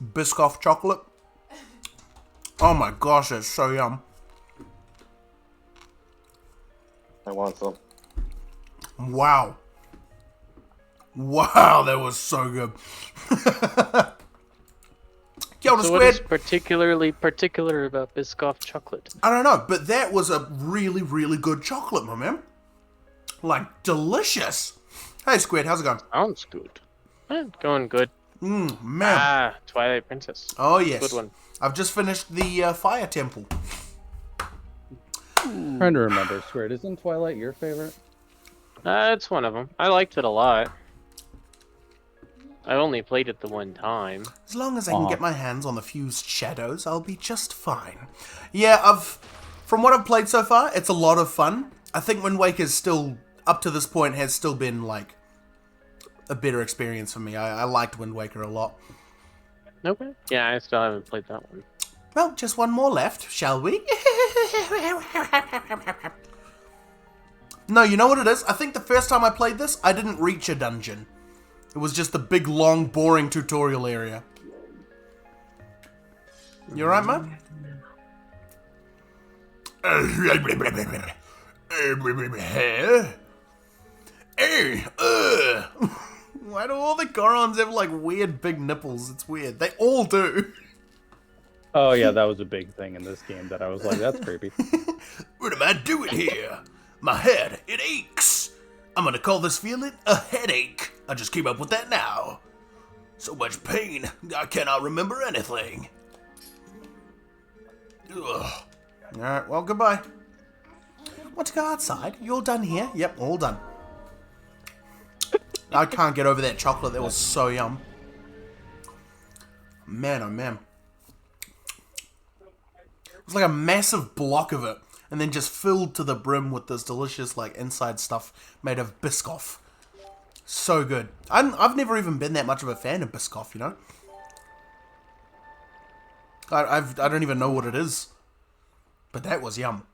Biscoff chocolate. Oh my gosh, that's so yum. I want some. Wow. Wow, that was so good. Kia ora, So what is Squid. particularly particular about Biscoff chocolate? I don't know, but that was a really, really good chocolate, my man. Like, delicious. Hey, Squid, how's it going? Sounds good. Going good. Man. Ah, Twilight Princess. Oh, yes. Good one. I've just finished the Fire Temple. Trying to remember, Squared. Isn't Twilight your favorite? It's one of them. I liked it a lot. I only played it the one time. As long as I can get my hands on the fused shadows, I'll be just fine. Yeah, from what I've played so far, it's a lot of fun. I think Wind Waker's still, up to this point, has still been, like, a better experience for me. I liked Wind Waker a lot. Okay. Yeah, I still haven't played that one. Well, just one more left, shall we? No, you know what it is? I think the first time I played this, I didn't reach a dungeon. It was just a big, long, boring tutorial area. You alright, man? Hey, why do all the Gorons have, like, weird big nipples? It's weird. They all do. Oh yeah, that was a big thing in this game that I was like, that's creepy. What am I doing here? My head, it aches. I'm gonna call this feeling a headache. I just came up with that now. So much pain, I cannot remember anything. Ugh. Alright, well, goodbye. Want to go outside? You all done here? Yep, all done. I can't get over that chocolate. That was so yum. Man, oh man. It was like a massive block of it, and then just filled to the brim with this delicious, like, inside stuff made of Biscoff. So good. I've never even been that much of a fan of Biscoff, you know? I don't even know what it is. But that was yum.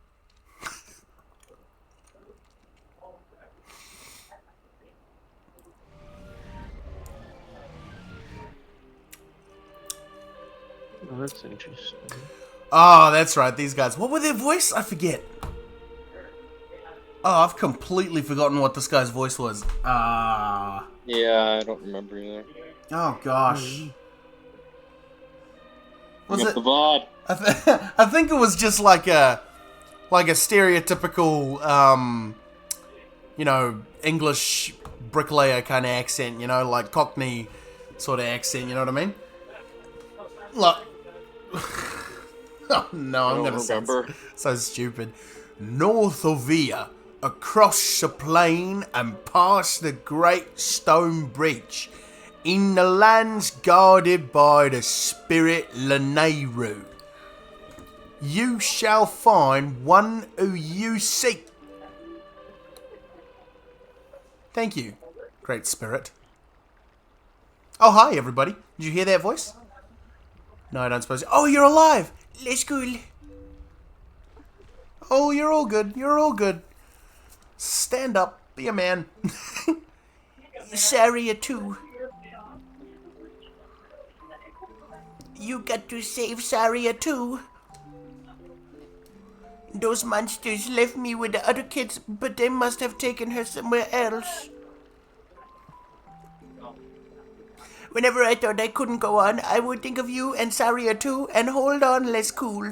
Oh, that's interesting. Oh, that's right, these guys. What were their voice? I forget. Oh, I've completely forgotten what this guy's voice was. Yeah, I don't remember either. Oh, gosh. Was Get it? the VOD. I think it was just like a stereotypical, you know, English bricklayer kind of accent, you know, like Cockney sort of accent, you know what I mean? Look. Oh no, I'm gonna sound so stupid. North of here, across the plain and past the great stone bridge, in the lands guarded by the spirit Lanayru, you shall find one who you seek. Thank you, great spirit. Oh, hi everybody. Did you hear that voice? No, I don't suppose. Oh, you're alive. Let's go. Oh, you're all good. You're all good. Stand up. Be a man. Saria too. You got to save Saria too. Those monsters left me with the other kids, but they must have taken her somewhere else. Whenever I thought I couldn't go on, I would think of you and Saria too, and hold on, less cool.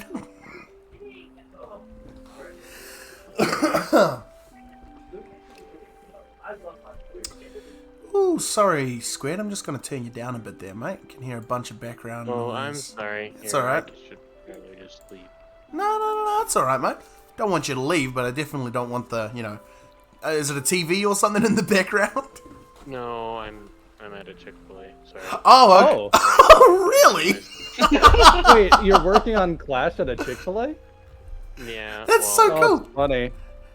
Ooh, sorry, Squid. I'm just going to turn you down a bit there, mate. You can hear a bunch of background Oh, noise. I'm sorry. It's Here, alright. I should probably just leave. No, it's alright, mate. Don't want you to leave, but I definitely don't want the, you know... is it a TV or something in the background? No, I'm at a Chick-fil-A. Sorry. Oh, okay. Oh, really? Wait, you're working on Clash at a Chick-fil-A? Yeah. That's so Oh, cool. that's funny.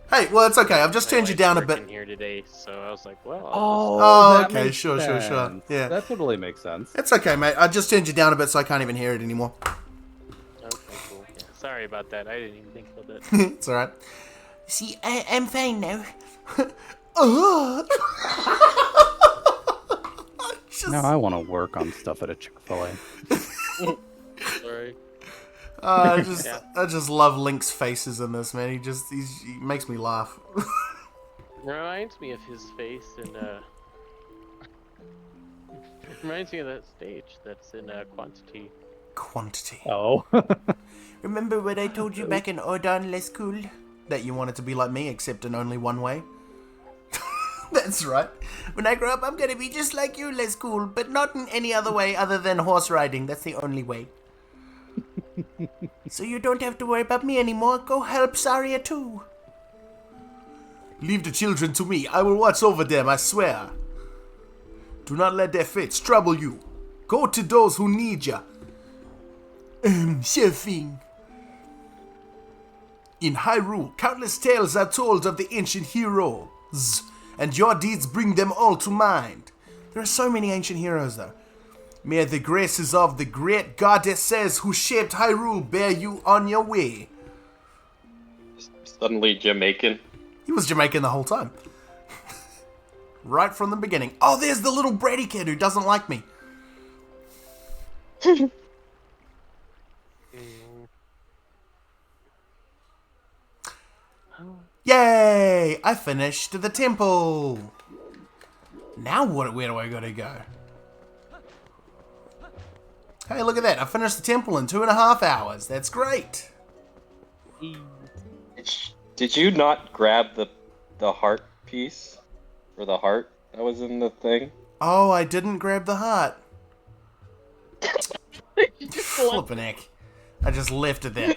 Hey, well, it's okay. I've just my turned you wife's down a working bit. here today, so I was like, well. Oh, that okay, makes sure. sense. Yeah. That totally makes sense. It's okay, mate. I just turned you down a bit so I can't even hear it anymore. Okay, cool. Yeah, sorry about that. I didn't even think of it. It's alright. See, I'm fine now. Now I want to work on stuff at a Chick-fil-A. Sorry. I just love Link's faces in this, man. He makes me laugh. Reminds me of his face in reminds me of that stage that's in Quantity. Quantity. Oh. Remember what I told you back in Odon Les Cool? That you wanted to be like me, except in only one way? That's right. When I grow up, I'm gonna be just like you, Les Cool, but not in any other way other than horse riding. That's the only way. So you don't have to worry about me anymore. Go help Saria too. Leave the children to me. I will watch over them, I swear. Do not let their fates trouble you. Go to those who need ya. Sure thing. In Hyrule, countless tales are told of the ancient heroes, and your deeds bring them all to mind. There are so many ancient heroes, though. May the graces of the great goddesses who shaped Hyrule bear you on your way. Suddenly Jamaican. He was Jamaican the whole time. Right from the beginning. Oh, there's the little bratty kid who doesn't like me. Yay! I finished the temple. Now where do I gotta go? Hey, look at that. I finished the temple in 2.5 hours. That's great. Did you not grab the heart piece? Or the heart that was in the thing? Oh, I didn't grab the heart. Flippin' heck. I just left it there.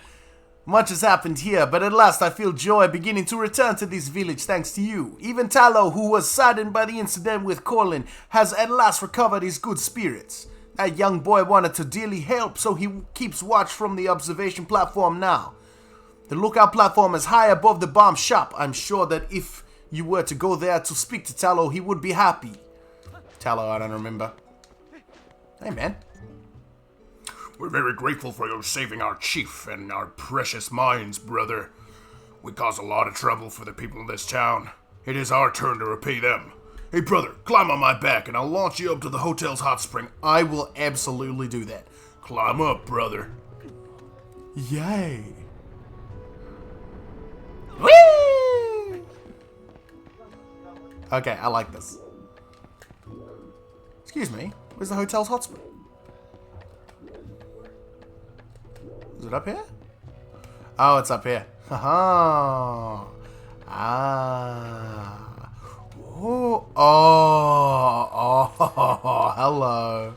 Much has happened here, but at last I feel joy beginning to return to this village thanks to you. Even Talo, who was saddened by the incident with Corlin, has at last recovered his good spirits. That young boy wanted to dearly help, so he keeps watch from the observation platform now. The lookout platform is high above the bomb shop. I'm sure that if you were to go there to speak to Talo, he would be happy. Talo, I don't remember. Hey, man. We're very grateful for your saving our chief and our precious mines, brother. We cause a lot of trouble for the people in this town. It is our turn to repay them. Hey, brother, climb on my back and I'll launch you up to the hotel's hot spring. I will absolutely do that. Climb up, brother. Yay. Whee! Okay, I like this. Excuse me, where's the hotel's hot spring? Is it up here? Oh, it's up here. Haha. Ah. Oh. Oh. Hello.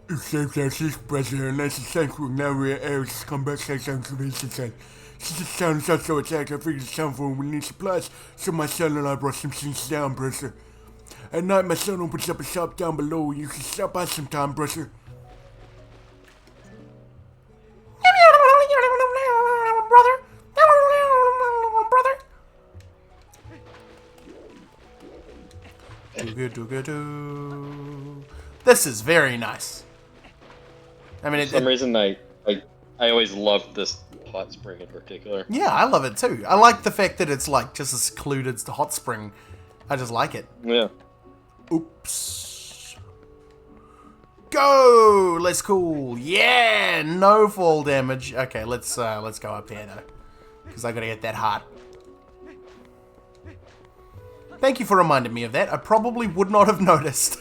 It's San Francisco, brother, unless it's central nowhere else. Come back, say something to me, since the town is also attacked, I figured it's time for we need supplies, so my son and I brought some things down, brother. At night, my son opens up a shop down below. You can stop by sometime, brother. This is very nice. I mean, For some reason, I always loved this hot spring in particular. Yeah, I love it too. I like the fact that it's like just a secluded hot spring. I just like it. Yeah. Oops. Go! Let's cool. Yeah, no fall damage. Okay, let's go up here though, because I gotta get that heart. Thank you for reminding me of that. I probably would not have noticed.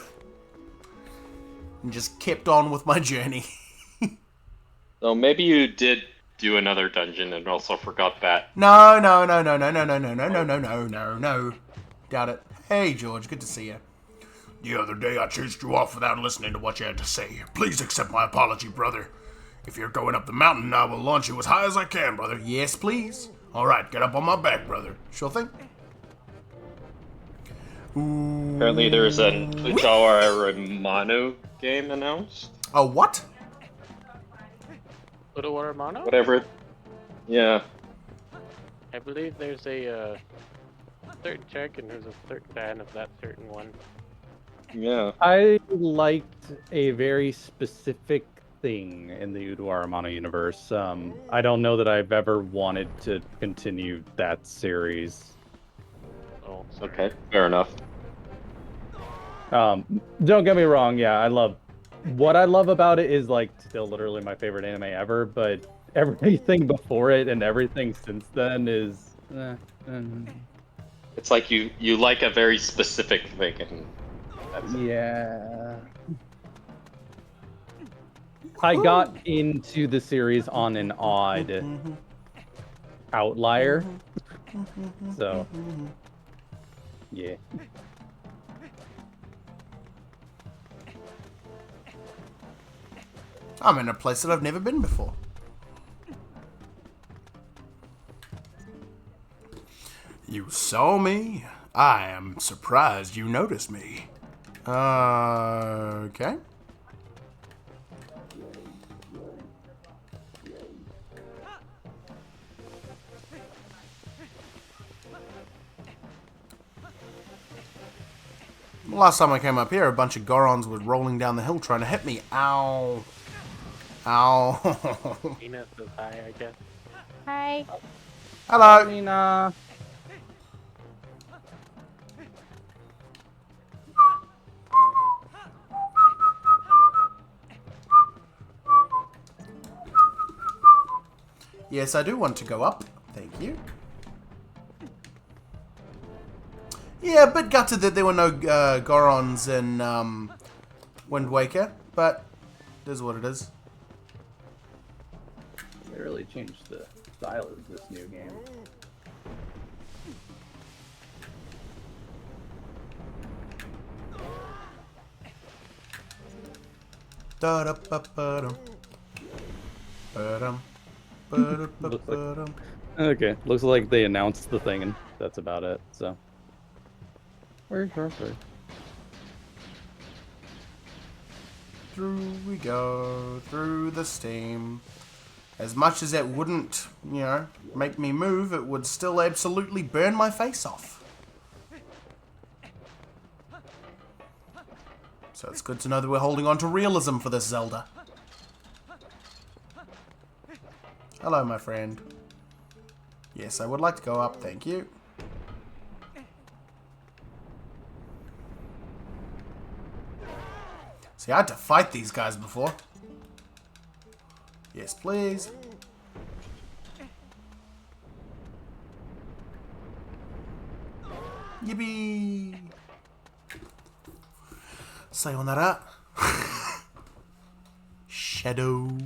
And just kept on with my journey. So maybe you did do another dungeon and also forgot that. No. Doubt it. Hey, George, good to see you. The other day I chased you off without listening to what you had to say. Please accept my apology, brother. If you're going up the mountain, I will launch you as high as I can, brother. Yes, please. Alright, get up on my back, brother. Sure thing. Apparently there's an Utawa Manu game announced. Oh, what? Utawa Mano? Whatever. Yeah. I believe there's a certain check and there's a certain fan of that certain one. Yeah. I liked a very specific thing in the Udawaramana universe. I don't know that I've ever wanted to continue that series. Oh, Okay, fair enough. Don't get me wrong, yeah, I love what I love about it is like still literally my favorite anime ever, but everything before it and everything since then is. It's like you like a very specific thing, and that's it. Yeah. I got into the series on an odd outlier. So, yeah. I'm in a place that I've never been before. You saw me? I am surprised you noticed me. Okay. Last time I came up here, a bunch of Gorons were rolling down the hill trying to hit me. Ow. Ow. Peanut says hi, I guess. Hi. Hello. Nina. Yes, I do want to go up. Thank you. Yeah, a bit gutted that there were no Gorons in Wind Waker, but it is what it is. They really changed the style of this new game. Da-da-ba-ba-dum. Ba-dum. Ba-da-ba-ba-dum. Okay, looks like they announced the thing and that's about it, so. Where's Harper? Through we go, through the steam. As much as it wouldn't, you know, make me move, it would still absolutely burn my face off. So it's good to know that we're holding on to realism for this Zelda. Hello, my friend. Yes, I would like to go up, thank you. See, I had to fight these guys before. Yes, please. Yippee! Sayonara. Shadow.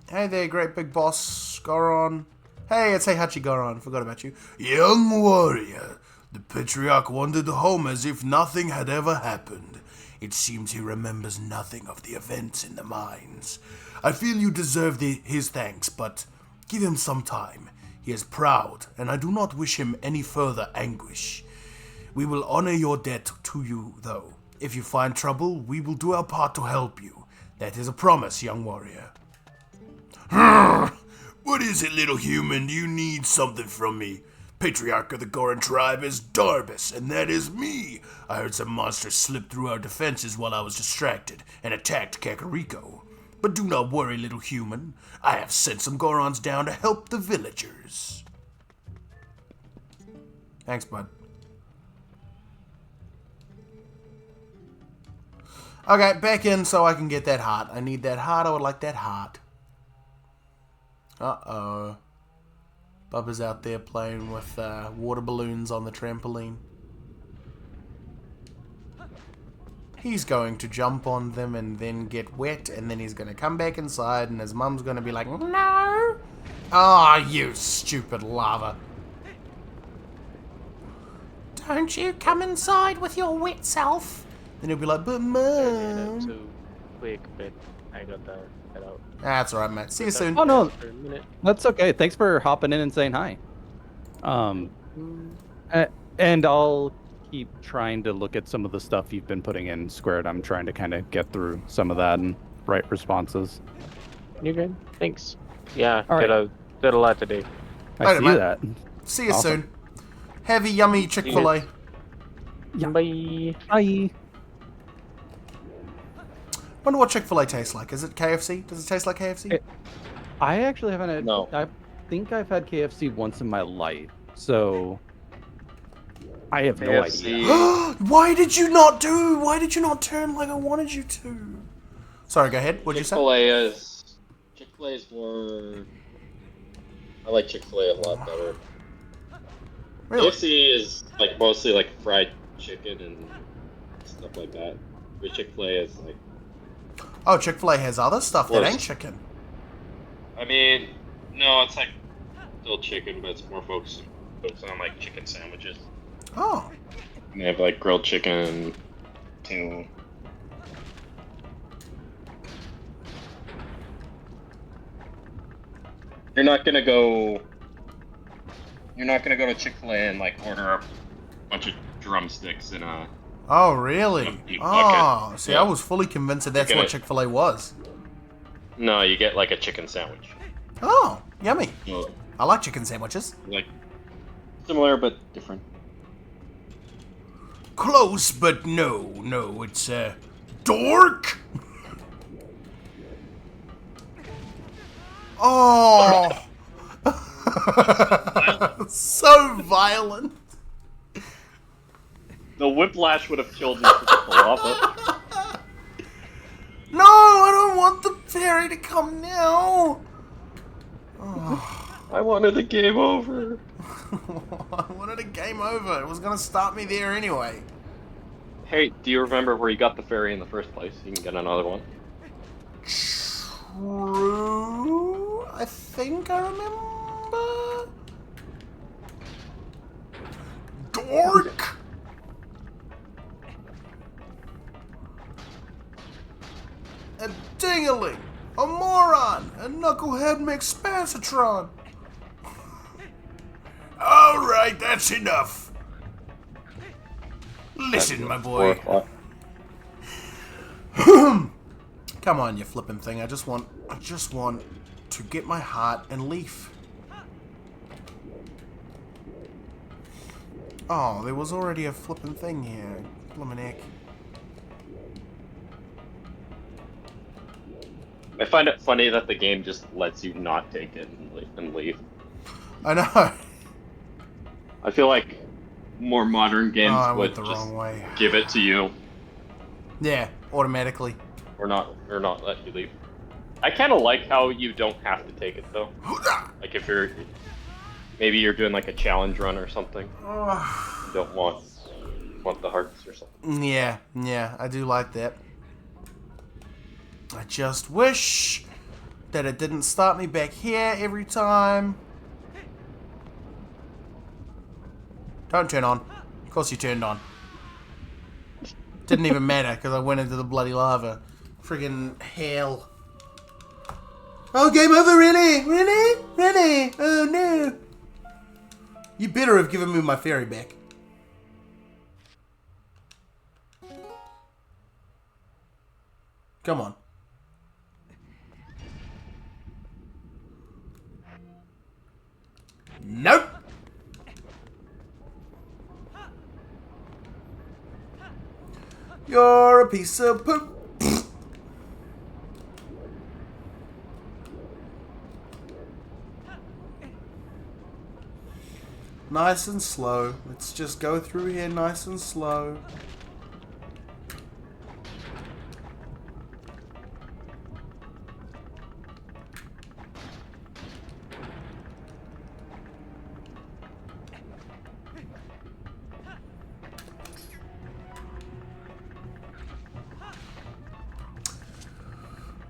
Hey there, great big boss, Goron. Hey, it's Heihachi Goron. Forgot about you. Young warrior. The patriarch wandered home as if nothing had ever happened. It seems he remembers nothing of the events in the mines. I feel you deserve his thanks, but give him some time. He is proud, and I do not wish him any further anguish. We will honor your debt to you, though. If you find trouble, we will do our part to help you. That is a promise, young warrior. What is it, little human? Do you need something from me? Patriarch of the Goron tribe is Darbus, and that is me. I heard some monsters slip through our defenses while I was distracted and attacked Kakariko. But do not worry, little human. I have sent some Gorons down to help the villagers. Thanks, bud. Okay, back in so I can get that heart. I need that heart. I would like that heart. Uh-oh. Bubba's out there playing with water balloons on the trampoline. He's going to jump on them and then get wet, and then he's going to come back inside, and his mum's going to be like, no! Oh, you stupid lava. Don't you come inside with your wet self. Then he'll be like, but mum. Too quick, but I got that out. That's alright, mate. See you soon. Oh no, For a minute. that's okay. Thanks for hopping in and saying hi. And I'll keep trying to look at some of the stuff you've been putting in Squared. I'm trying to kind of get through some of that and write responses. You're good. Thanks. Yeah, All right. did a lot today. I Alright, see mate. that. See you Awesome. soon. Heavy, yummy Chick-fil-A. Yeah. Bye. Hi. Wonder what Chick-fil-A tastes like. Is it KFC? Does it taste like KFC? I actually haven't had. No. I think I've had KFC once in my life. So I have no idea. KFC. Why did you not do? Why did you not turn like I wanted you to? Sorry, go ahead. What'd you say? Chick-fil-A is more. I like Chick-fil-A a lot better. Really? KFC is like mostly like fried chicken and stuff like that. But Chick-fil-A is like. Oh, Chick-fil-A has other stuff that Worse. ain't chicken. I mean, no, it's like still chicken, but it's more focused on like chicken sandwiches. Oh. And they have like grilled chicken too. You're not gonna go to Chick-fil-A and like order a bunch of drumsticks in a. Oh, really? A big Oh, bucket. see, Yeah. I was fully convinced that that's You're what gonna- Chick-fil-A was. No, you get like a chicken sandwich. Oh, yummy. So, I like chicken sandwiches. like similar but different. Close, but no, it's dork. Oh, so violent. The whiplash would have killed me for the lava. No, I don't want the fairy to come now. I wanted the game over. I wanted a game over. It was gonna start me there anyway. Hey, do you remember where you got the fairy in the first place? You can get another one. True. I think I remember. Dork. A dingaling, a moron, a knucklehead McSpancitron. All right, that's enough. Listen, my boy. Come on, you flippin' thing. I just want to get my heart and leaf. Oh, there was already a flippin' thing here. Bloomin' heck. I find it funny that the game just lets you not take it and leave. I know. I feel like more modern games I would went the just wrong way. give it to you Yeah, automatically. or not let you leave. I kind of like how you don't have to take it though. Like if maybe you're doing like a challenge run or something. You don't want the hearts or something. Yeah, I do like that. I just wish that it didn't start me back here every time. Don't turn on. Of course you turned on. Didn't even matter because I went into the bloody lava. Friggin' hell. Oh, game over, really? Really? Really? Oh, no. You better have given me my fairy back. Come on. Nope. You're a piece of poop. Nice and slow. Let's just go through here nice and slow.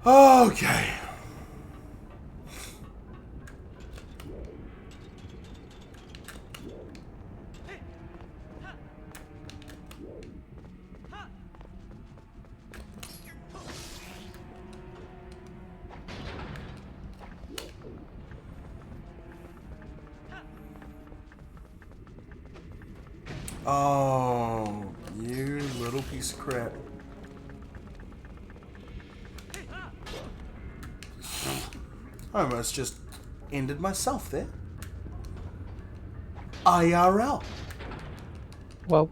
Okay. Oh, you little piece of crap. I almost just ended myself there. IRL. Well,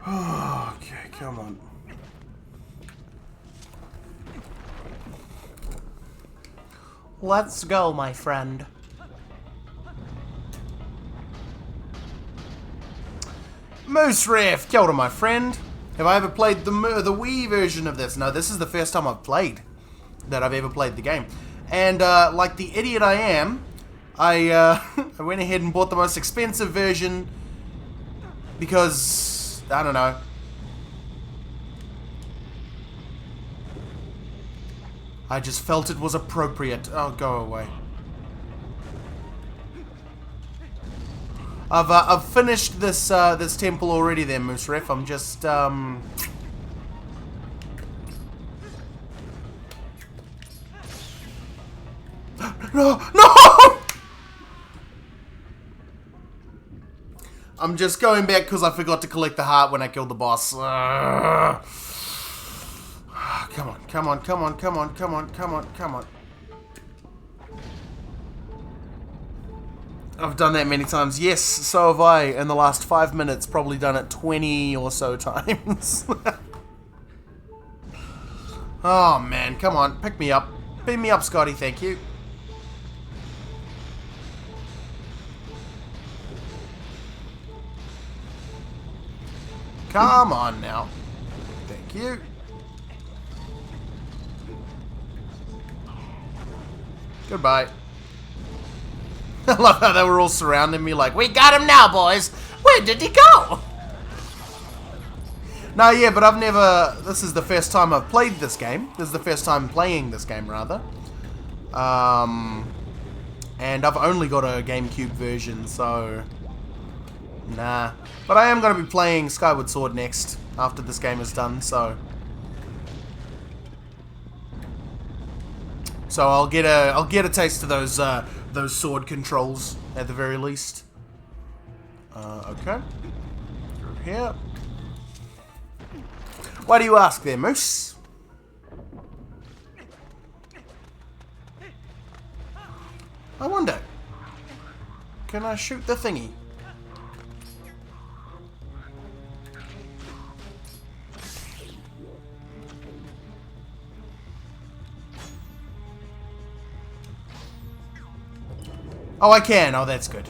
Okay, come on. Let's go, my friend. Moose Ref, kia ora, my friend. Have I ever played the Wii version of this? No, this is the first time I've played that I've ever played the game. And like the idiot I am, I I went ahead and bought the most expensive version because I don't know. I just felt it was appropriate. Oh, go away. I've finished this this temple already there, Moose Ref. I'm just No, no! I'm just going back because I forgot to collect the heart when I killed the boss. Come on, come on, come on, come on, come on, come on, come on. I've done that many times. Yes, so have I in the last 5 minutes. Probably done it 20 or so times. Oh man, come on, pick me up. Pick me up, Scotty, thank you. Come on now. Thank you. Goodbye. I love how they were all surrounding me like, we got him now, boys. Where did he go? No, yeah, but I've never... This is the first time I've played this game. This is the first time playing this game, rather. And I've only got a GameCube version, so... Nah. But I am going to be playing Skyward Sword next, after this game is done, so... So I'll get a taste of those sword controls at the very least. Okay. Through here. Why do you ask there, Moose? I wonder. Can I shoot the thingy? Oh, I can. Oh, that's good.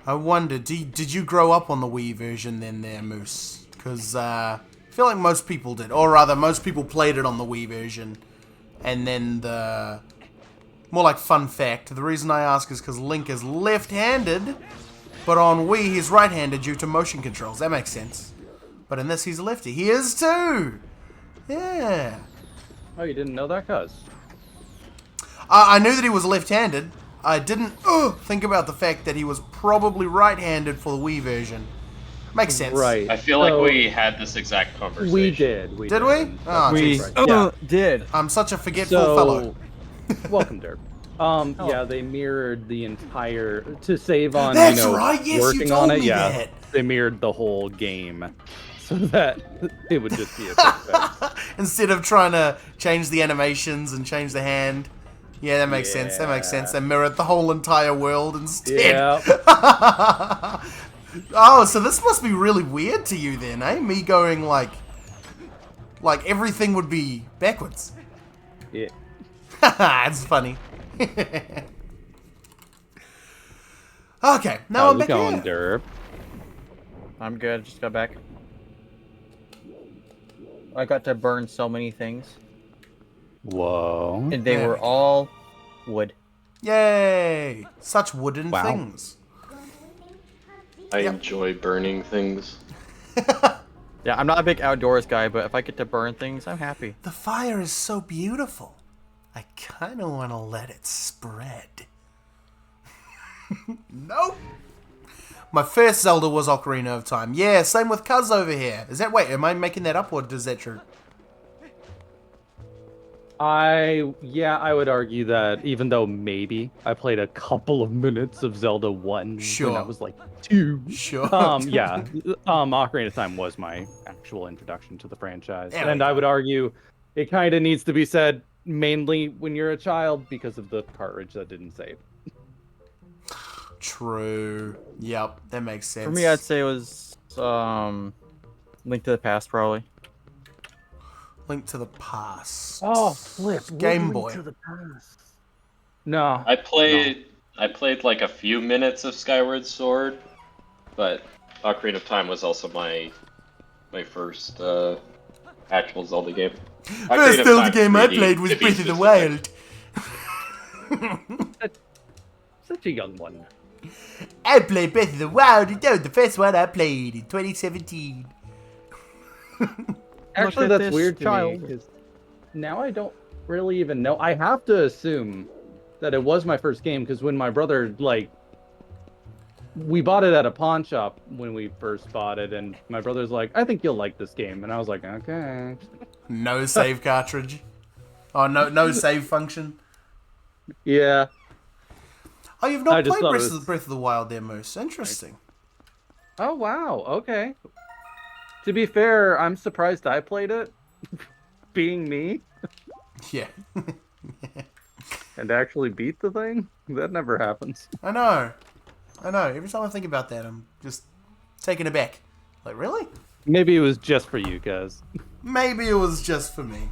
I wonder, did you grow up on the Wii version then there, Moose? Because I feel like most people did. Or rather, most people played it on the Wii version. And then the... More like fun fact, the reason I ask is because Link is left-handed, but on Wii he's right-handed due to motion controls. That makes sense. But in this, he's a lefty. He is too! Yeah. Oh, you didn't know that, cuz? I knew that he was left-handed. I didn't think about the fact that he was probably right-handed for the Wii version. Makes sense. Right. I feel like we had this exact conversation. We did. Did we? Oh, We jeez. did. I'm such a forgetful fellow. Welcome, Derp. Yeah, they mirrored the entire to save on That's right. Yes, you working told on it. me Yeah, that. they mirrored the whole game so that it would just be a quick fix. Instead of trying to change the animations and change the hand. Yeah, that makes sense. That makes sense. They mirrored the whole entire world instead. Yeah. Oh, so this must be really weird to you then, eh? Me going like everything would be backwards. Yeah. It's funny. Okay, now I'm How's back it going, here. Derp? I'm good. Just got back. I got to burn so many things, Whoa. and they Yeah. were all wood. Yay! Such wooden Wow. things. I Yep. enjoy burning things. Yeah, I'm not a big outdoors guy, but if I get to burn things, I'm happy. The fire is so beautiful. I kind of want to let it spread. Nope. My first Zelda was Ocarina of Time. Yeah, same with Cuz over here. Is that... Wait, am I making that up or is that true? I would argue that even though maybe I played a couple of minutes of Zelda 1 Sure. when I was like 2. Sure. Ocarina of Time was my actual introduction to the franchise. There we And I go. would argue it kind of needs to be said mainly when you're a child because of the cartridge that didn't save. True. Yep, that makes sense. For me, I'd say it was Link to the Past, probably. Link to the Past. Oh, flip. Game Boy. To the past. No. I played like a few minutes of Skyward Sword, but Ocarina of Time was also my first actual Zelda game. First Zelda game I played was Breath of the Wild. Such a young one. I played Breath of the Wild. That was the first one I played in 2017. Actually, at that's this weird child. to me, 'cause now I don't really even know. I have to assume that it was my first game, because when my brother, like, we bought it at a pawn shop when we first bought it, and my brother's like, I think you'll like this game. And I was like, okay. No save cartridge. Oh, no save function. Yeah. Oh, you've not I just played thought it was- Breath of the Wild there, Moose. Interesting. Oh, wow. Okay. To be fair, I'm surprised I played it, being me, Yeah. and actually beat the thing. That never happens. I know. Every time I think about that, I'm just taken aback. Like, really? Maybe it was just for you guys. Maybe it was just for me.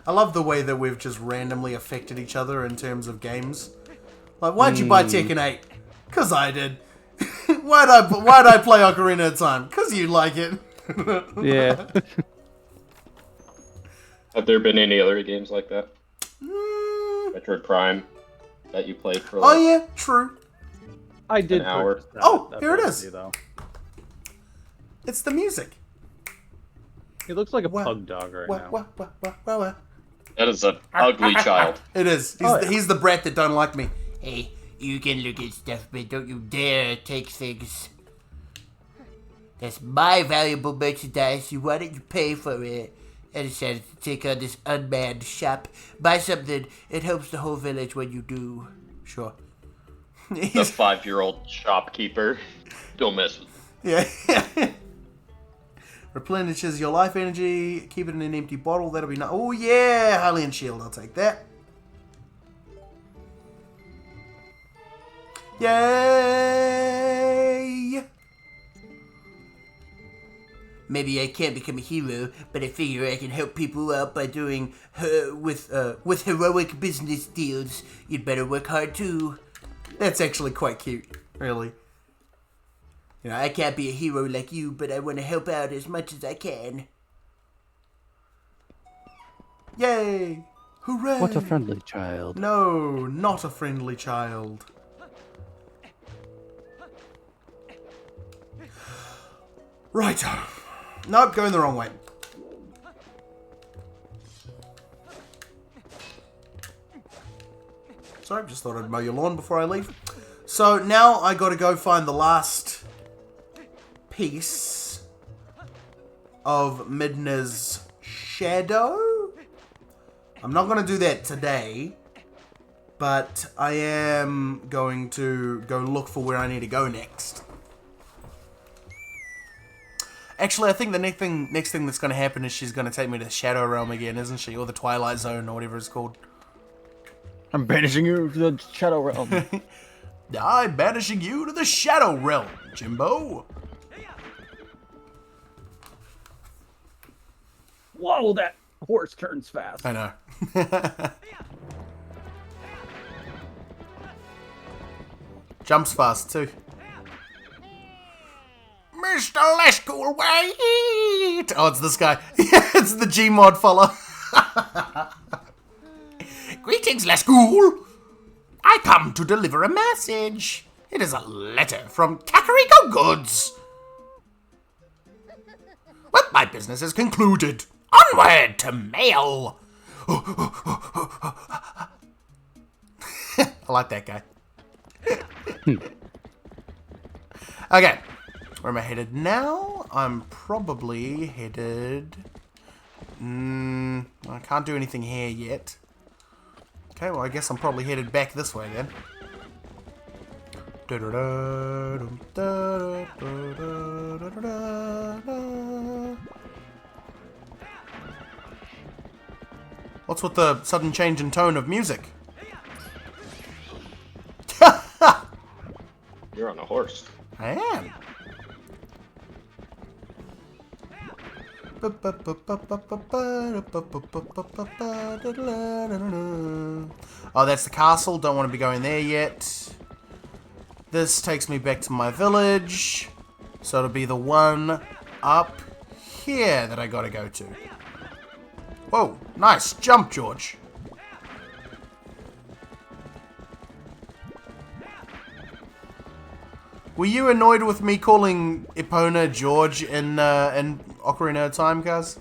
I love the way that we've just randomly affected each other in terms of games. Like, why'd you buy Tekken 8? 'Cause I did. Why'd I play Ocarina of Time? 'Cause you like it. Yeah. Have there been any other games like that? Metroid Prime that you played for like Oh yeah, true. I did An hour. purchase that. Oh, that here it version, is. though. It's the music. He looks like a What? pug dog right now. What? that is an ugly child. It is. He's the brat that don't like me. Hey, you can look at stuff, but don't you dare take things. That's my valuable merchandise. Why don't you pay for it? I decided to take on this unmanned shop. Buy something. It helps the whole village when you do. Sure. The 5-year-old shopkeeper. Don't mess with him. Yeah. Replenishes your life energy. Keep it in an empty bottle. That'll be nice. Oh yeah, Hylian Shield. I'll take that. Yay! Maybe I can't become a hero, but I figure I can help people out by doing with heroic business deals. You'd better work hard too. That's actually quite cute. Really. You know, I can't be a hero like you, but I want to help out as much as I can. Yay! Hooray! What a friendly child. No, not a friendly child. Righto. Nope, going the wrong way. Sorry, just thought I'd mow your lawn before I leave. So now I gotta go find the last piece of Midna's shadow. I'm not gonna do that today, but I am going to go look for where I need to go next. Actually, I think the next thing that's going to happen is she's going to take me to the Shadow Realm again, isn't she? Or the Twilight Zone, or whatever it's called. I'm banishing you to the Shadow Realm. I'm banishing you to the Shadow Realm, Jimbo. Whoa, that horse turns fast. I know. Jumps fast, too. Mr. Leskool, wait! Oh, it's this guy. It's the Gmod fella. Greetings, Leskool. I come to deliver a message. It is a letter from Kakariko Goods. Well, my business is concluded. Onward to mail. I like that guy. Okay. Where am I headed now? I'm probably headed... I can't do anything here yet. Okay, well I guess I'm probably headed back this way then. What's with the sudden change in tone of music? I am. Oh, that's the castle. Don't want to be going there yet. This takes me back to my village. So it'll be the one up here that I gotta go to. Whoa, nice jump, George. Were you annoyed with me calling Epona George in Ocarina of Time, guys?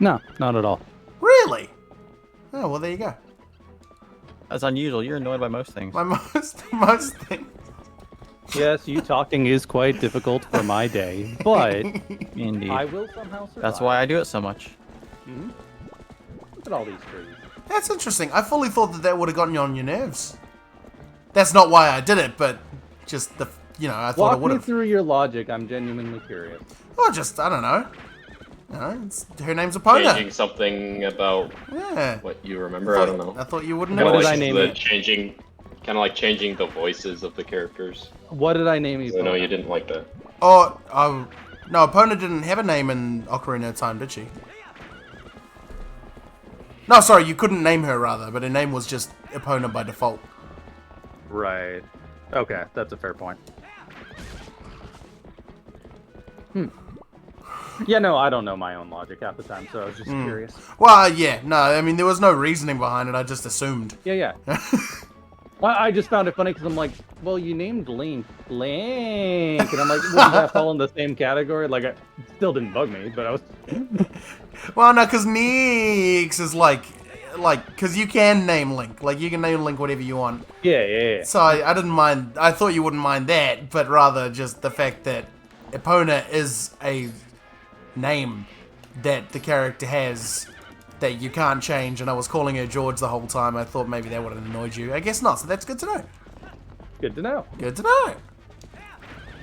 No, not at all. Really? Oh, well, there you go. That's unusual. You're annoyed by most things. My most things. Yes, you talking is quite difficult for my day, but Indeed. I will somehow survive. That's why I do it so much. Look at all these trees. That's interesting. I fully thought that would have gotten you on your nerves. That's not why I did it, but just the, you know, I thought it Walk would me have. through your logic. I'm genuinely curious. Oh, just, I don't know. You know, her name's Epona. Changing something about Yeah. what you remember. I don't know. I thought you wouldn't What know. did I name it? Changing, kind of like changing the voices of the characters. What did I name you? I know you didn't like that. Oh, no, Epona didn't have a name in Ocarina of Time, did she? No, sorry, you couldn't name her, rather, but her name was just Epona by default. Right. Okay, that's a fair point. Yeah, no, I don't know my own logic half the time, so I was just curious. Well, yeah, no, I mean, there was no reasoning behind it, I just assumed. Yeah. I just found it funny because I'm like, well, you named Link, and I'm like, wouldn't that fall in the same category? Like, it still didn't bug me, but I was... Well, no, because Nix is like, because you can name Link. Like, you can name Link whatever you want. Yeah. So I didn't mind, I thought you wouldn't mind that, but rather just the fact that Epona is a name that the character has that you can't change, and I was calling her George the whole time. I thought maybe that would have annoyed you. I guess not, so that's good to know. Good to know. Good to know.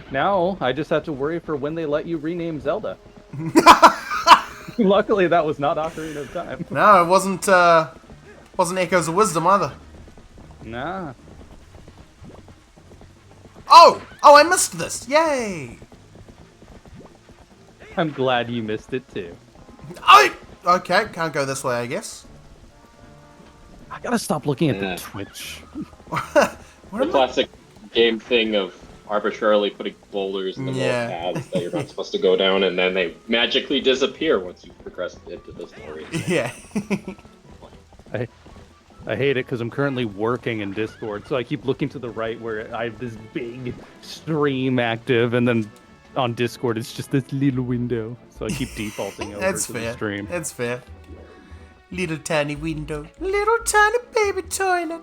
Now, I just have to worry for when they let you rename Zelda. Luckily, that was not Ocarina of Time. No, it wasn't Echoes of Wisdom either. Nah. Oh, I missed this. Yay. I'm glad you missed it, too. Okay, can't go this way, I guess. I gotta stop looking at Yeah. the Twitch. The classic game thing of arbitrarily putting boulders in the Yeah. middle paths that you're not supposed to go down, and then they magically disappear once you've progressed into the story. Yeah. I hate it because I'm currently working in Discord, so I keep looking to the right where I have this big stream active, and then on Discord it's just this little window. So I keep defaulting over That's to fair. the stream. That's fair. Little tiny window. Little tiny baby toilet.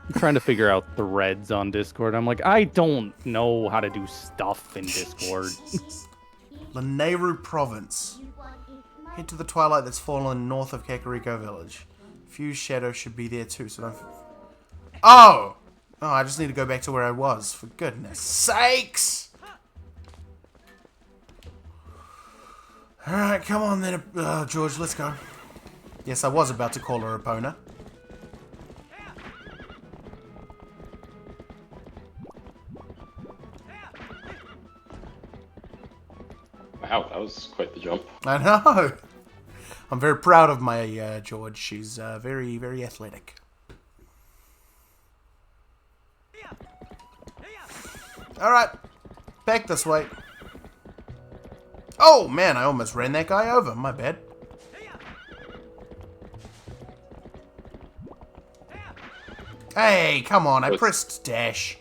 I'm trying to figure out threads on Discord. I'm like, I don't know how to do stuff in Discord. Lanayru Province. Head to the twilight that's fallen north of Kakariko Village. Fuse Shadow should be there too, so don't... Oh! Oh, I just need to go back to where I was, for goodness sakes! Alright, come on then, George, let's go. Yes, I was about to call her Epona. Wow, that was quite the jump. I know! I'm very proud of my George. She's very, very athletic. Alright, back this way. Oh man, I almost ran that guy over. My bad. Hey, come on, I pressed dash.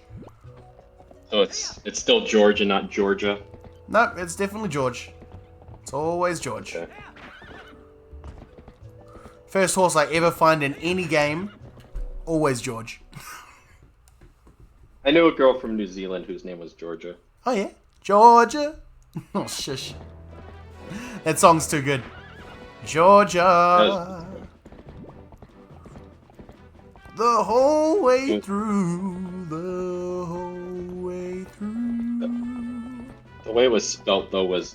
So it's still George and not Georgia. Nope, it's definitely George. It's always George. Okay. First horse I ever find in any game, always George. I knew a girl from New Zealand whose name was Georgia. Oh yeah? Georgia? Oh, shush. That song's too good. Georgia. The whole way through. The whole way through. The way it was spelt though was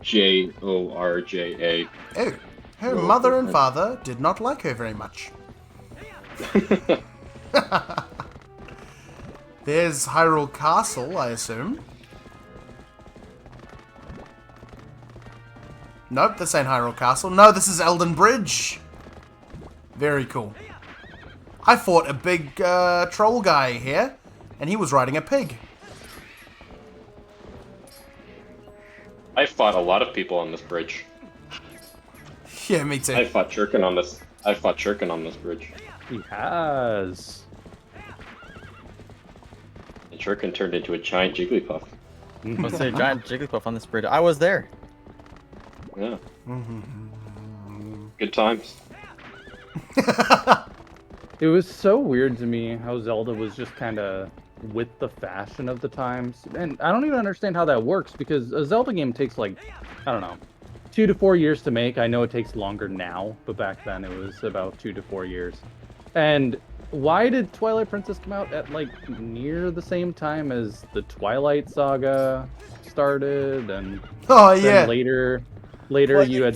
Jorja. Oh, her mother and father did not like her very much. There's Hyrule Castle, I assume. Nope, this ain't Hyrule Castle. No, this is Elden Bridge. Very cool. I fought a big troll guy here, and he was riding a pig. I fought a lot of people on this bridge. Yeah, me too. I fought Churkin on this. I fought Churkin on this bridge. He has. And Churkin turned into a giant Jigglypuff. Let's say giant Jigglypuff on this bridge. I was there. Yeah. Good times. It was so weird to me how Zelda was just kind of with the fashion of the times. And I don't even understand how that works, because a Zelda game takes like, I don't know, 2 to 4 years to make. I know it takes longer now, but back then it was about 2 to 4 years. And why did Twilight Princess come out at like near the same time as the Twilight Saga started? And Oh, then yeah. later you had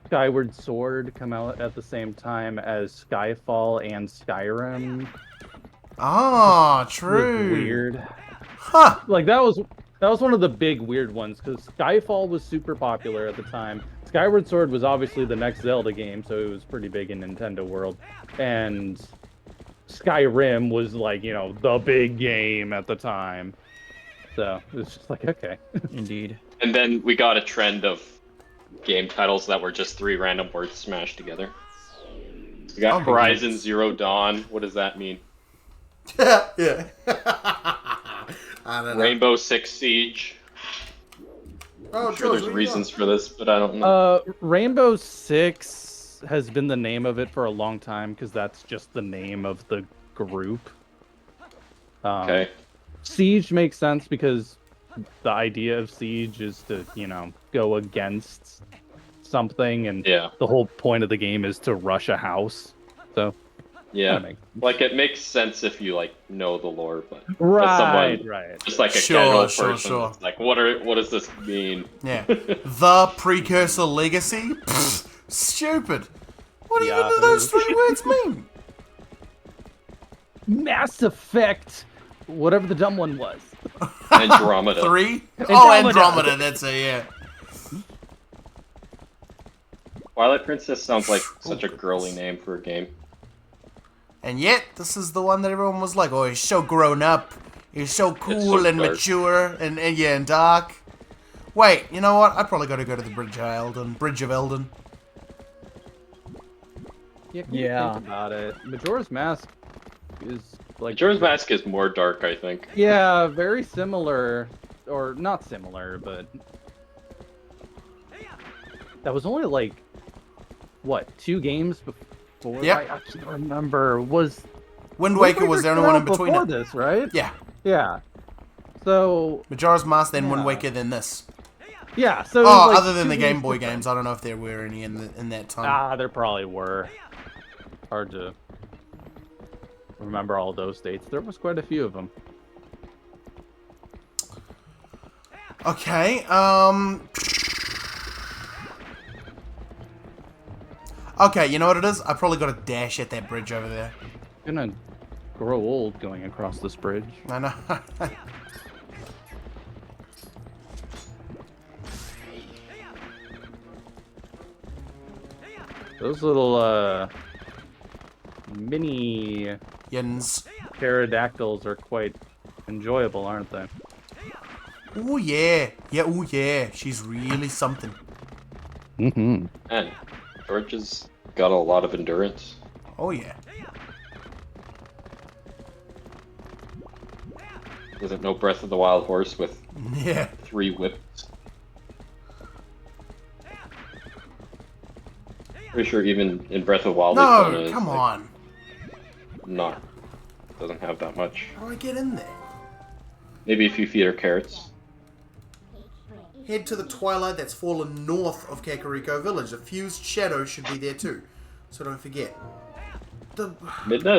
Skyward Sword come out at the same time as Skyfall and Skyrim. Ah, It was true. weird. Huh. Like that was one of the big weird ones, because Skyfall was super popular at the time. Skyward Sword was obviously the next Zelda game, so it was pretty big in Nintendo world. And Skyrim was like, you know, the big game at the time. So it was just like, okay. Indeed. And then we got a trend of game titles that were just 3 random words smashed together. We got Oh, Horizon Zero Dawn. What does that mean? Yeah. I don't know. Rainbow Six Siege. Oh, I'm sure George, there's what do you reasons got? for this, but I don't know. Rainbow Six has been the name of it for a long time, because that's just the name of the group. Okay. Siege makes sense because the idea of siege is to, you know, go against something, and Yeah. the whole point of the game is to rush a house. So Yeah. kinda makes sense. Like, it makes sense if you, like, know the lore, but right, someone- right. just like a Sure, casual sure, person, sure. it's like, what does this mean? Yeah. The Precursor Legacy? Pfft, stupid. What even do those 3 words mean? Mass Effect, whatever the dumb one was. Andromeda. 3? Oh, Andromeda. Andromeda, that's it, yeah. Twilight Princess sounds like such a girly name for a game. And yet, this is the one that everyone was like, oh, he's so grown up. He's so cool so and dark. mature and yeah, and dark. Wait, you know what? I probably got to go to the Bridge of Elden. Yeah. Think about it. Majora's Mask is like Majora's Mask is more dark, I think. yeah, very similar, or not similar, but that was only like what, 2 games before? Yep. I can't remember. Was Wind Waker was the only one in between before it. this, right? Yeah. Yeah. So Majora's Mask, then Wind Yeah. Waker, then this. yeah. So it was Oh, like other than 2 the Game Boy different. games, I don't know if there were any in that time. There probably were. Hard to remember all those dates. There was quite a few of them. Okay, okay, you know what it is? I probably got to dash at that bridge over there. Gonna grow old going across this bridge. I know. Those little mini Yins. pterodactyls are quite enjoyable, aren't they? Oh yeah. Yeah, oh yeah. She's really something. Mm-hmm. Man, George has got a lot of endurance. Oh yeah. Doesn't know Breath of the Wild horse with Yeah. 3 whips. Pretty sure even in Breath of the Wild, No, Icona is, come like, on. Not. Doesn't have that much. How do I get in there? Maybe if you feed her carrots. Head to the twilight that's fallen north of Kakariko Village. A fused shadow should be there too. So don't forget. Midna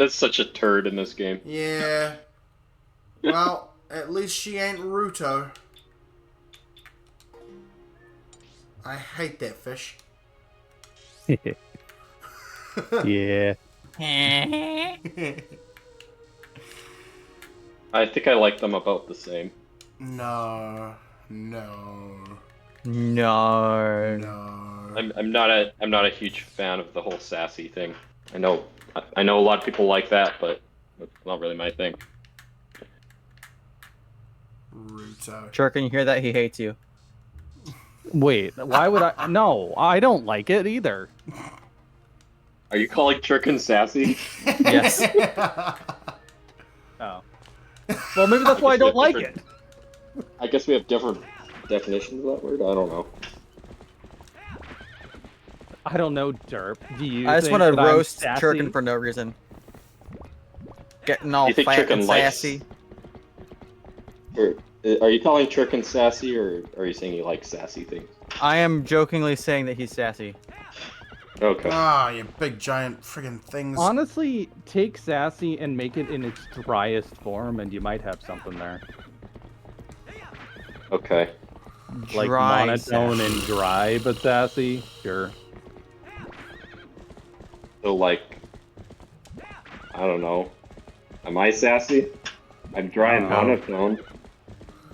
is such a turd in this game. Yeah. Well, at least she ain't Ruto. I hate that fish. Yeah. I think I like them about the same. No. No. I'm not a huge fan of the whole sassy thing. I know a lot of people like that, but it's not really my thing. Ruto. Sure, can you hear that? He hates you. Wait, why would I? No, I don't like it either. Are you calling Churkin sassy? Yes. Oh. Well, maybe that's why I don't like it. I guess we have different definitions of that word. I don't know. I don't know, Derp. Do you? I just think want to that I'm roast sassy? Churkin for no reason. Getting all You think fat Churkin and likes- sassy. Are you calling Churkin sassy, or are you saying you like sassy things? I am jokingly saying that he's sassy. Okay. Ah, you big giant friggin' things. Honestly, take sassy and make it in its driest form, and you might have something there. Okay. Like Dry monotone sassy. and dry, but sassy. Sure. So like, I don't know. Am I sassy? I'm dry and monotone.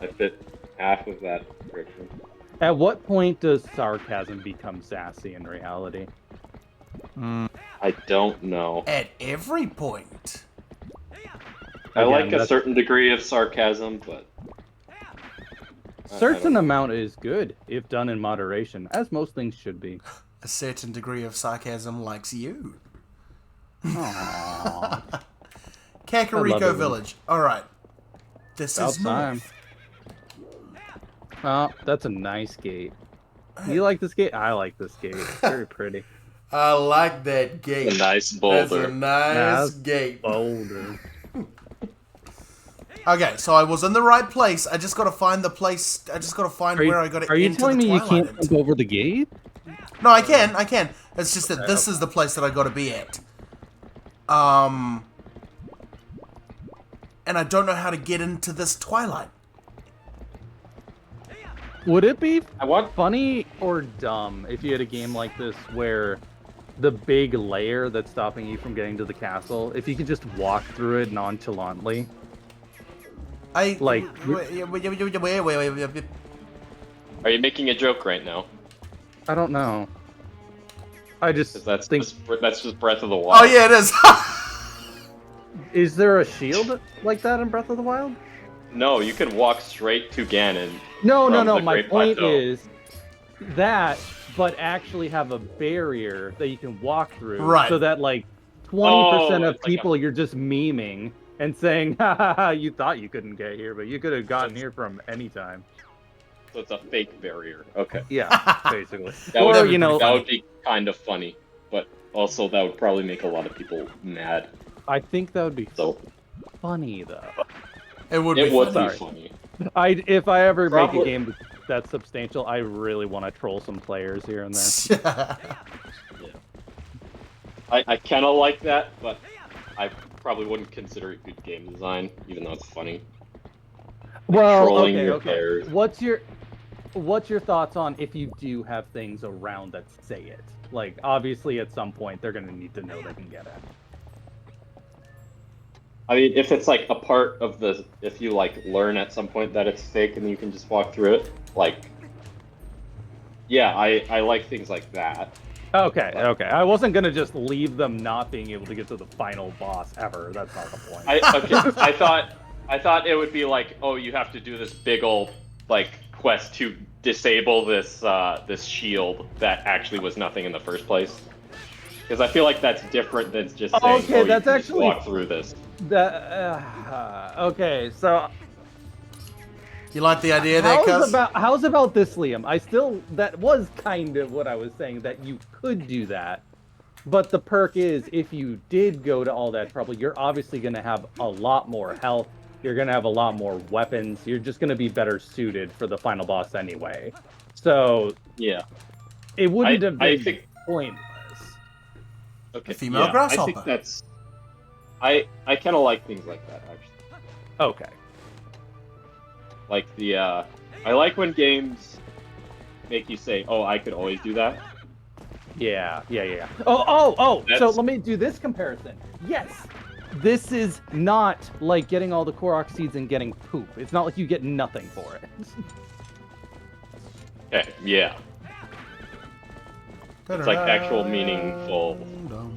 I fit half of that description. At what point does sarcasm become sassy in reality? I don't know. At every point. I Again, like a that's- certain degree of sarcasm, but Certain amount is good if done in moderation, as most things should be. A certain degree of sarcasm likes you. Aww. Kakariko it. Village. Alright. This About is time. north. Oh, that's a nice gate. You like this gate? I like this gate. It's very pretty. I like that gate. a nice That's a boulder. nice Nice gate. Boulder. Okay, so I was in the right place. I just gotta find the place. I just gotta find where I gotta Are you enter telling the me you Twilight can't into. jump over the gate? No, I can. It's just that this is the place that I gotta be at. And I don't know how to get into this Twilight. Would it be I want. funny or dumb if you had a game like this where the big layer that's stopping you from getting to the castle, if you could just walk through it nonchalantly? I Like- wait. Are you making a joke right now? I don't know. I just 'Cause that's think, that's just Breath of the Wild. Oh yeah, it is. is there a shield like that in Breath of the Wild? No, you can walk straight to Ganon. No. From the My Great point Plateau. is that, but actually have a barrier that you can walk through, Right. so that like 20% of it's like a- people you're just memeing and saying, "Ha ha ha! You thought you couldn't get here, but you could have gotten here from any time." So it's a fake barrier. Okay. Yeah, basically. That would Or be you know, that would be kind of funny, but also that would probably make a lot of people mad. I think that would be So funny though. It would it be would funny. be funny. If I ever make a Probably- game that's substantial, I really want to troll some players here and there. I kind of like that, but I probably wouldn't consider it good game design, even though it's funny. Well, trolling okay, your okay. players. What's your thoughts on if you do have things around that say it? Like, obviously, at some point, they're gonna need to know they can get it. I mean, if it's like a part of the, if you like learn at some point that it's fake and you can just walk through it, like, yeah, I like things like that. Okay. I wasn't gonna just leave them not being able to get to the final boss ever. That's not the point. I thought it would be like, oh, you have to do this big old like quest to disable this this shield that actually was nothing in the first place. Because I feel like that's different than just saying, Okay, oh, you that's can just actually- walk through this. Okay, so You like the idea there, cuz? how's about this, Liam? That was kind of what I was saying, that you could do that. But the perk is, if you did go to all that trouble, you're obviously going to have a lot more health. You're going to have a lot more weapons. You're just going to be better suited for the final boss anyway. So Yeah. it wouldn't have I been think- pointless. Okay. female yeah, I grasshopper. think that's. I kind of like things like that actually. Okay. Like the I like when games make you say, "Oh, I could always do that." Yeah. Oh! So That's- let me do this comparison. Yes, This is not like getting all the Korok seeds and getting poop. It's not like you get nothing for it. Okay, yeah. It's like actual meaningful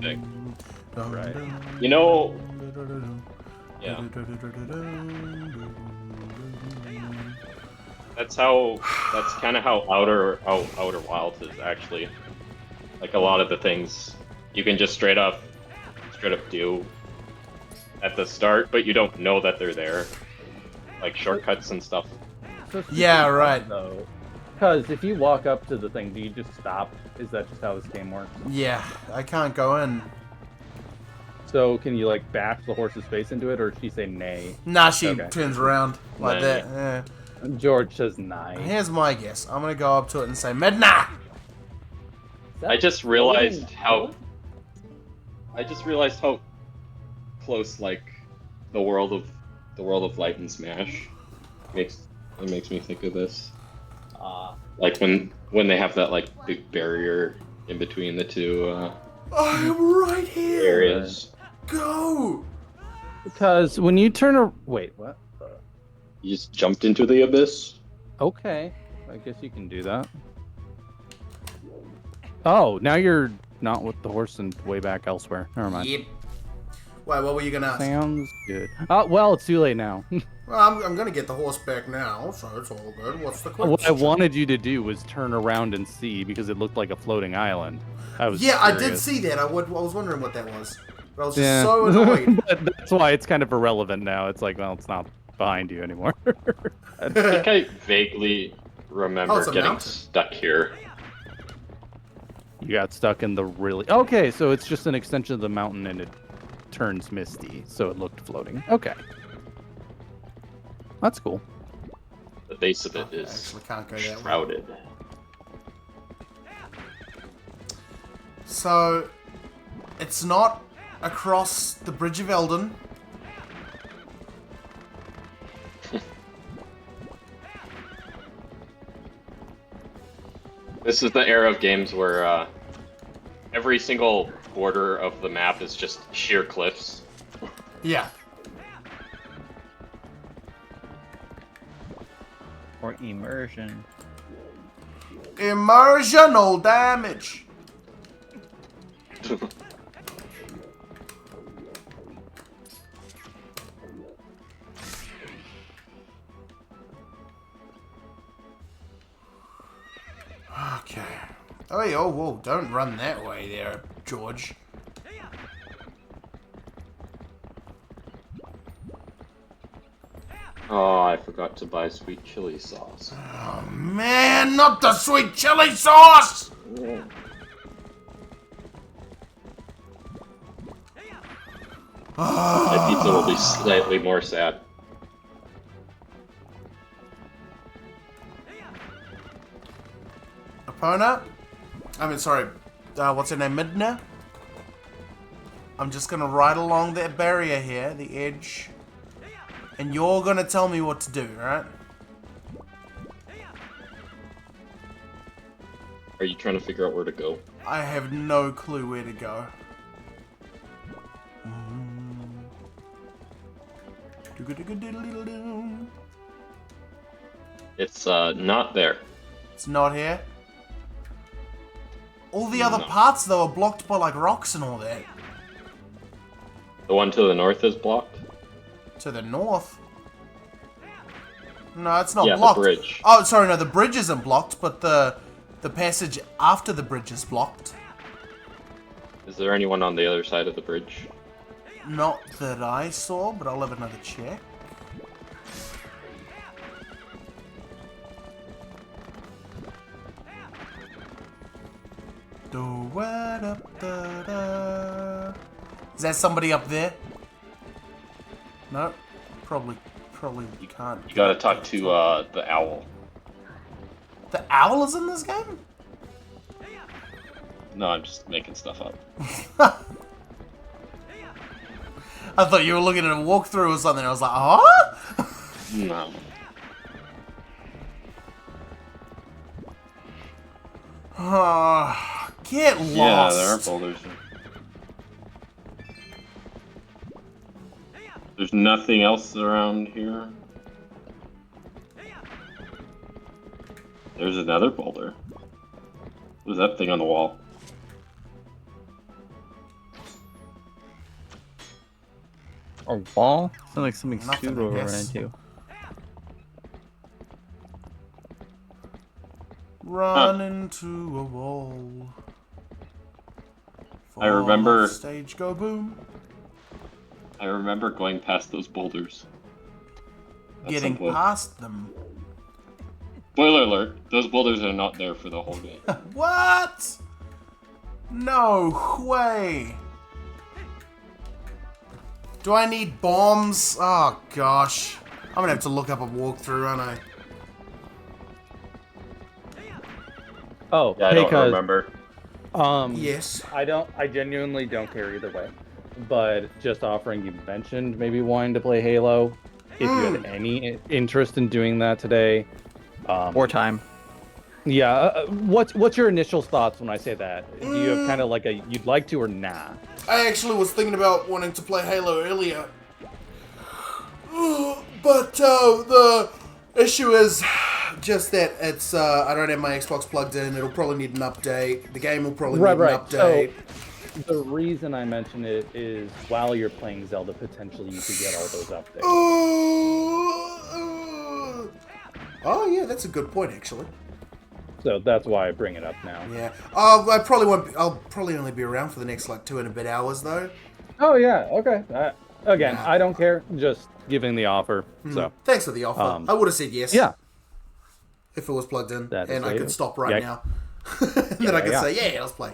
thing. Right. You know, yeah. That's kind of how Outer Wilds is actually. Like a lot of the things you can just straight up do at the start, but you don't know that they're there. Like shortcuts and stuff. So Yeah, right. Though, because if you walk up to the thing, do you just stop? Is that just how this game works? Yeah, I can't go in. So can you like bash the horse's face into it, or does she say nay? Nah, she Okay. turns around like Nay. that. Yeah. George says nay. Here's my guess. I'm gonna go up to it and say Midna. I just realized how close like the world of Light and Smash makes me think of this. Like when they have that like big barrier in between the two I'm right here. areas. Go. Because when you turn a wait, what? You just jumped into the abyss. Okay, I guess you can do that. Oh, now you're not with the horse and way back elsewhere. Never mind. Yep. Wait, what were you gonna ask? Sounds good. Well, it's too late now. Well, I'm gonna get the horse back now, so it's all good. What's the question? What I wanted you to do was turn around and see because it looked like a floating island. I was Yeah, I did curious. see that. I was wondering what that was. But I was just Yeah. so annoyed. But that's why it's kind of irrelevant now. It's like, well, it's not behind you anymore. I think I vaguely remember it's a getting mountain. stuck here. You got stuck in the really... Okay, so it's just an extension of the mountain and it turns misty, so it looked floating. Okay. That's cool. The base of it I is actually can't go that way. shrouded. So, it's not across the Bridge of Elden. This is the era of games where every single border of the map is just sheer cliffs. Yeah. Or immersion. Immersional damage. Okay. Oh, yeah, oh, whoa, don't run that way there, George. Oh, I forgot to buy sweet chili sauce. Oh, man, not the sweet chili sauce! That pizza will be slightly more sad. Epona? I mean, sorry, what's her name, Midna? I'm just gonna ride along that barrier here, the edge. And you're gonna tell me what to do, right? Are you trying to figure out where to go? I have no clue where to go. It's not there. It's not here. All the other No. parts, though, are blocked by, like, rocks and all that. The one to the north is blocked? To the north. No, it's not Yeah, blocked. the bridge. Oh, sorry, no, the bridge isn't blocked, but the passage after the bridge is blocked. Is there anyone on the other side of the bridge? Not that I saw, but I'll have another check. Is that somebody up there? No, probably you can't. You gotta talk to the owl. The owl is in this game? No, I'm just making stuff up. I thought you were looking at a walkthrough or something. I was like, huh? No. Get lost. Yeah, there are boulders. There's nothing else around here. There's another boulder. What is that thing on the wall? A wall? Sounds like something Nothing, Pseudo I ran guess. into. Run into a wall. I remember- Fall off stage, go boom. I remember going past those boulders. At Getting some point. past them. Spoiler alert, those boulders are not there for the whole game. What? No way. Do I need bombs? Oh gosh. I'm gonna have to look up a walkthrough, aren't I? Oh, Yeah, I don't because remember. Yes. I genuinely don't care either way. But just offering, you mentioned maybe wanting to play Halo. If you had any interest in doing that today, Wartime. yeah. What's your initial thoughts when I say that? Do you have kind of like a you'd like to or nah? I actually was thinking about wanting to play Halo earlier. But the issue is just that it's I don't have my Xbox plugged in. It'll probably need an update. The game will probably need an update. So the reason I mention it is while you're playing Zelda, potentially you could get all those updates. Oh yeah, that's a good point actually. So that's why I bring it up now. Yeah. I probably won't. I'll probably only be around for the next like 2 and a bit hours though. Oh yeah, okay. Again, Nah. I don't care. Just giving the offer. So Thanks for the offer. I would have said yes. yeah, If it was plugged in, That and is I could it. stop right Yeah. now. And then I could yeah. say, yeah, let's play.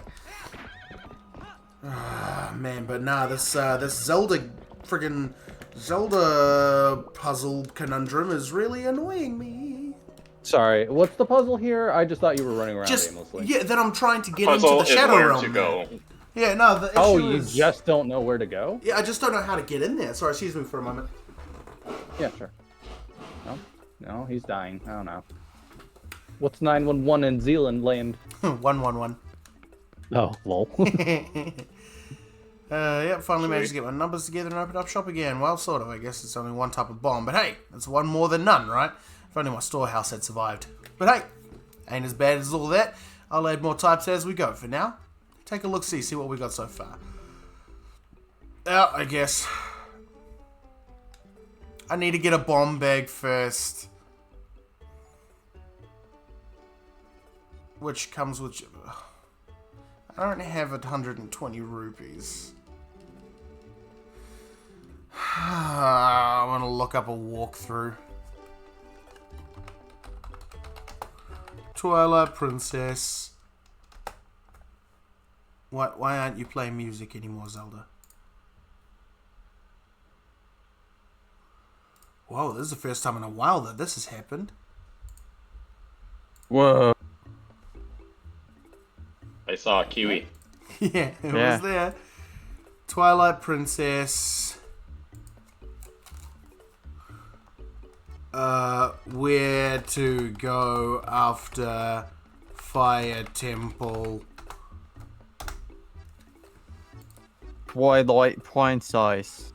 Ah, man, but nah, this Zelda puzzle conundrum is really annoying me. sorry. What's the puzzle here? I just thought you were running around Just aimlessly. yeah, that I'm trying to get Puzzle into the is Shadow where Realm. to man. go. Yeah, no, the issue Oh, you is just don't know where to go? yeah, I just don't know how to get in there. Sorry, excuse me for a moment. Yeah, sure. No, he's dying. I don't know. What's 911 in Zealand land? 111. Oh, lol. Yep, finally managed to get my numbers together and open up shop again. Well, sort of. I guess it's only one type of bomb, but hey, it's one more than none, right? If only my storehouse had survived. But hey, ain't as bad as all that. I'll add more types as we go. For now, take a look, see what we got so far. I guess I need to get a bomb bag first, which comes with. I don't have 120 rupees. I'm gonna look up a walkthrough. Twilight Princess. Why aren't you playing music anymore, Zelda? Whoa, this is the first time in a while that this has happened. Whoa. I saw a kiwi. Yeah, it Yeah. was there. Twilight Princess. Where to go after Fire Temple. Twilight Princess.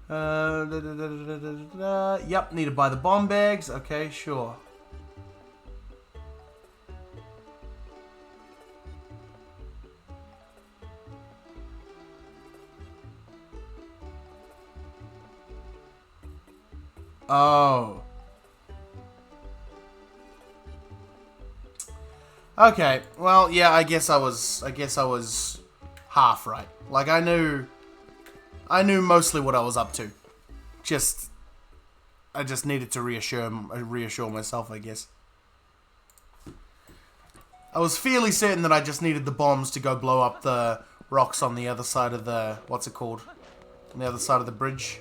Yep, need to buy the bomb bags. Okay, sure. Oh. Okay. Well, yeah, I guess I was half right. Like I knew mostly what I was up to. I just needed to reassure myself, I guess. I was fairly certain that I just needed the bombs to go blow up the rocks on the other side of the what's it called? On the other side of the bridge.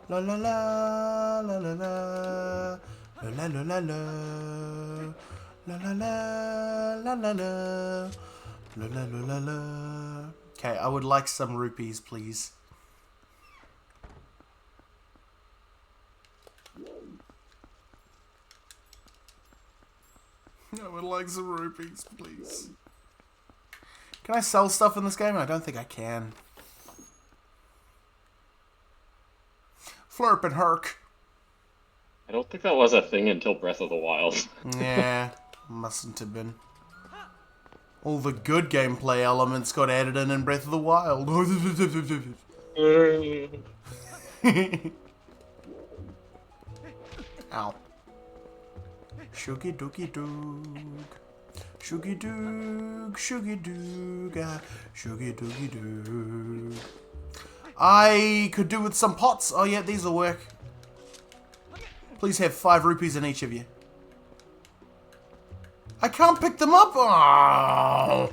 La la la la la la la la la la la la la la la la. Okay, I would like some rupees, please. I would like some rupees, please. Can I sell stuff in this game? I don't think I can. Flurp and Herc. I don't think that was a thing until Breath of the Wild. Yeah, mustn't have been. All the good gameplay elements got added in Breath of the Wild. Ow. Shoogie doogie doog. Shoogie doog, shoogie doog, shoogie doogie doog. I could do with some pots. Oh yeah, these will work. Please have 5 rupees in each of you. I can't pick them up. Oh.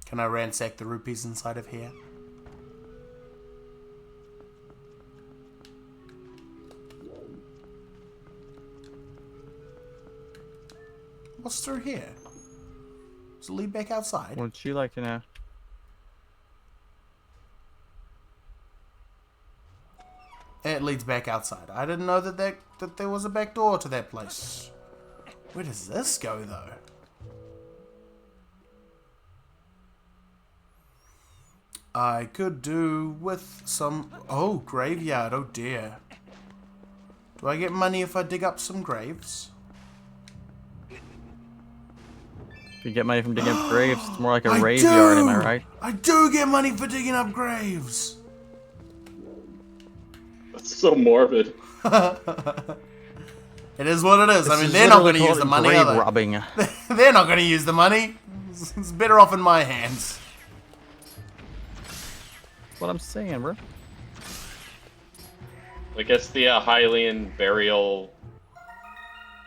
Can I ransack the rupees inside of here? What's through here? Does it lead back outside? Would you like to know? It leads back outside. I didn't know that there was a back door to that place. Where does this go, though? I could do with some... Oh, graveyard. Oh, dear. Do I get money if I dig up some graves? If you get money from digging up graves, it's more like a graveyard, am I right? I do get money for digging up graves! That's so morbid. It is what it is. I mean, This they're is not literally going to use called the money, grave are they? robbing. They're not going to use the money. It's better off in my hands. What I'm saying, bro. I guess the Hylian burial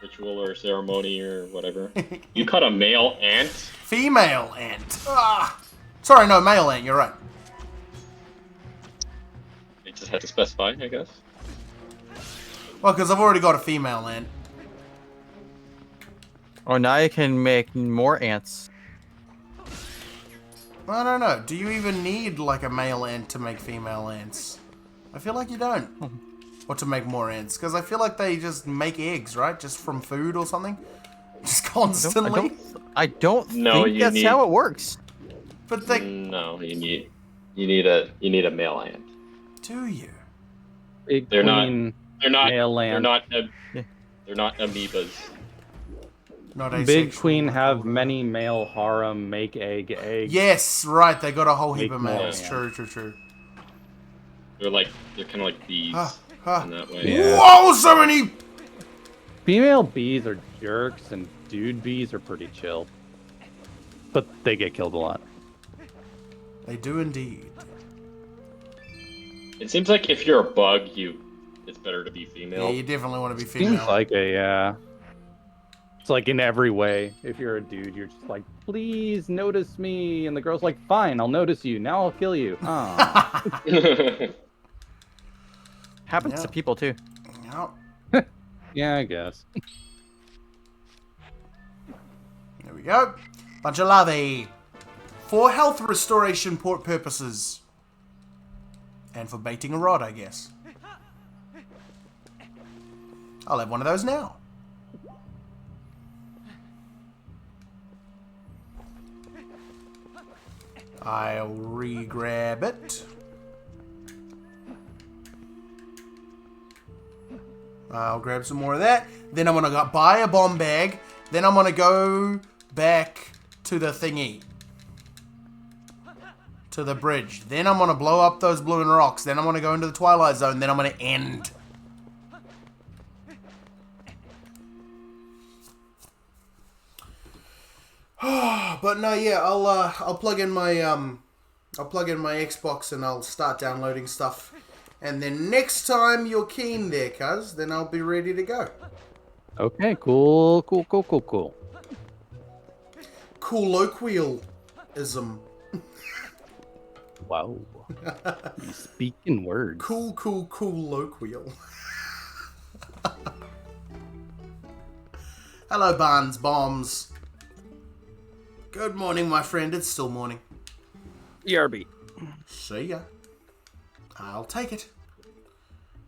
ritual or ceremony or whatever. You cut a male ant? Female ant. Ah. Sorry, no, male ant, you're right. They just had to specify, I guess. Well, because I've already got a female ant. Oh, now you can make more ants. I don't know. Do you even need, like, a male ant to make female ants? I feel like you don't. Or to make more ants. Because I feel like they just make eggs, right? Just from food or something? Just constantly? I don't No, think you that's need- how it works. But they... No, you need a male ant. Do you? Big They're not- queen, They're not. male They're ant. not. They're not amoebas. Not Big asexual, queen like have all the- many male harem, make eggs. Yes, right. They got a whole heap Make of more males. ants. True. They're kind of like bees in that way. Yeah. Whoa, so many... Female bees are jerks, and dude bees are pretty chill. But they get killed a lot. They do indeed. It seems like if you're a bug, it's better to be Yeah, female. you definitely want to be female. Seems like it, yeah. It's like in every way. If you're a dude, you're just like, please notice me. And the girl's like, fine, I'll notice you. Now I'll kill you. Aw. Happens Yeah. to people too. Yep. Yeah, I guess. There we go. Bunch of love. For health restoration purposes. And for baiting a rod, I guess. I'll have one of those now. I'll re-grab it. I'll grab some more of that. Then I'm gonna buy a bomb bag. Then I'm gonna go back to the thingy. To the bridge. Then I'm gonna blow up those blooming rocks. Then I'm gonna go into the Twilight Zone. Then I'm gonna end. But no, yeah, I'll plug in my Xbox and I'll start downloading stuff. And then next time you're keen there, cuz, then I'll be ready to go. Okay, cool. Colloquialism. Wow. You speak in words. Colloquial. Hello, Barnes Bombs. Good morning, my friend. It's still morning. ERB. See ya. I'll take it.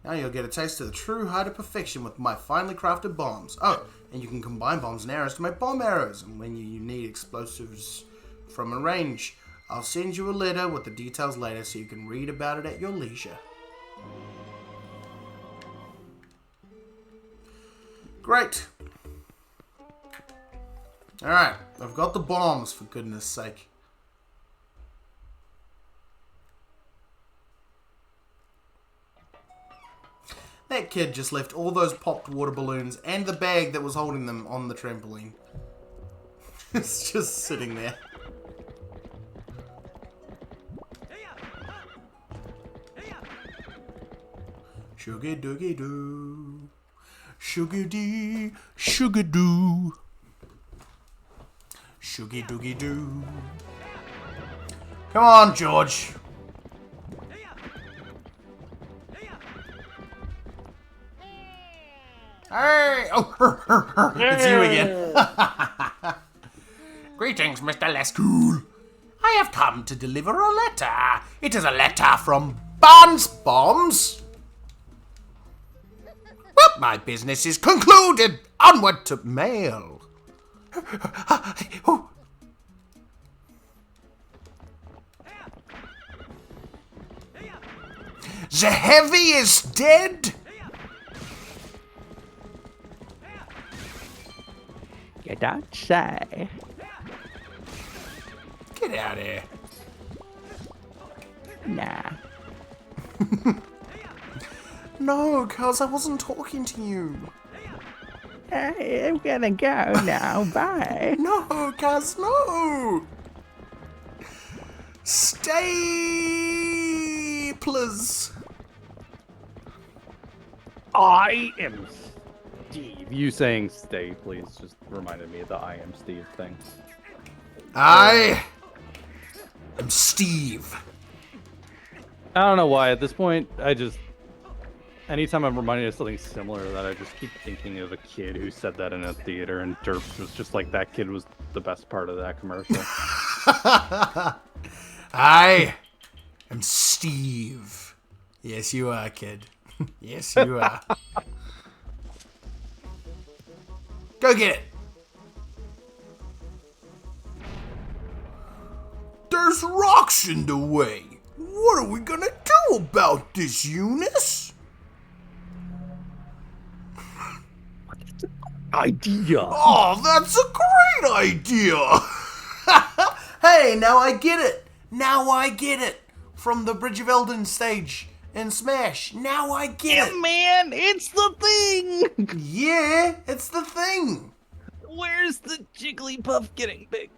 Now you'll get a taste of the true height of perfection with my finely crafted bombs. Oh, and you can combine bombs and arrows to make bomb arrows. And when you need explosives from a range, I'll send you a letter with the details later so you can read about it at your leisure. Great. Alright, I've got the bombs, for goodness sake. That kid just left all those popped water balloons and the bag that was holding them on the trampoline. It's just sitting there. Sugar doogie doo. Sugar dee. Sugar doo. Sugar doogie doo. Come on, George. Hey! Oh, it's you again. Greetings, Mr. Leskool. I have come to deliver a letter. It is a letter from Barnes Bombs. Well, my business is concluded. Onward to mail. The heavy is dead. You don't say. Get out of here. Nah. No, cuz I wasn't talking to you. Hey, I'm gonna go now. Bye. No, cuz, no. Stay, please. I am Steve. You saying stay, please, just reminded me of the I am Steve thing. I am Steve. I don't know why. At this point, anytime I'm reminded of something similar to that, I just keep thinking of a kid who said that in a theater, and Derps was just like, that kid was the best part of that commercial. I am Steve. Yes, you are, kid. Yes, you are. Go get it. There's rocks in the way. What are we gonna do about this, Eunice? Idea. Oh, that's a great idea. Hey, now I get it. Now I get it. From the Bridge of Eldon stage in Smash. Now I get it. Man, it's the thing. Yeah, it's the thing. Where's the Jigglypuff getting big?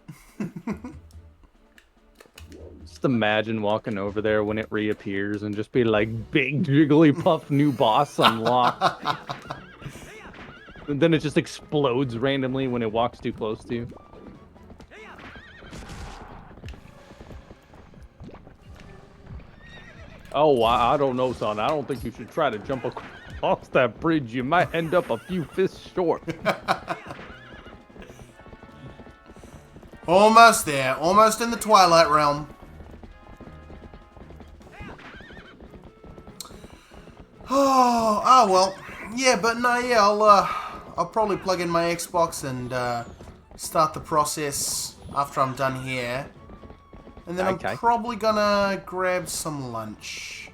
Just imagine walking over there when it reappears and just be like, big Jigglypuff, new boss unlocked. And then it just explodes randomly when it walks too close to you. Oh, I don't know, son. I don't think you should try to jump across that bridge. You might end up a few fists short. Almost there. Almost in the Twilight realm. Oh well. Yeah, but no, yeah, I'll probably plug in my Xbox and start the process after I'm done here. And then Okay. I'm probably gonna grab some lunch.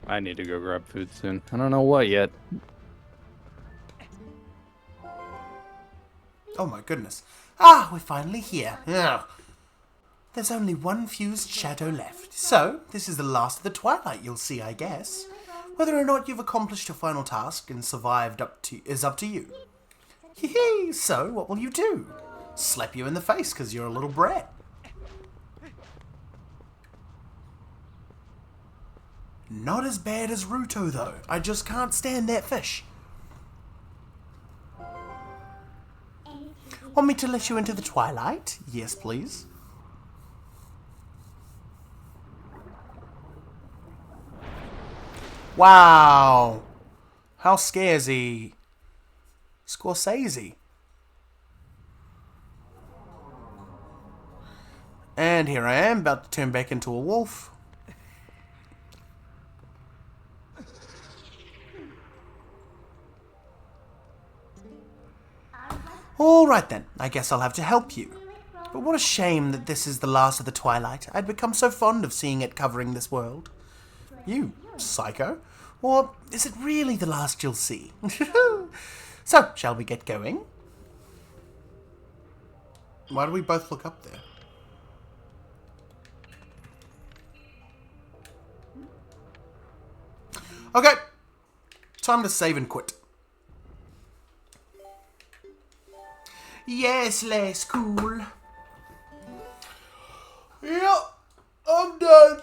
I need to go grab food soon. I don't know what yet. Oh my goodness. Ah, we're finally here. Ugh. There's only one fused shadow left. So, this is the last of the Twilight you'll see, I guess. Whether or not you've accomplished your final task and survived is up to you. Hee. So, what will you do? Slap you in the face because you're a little brat. Not as bad as Ruto, though. I just can't stand that fish. Want me to let you into the Twilight? Yes, please. Wow. How scaresy. Scorsese. And here I am, about to turn back into a wolf. All right then, I guess I'll have to help you. But what a shame that this is the last of the Twilight. I'd become so fond of seeing it covering this world. You psycho. Or is it really the last you'll see? So, shall we get going? Why do we both look up there? Okay. Time to save and quit. Yes, less cool. Yep, I'm done.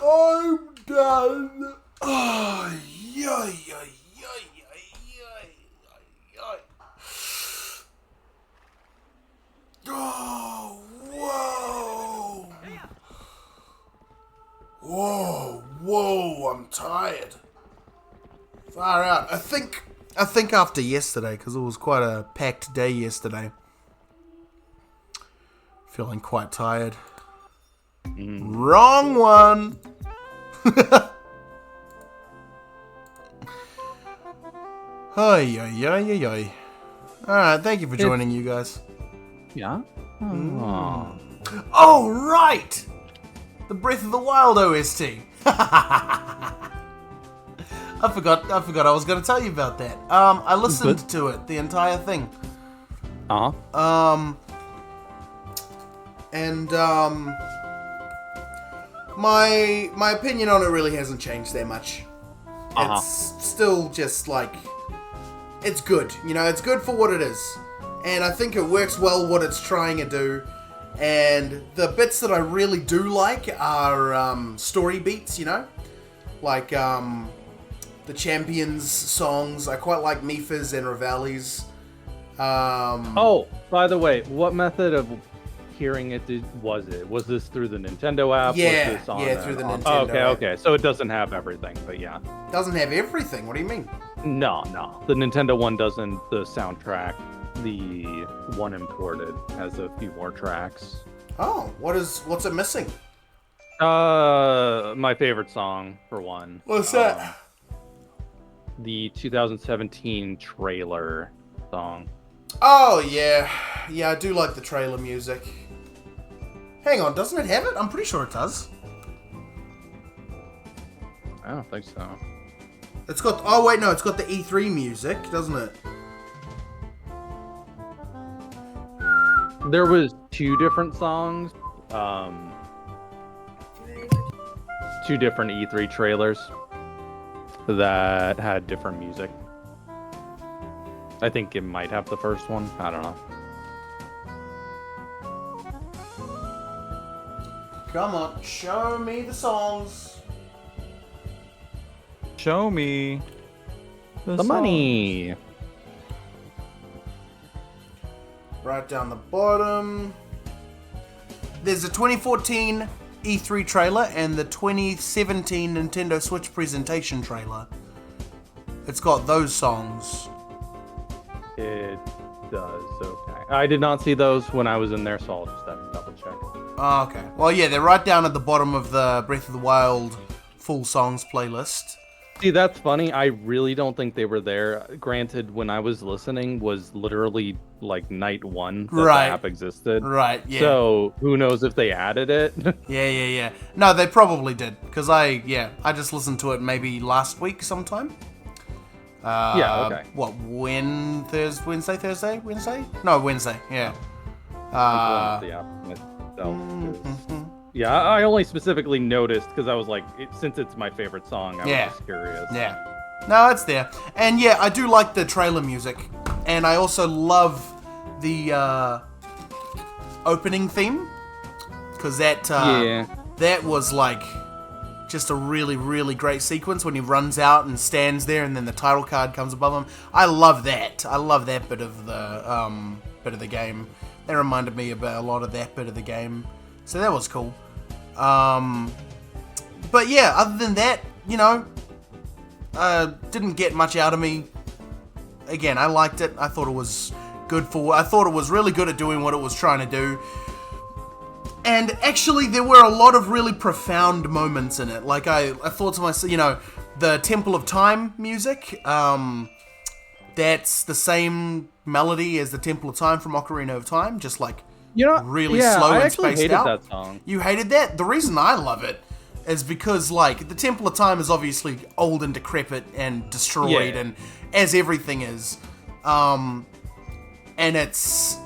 I'm done. Oh, yay, yay, yay, yay, yay. Oh, whoa. Whoa, whoa, I'm tired. Far out. I think after yesterday, because it was quite a packed day yesterday. Feeling quite tired. Wrong one. Ay, ay, ay, ay, ay. Alright, thank you for joining, you guys. Yeah? Oh. Oh, right! The Breath of the Wild OST. I forgot I was going to tell you about that. I listened to it, the entire thing. My opinion on it really hasn't changed that much. It's still just like, it's good, you know, it's good for what it is. And I think it works well what it's trying to do. And the bits that I really do like are story beats, you know? Like the Champions songs. I quite like Mipha's and Revali's. Oh, by the way, what method of hearing it was it? Was this through the Nintendo app? Yeah, was this on through the Nintendo app. Okay. So it doesn't have everything, but yeah. Doesn't have everything? What do you mean? No. The Nintendo one doesn't. The soundtrack, the one imported, has a few more tracks. Oh, what's it missing? My favorite song, for one. What's that? The 2017 trailer song. Oh, yeah. Yeah, I do like the trailer music. Hang on, doesn't it have it? I'm pretty sure it does. I don't think so. It's got... Oh, wait, no, it's got the E3 music, doesn't it? There was two different songs. Two different E3 trailers that had different music. I think it might have the first one. I don't know. Come on, show me the songs. Show me The money. Right down the bottom. There's a 2014 E3 trailer and the 2017 Nintendo Switch presentation trailer. It's got those songs. It does, okay. I did not see those when I was in there, so I'll just have to double check. Oh, okay. Well, yeah, they're right down at the bottom of the Breath of the Wild full songs playlist. See, that's funny. I really don't think they were there. Granted, when I was listening was literally like night one that Right. the app existed. Right, yeah. So who knows if they added it? Yeah. No, they probably did. Because I just listened to it maybe last week sometime. Yeah, okay. What, Wednesday, Thursday? Wednesday? No, Wednesday, yeah. The app itself, 'cause- Yeah, I only specifically noticed because I was like, since it's my favorite song, I was just curious. Yeah. No, it's there. And yeah, I do like the trailer music. And I also love the opening theme. Because that was like just a really, really great sequence when he runs out and stands there and then the title card comes above him. I love that. I love that bit of the game. That reminded me about a lot of that bit of the game. So that was cool. But yeah, other than that, you know, didn't get much out of me. Again, I liked it. I thought it was I thought it was really good at doing what it was trying to do. And actually, there were a lot of really profound moments in it. Like, I thought to myself, you know, the Temple of Time music, that's the same melody as the Temple of Time from Ocarina of Time, just like really yeah, slow I and actually spaced hated out. that song. You hated that? The reason I love it is because, like, the Temple of Time is obviously old and decrepit and destroyed, and as everything is, and it's,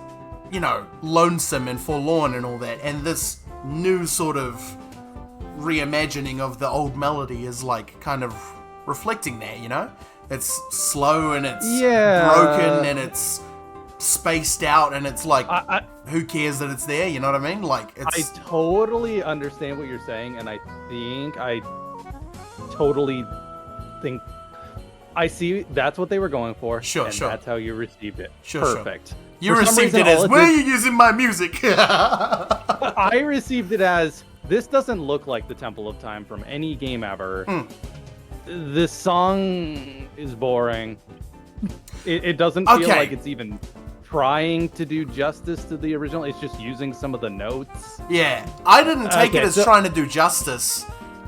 you know, lonesome and forlorn and all that, and this new sort of reimagining of the old melody is, like, kind of reflecting that, you know? It's slow and it's broken and it's spaced out, and it's like, who cares that it's there, you know what I mean? Like, it's... I totally understand what you're saying, and I totally think I see that's what they were going for. Sure. That's how you received it. Sure. Perfect. You received it as, where are you using my music? I received it as, this doesn't look like the Temple of Time from any game ever. This song is boring. It doesn't feel like it's even trying to do justice to the original. It's just using some of the notes. Yeah, I didn't take it as trying to do justice.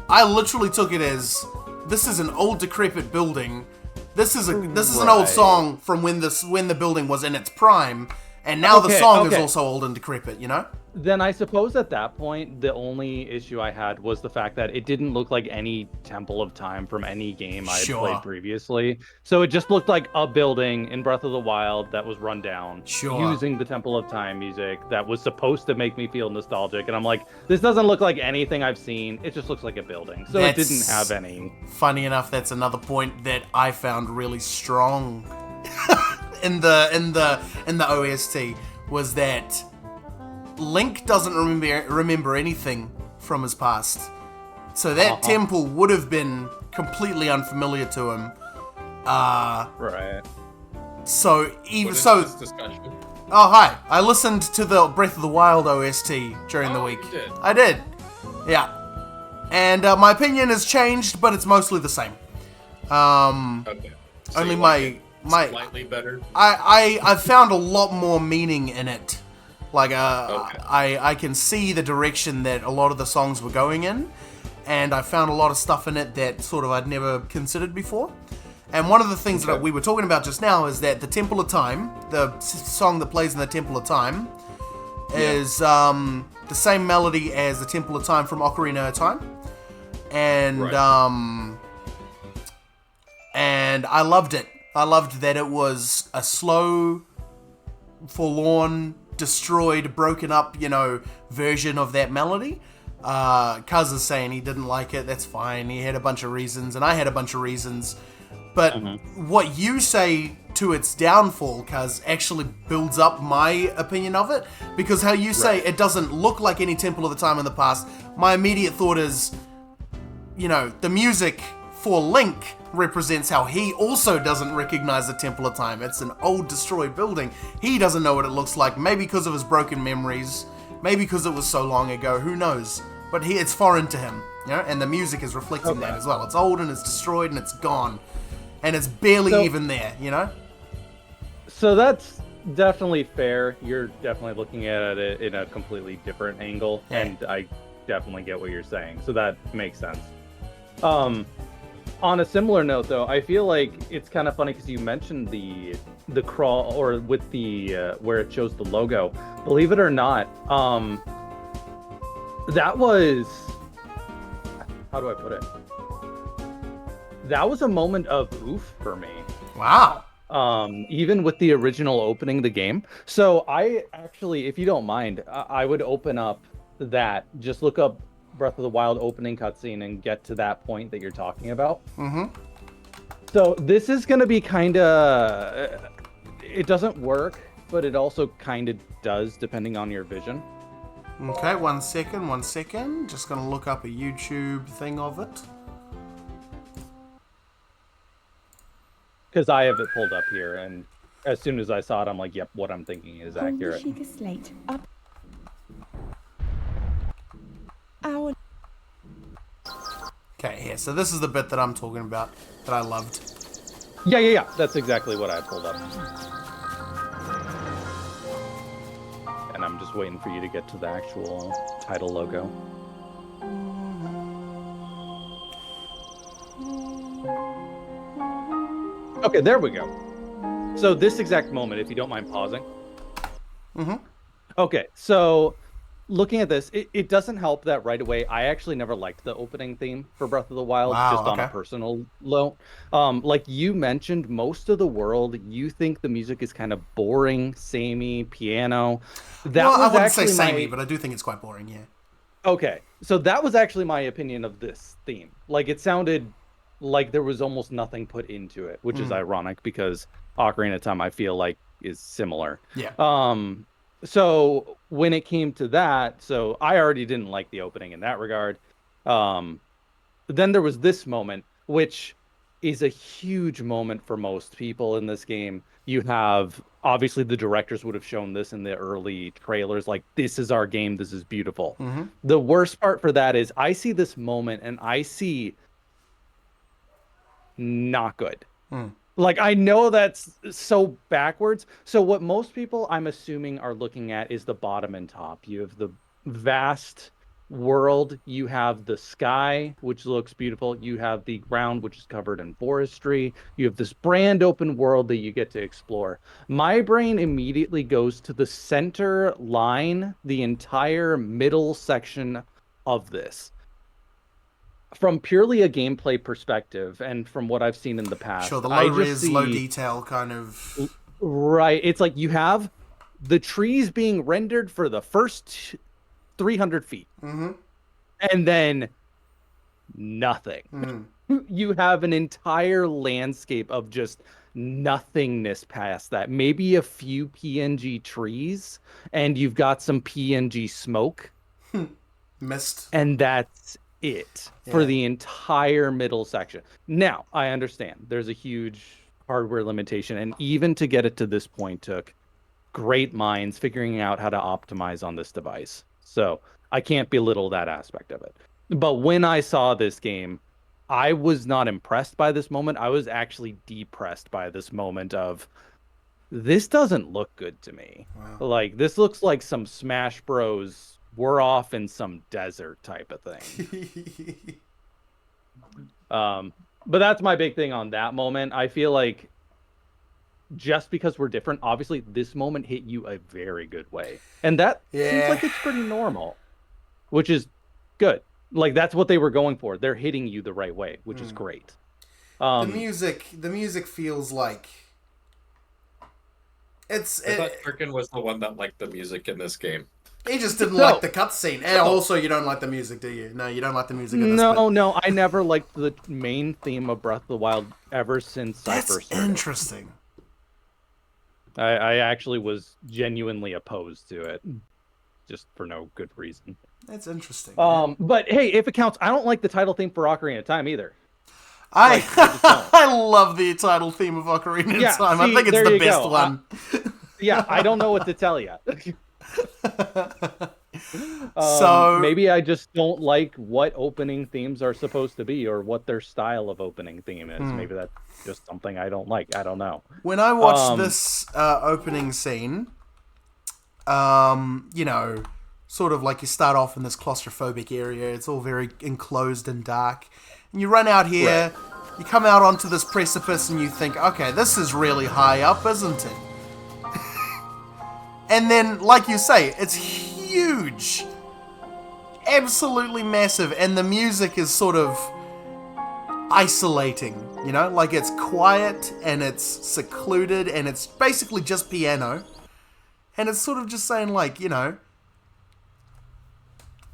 I literally took it as, this is an old decrepit building. This is an old song from when the building was in its prime, and now the song is also old and decrepit, you know? Then I suppose at that point, the only issue I had was the fact that it didn't look like any Temple of Time from any game I had played previously. So it just looked like a building in Breath of the Wild that was run down, using the Temple of Time music that was supposed to make me feel nostalgic. And I'm like, this doesn't look like anything I've seen. It just looks like a building. So it didn't have any. Funny enough, that's another point that I found really strong in the OST, was that Link doesn't remember anything from his past. So that temple would have been completely unfamiliar to him. Right. So even This discussion? Oh, hi. I listened to the Breath of the Wild OST during the week. You did? I did. Yeah. And my opinion has changed, but it's mostly the same. Okay. So Only you my slightly better. I found a lot more meaning in it. Like, I can see the direction that a lot of the songs were going in, and I found a lot of stuff in it that sort of I'd never considered before. And one of the things that we were talking about just now is that the Temple of Time, the song that plays in the Temple of Time, is the same melody as the Temple of Time from Ocarina of Time. And, and I loved it. I loved that it was a slow, forlorn, destroyed, broken up, you know, version of that melody. Kuz is saying he didn't like it. That's fine. He had a bunch of reasons, and I had a bunch of reasons. But what you say to its downfall, Kuz, actually builds up my opinion of it. Because how you say it doesn't look like any Temple of the Time in the past, my immediate thought is, you know, the music for Link represents how he also doesn't recognize the Temple of Time. It's an old, destroyed building. He doesn't know what it looks like. Maybe because of his broken memories. Maybe because it was so long ago. Who knows? But it's foreign to him, you know? And the music is reflecting that as well. It's old and it's destroyed and it's gone. And it's barely even there, you know? So that's definitely fair. You're definitely looking at it in a completely different angle. And I definitely get what you're saying. So that makes sense. On a similar note, though, I feel like it's kind of funny because you mentioned the crawl, or with the where it shows the logo. Believe it or not, that was, how do I put it? That was a moment of oof for me. Wow. Even with the original opening of the game. So I actually, if you don't mind, I would open up that, just look up Breath of the Wild opening cutscene and get to that point that you're talking about. So this is going to be kind of, it doesn't work, but it also kind of does depending on your vision. Okay, one second. Just going to look up a YouTube thing of it. Because I have it pulled up here, and as soon as I saw it, I'm like, yep, what I'm thinking is accurate. Sheet of slate up. Our Okay, here. So this is the bit that I'm talking about that I loved. Yeah. That's exactly what I pulled up. And I'm just waiting for you to get to the actual title logo. Okay, there we go. So this exact moment, if you don't mind pausing. Mm-hmm. Okay, so looking at this, it doesn't help that right away. I actually never liked the opening theme for Breath of the Wild, Wow, just on a okay. personal low. Like you mentioned, most of the world, you think the music is kind of boring, samey, piano. That Well, I was wouldn't say actually samey, my... but I do think it's quite boring, yeah. Okay, so that was actually my opinion of this theme. Like it sounded like there was almost nothing put into it, which is ironic because Ocarina of Time I feel like is similar. Yeah. So when it came to that, so I already didn't like the opening in that regard. Then there was this moment, which is a huge moment for most people in this game. You have, obviously the directors would have shown this in the early trailers, like, this is our game, this is beautiful. The worst part for that is I see this moment and I see not good. Like, I know that's so backwards. So what most people, I'm assuming, are looking at is the bottom and top. You have the vast world. You have the sky, which looks beautiful. You have the ground, which is covered in forestry. You have this brand open world that you get to explore. My brain immediately goes to the center line, the entire middle section of this. From purely a gameplay perspective, and from what I've seen in the past, Sure, the I low just res, see, low detail kind of... right, it's like you have the trees being rendered for the first 300 feet. And then nothing. You have an entire landscape of just nothingness past that. Maybe a few PNG trees, and you've got some PNG smoke. Mist. And that's it for the entire middle section. Now, I understand there's a huge hardware limitation, and even to get it to this point took great minds figuring out how to optimize on this device. So I can't belittle that aspect of it. But when I saw this game, I was not impressed by this moment. I was actually depressed by this moment of, this doesn't look good to me. Wow. Like, this looks like some Smash Bros. We're off in some desert type of thing. But that's my big thing on that moment. I feel like just because we're different, obviously this moment hit you a very good way. And that seems like it's pretty normal, which is good. Like, that's what they were going for. They're hitting you the right way, which is great. The music feels like... I thought Kirkin was the one that liked the music in this game. He just didn't like the cutscene. And also, you don't like the music, do you? No, you don't like the music in this No, I never liked the main theme of Breath of the Wild ever since I first heard it. That's interesting. I actually was genuinely opposed to it, just for no good reason. That's interesting. But hey, if it counts, I don't like the title theme for Ocarina of Time either. I love the title theme of Ocarina of Time. I think it's the best one. Yeah, I don't know what to tell you. So maybe I just don't like what opening themes are supposed to be, or what their style of opening theme is. Maybe that's just something I don't like. I don't know. When I watched this opening scene, you know, sort of like you start off in this claustrophobic area. It's all very enclosed and dark. And you run out here, you come out onto this precipice, and you think, okay, this is really high up, isn't it? And then, like you say, it's huge. Absolutely massive. And the music is sort of isolating, you know? Like, it's quiet, and it's secluded, and it's basically just piano. And it's sort of just saying, like, you know,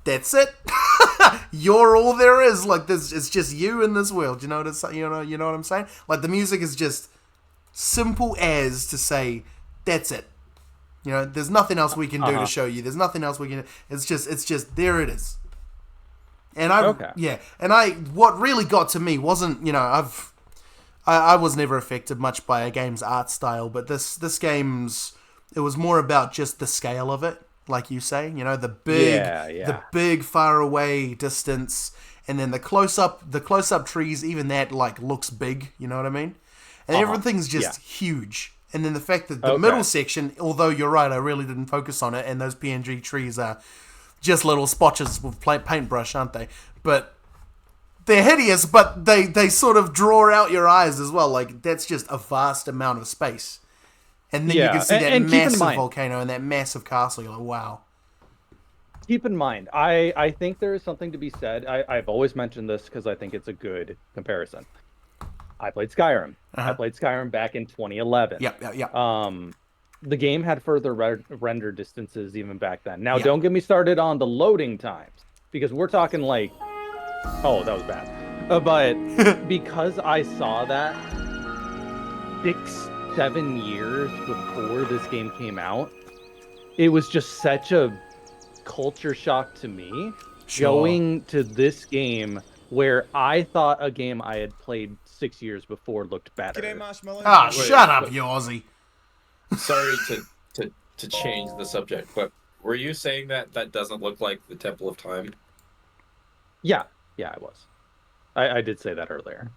that's it. You're all there is. Like, it's just you in this world. You know what I'm saying? Like, the music is just simple as to say, that's it. You know, there's nothing else we can do to show you. There's nothing else we can. It's just there it is. And what really got to me wasn't, you know, I was never affected much by a game's art style, but this game's, it was more about just the scale of it, like you say, you know, the big far away distance, and then the close up trees, even that like looks big, you know what I mean? And everything's just huge. And then the fact that the middle section, although you're right, I really didn't focus on it, and those PNG trees are just little spotches with paintbrush, aren't they? But they're hideous, but they sort of draw out your eyes as well. Like, that's just a vast amount of space. And then you can see that and keep in massive mind- volcano and that massive castle. You're like, wow. Keep in mind, I think there is something to be said. I've always mentioned this because I think it's a good comparison. I played Skyrim. I played Skyrim back in 2011. Yep. The game had further render distances even back then. Now, Yeah. don't get me started on the loading times, because we're talking like, oh, that was bad. But because I saw that 6-7 years before this game came out, it was just such a culture shock to me going to this game where I thought a game I had played 6 years before looked better. Ah, shut up, you Aussie. Sorry to change the subject, but were you saying that that doesn't look like the Temple of Time? Yeah, I was. I did say that earlier.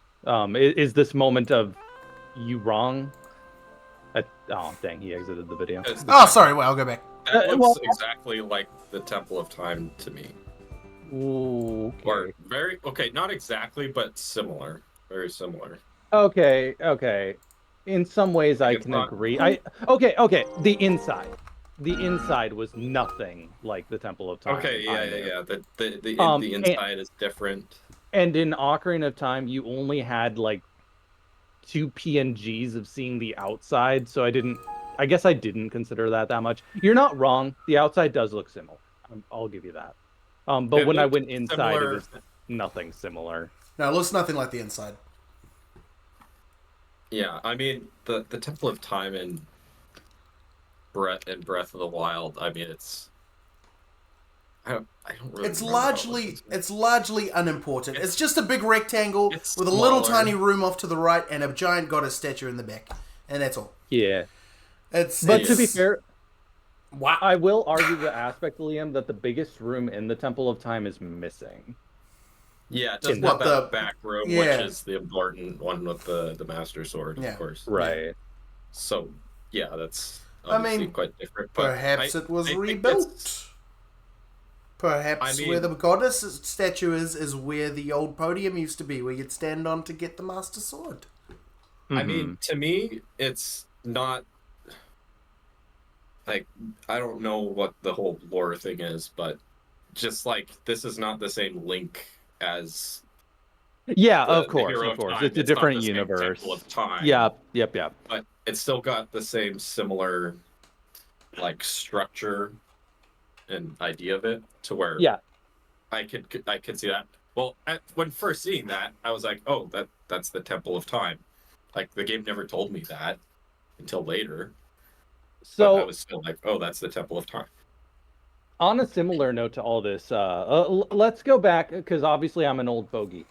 Is this moment of you wrong? Oh, dang, he exited the video. Oh, sorry, well, I'll go back. It looks exactly like the Temple of Time to me. Okay. Or not exactly, but similar. Very similar. Okay. In some ways, I can agree. Okay. The inside was nothing like the Temple of Time. Okay, yeah. The inside is different. And in Ocarina of Time, you only had like 2 PNGs of seeing the outside, so I guess I didn't consider that much. You're not wrong. The outside does look similar. I'll give you that. But when I went inside, it was nothing similar. No, it looks nothing like the inside. Yeah, I mean the Temple of Time and Breath of the Wild. I mean, I don't really. It's largely unimportant. It's just a big rectangle with smaller. a little tiny room off to the right and a giant goddess statue in the back, and that's all. Yeah. But to be fair, wow. I will argue the aspect, Liam, that the biggest room in the Temple of Time is missing. Yeah, just what the back room, yeah. which is the important one with the Master Sword, of course. Right. So, yeah, that's obviously quite different. But Perhaps it was I think rebuilt. Perhaps where the goddess statue is where the old podium used to be, where you'd stand on to get the Master Sword. I mean, to me, it's not... Like, I don't know what the whole lore thing is, but just like, this is not the same Link as... Yeah, the of course. Hero of Time. It's a It's not different the same universe. Temple of Time. Yep. But it's still got the same similar, like, structure and idea of it, to where I could see that. Well, when first seeing that, I was like, oh, that's the Temple of Time. Like, the game never told me that until later. So but I was still like, oh, that's the Temple of Time. On a similar note to all this, let's go back, because obviously I'm an old fogey.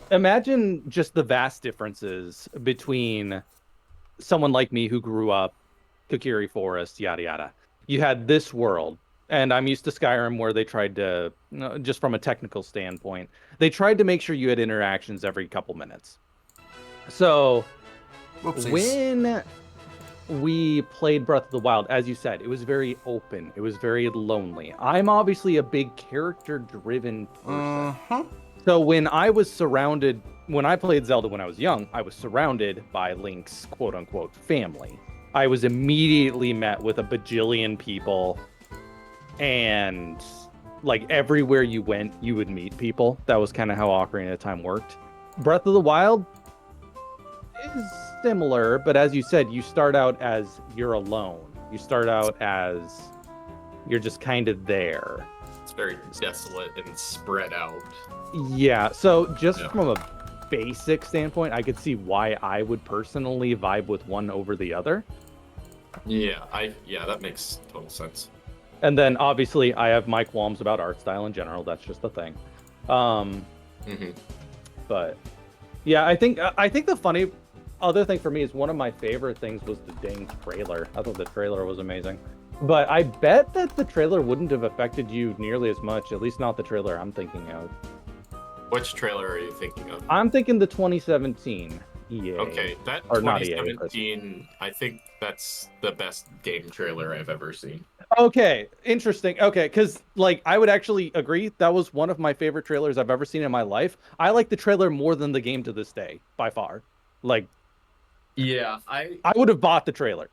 Imagine just the vast differences between someone like me who grew up Kokiri Forest, yada yada. You had this world, and I'm used to Skyrim, where they tried to, just from a technical standpoint, they tried to make sure you had interactions every couple minutes. So Whoopsies. when we played Breath of the Wild, as you said, it was very open. It was very lonely. I'm obviously a big character-driven person. So when I played Zelda when I was young, I was surrounded by Link's quote-unquote family. I was immediately met with a bajillion people, and like everywhere you went, you would meet people. That was kind of how Ocarina of Time worked. Breath of the Wild is similar, but as you said, you start out as you're alone. You start out as you're just kind of there. It's very desolate and spread out. Yeah, so just from a basic standpoint, I could see why I would personally vibe with one over the other. Yeah, that makes total sense. And then obviously I have my qualms about art style in general. That's just the thing. But yeah, I think the funny other thing for me is one of my favorite things was the dang trailer. I thought the trailer was amazing. But I bet that the trailer wouldn't have affected you nearly as much, at least not the trailer I'm thinking of. Which trailer are you thinking of? I'm thinking the 2017 EA. Okay, that or 2017, I think that's the best game trailer I've ever seen. Okay, interesting. Okay, because like I would actually agree that was one of my favorite trailers I've ever seen in my life. I like the trailer more than the game to this day, by far. Like, Yeah, I would have bought the trailer.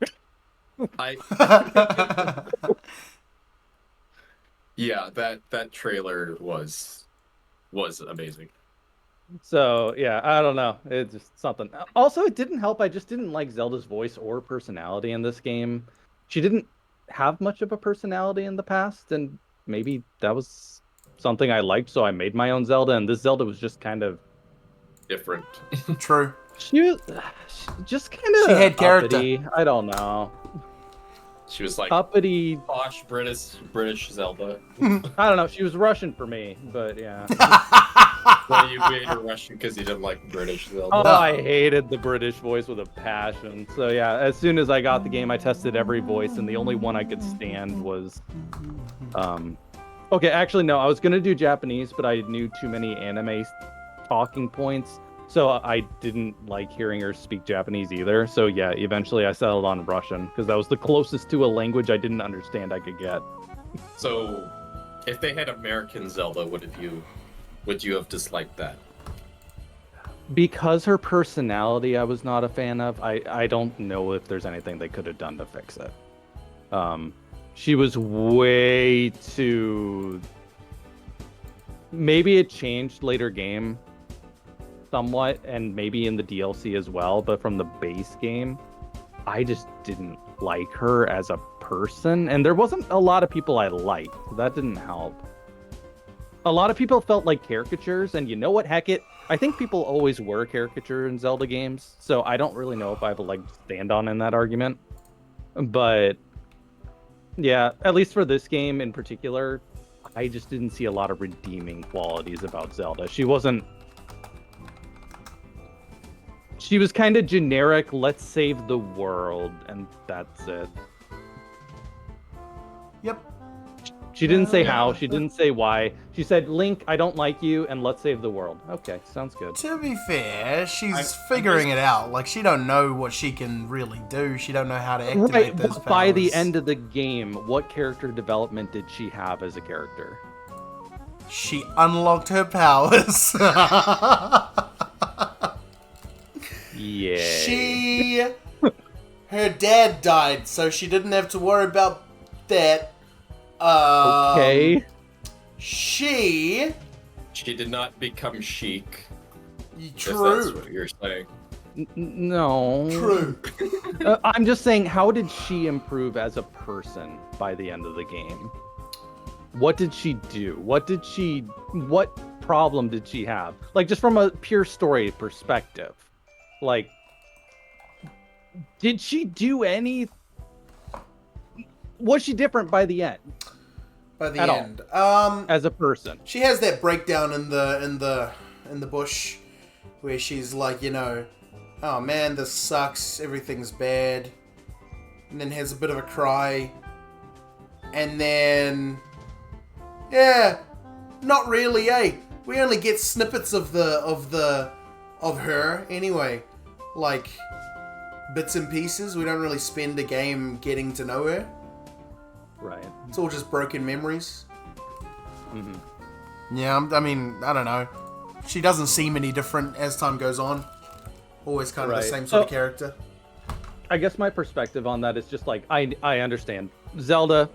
Yeah, that trailer was amazing. So yeah, I don't know. It's just something. Also, it didn't help. I just didn't like Zelda's voice or personality in this game. She didn't have much of a personality in the past, and maybe that was something I liked, so I made my own Zelda. And this Zelda was just kind of different. True. She was just kind of. She had character. Uppity. I don't know. She was like uppity, posh British Zelda. I don't know. She was Russian for me, but yeah. Well, you made her Russian because you didn't like British Zelda. Oh, I hated the British voice with a passion. So yeah, as soon as I got the game, I tested every voice, and the only one I could stand was, Okay, actually no, I was gonna do Japanese, but I knew too many anime talking points, so I didn't like hearing her speak Japanese either. So yeah, eventually I settled on Russian because that was the closest to a language I didn't understand I could get. So, if they had American Zelda, would you have disliked that? Because her personality I was not a fan of, I don't know if there's anything they could have done to fix it. She was way too... Maybe it changed later game somewhat, and maybe in the DLC as well, but from the base game, I just didn't like her as a person, and there wasn't a lot of people I liked, so that didn't help. A lot of people felt like caricatures, and you know what, heck it, I think people always were caricature in Zelda games, so I don't really know if I have a leg to stand on in that argument. But yeah, at least for this game in particular, I just didn't see a lot of redeeming qualities about Zelda. She was kind of generic, let's save the world, and that's it. Yep. She didn't say how, she didn't say why. She said, Link, I don't like you, and let's save the world. Okay, sounds good. To be fair, she's figuring it out. Like, she don't know what she can really do. She don't know how to activate those powers. By the end of the game, what character development did she have as a character? She unlocked her powers. Yeah. Her dad died, so she didn't have to worry about that. Okay. She did not become chic. True. If that's what you're saying. No. True. I'm just saying, how did she improve as a person by the end of the game? What did she do? What problem did she have? Like, just from a pure story perspective. Like, did she do any... Was she different by the end? By the At end. As a person. She has that breakdown in the bush where she's like, you know, oh man, this sucks, everything's bad. And then has a bit of a cry. And then yeah, not really, eh? We only get snippets of her anyway. Like bits and pieces. We don't really spend a game getting to know her. Right. It's all just broken memories. Mm-hmm. Yeah, I mean, I don't know. She doesn't seem any different as time goes on. Always kind of the same sort of character. I guess my perspective on that is just like, I understand. Zelda,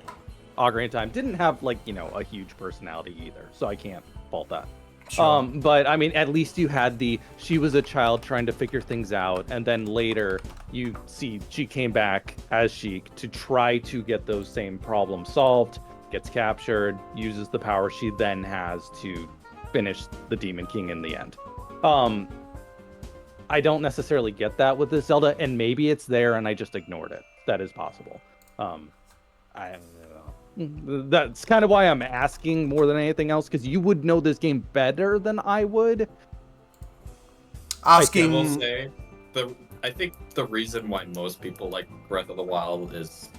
Ocarina of Time, didn't have, like, you know, a huge personality either, so I can't fault that. Sure. But, I mean, at least you had she was a child trying to figure things out, and then later you see she came back as Sheik to try to get those same problems solved, gets captured, uses the power she then has to finish the Demon King in the end. I don't necessarily get that with this Zelda, and maybe it's there and I just ignored it. That is possible. I don't know. That's kind of why I'm asking more than anything else, because you would know this game better than I would. Asking. I will say, I think the reason why most people like Breath of the Wild is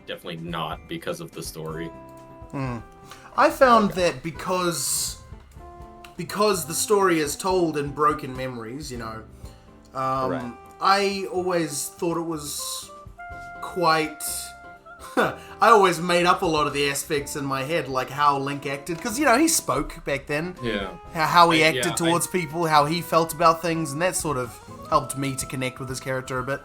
definitely not because of the story. I found that because the story is told in broken memories, you know, Right. I always thought it was quite... I always made up a lot of the aspects in my head, like how Link acted, because, you know, he spoke back then. Yeah. How he acted towards people, how he felt about things, and that sort of... helped me to connect with his character a bit.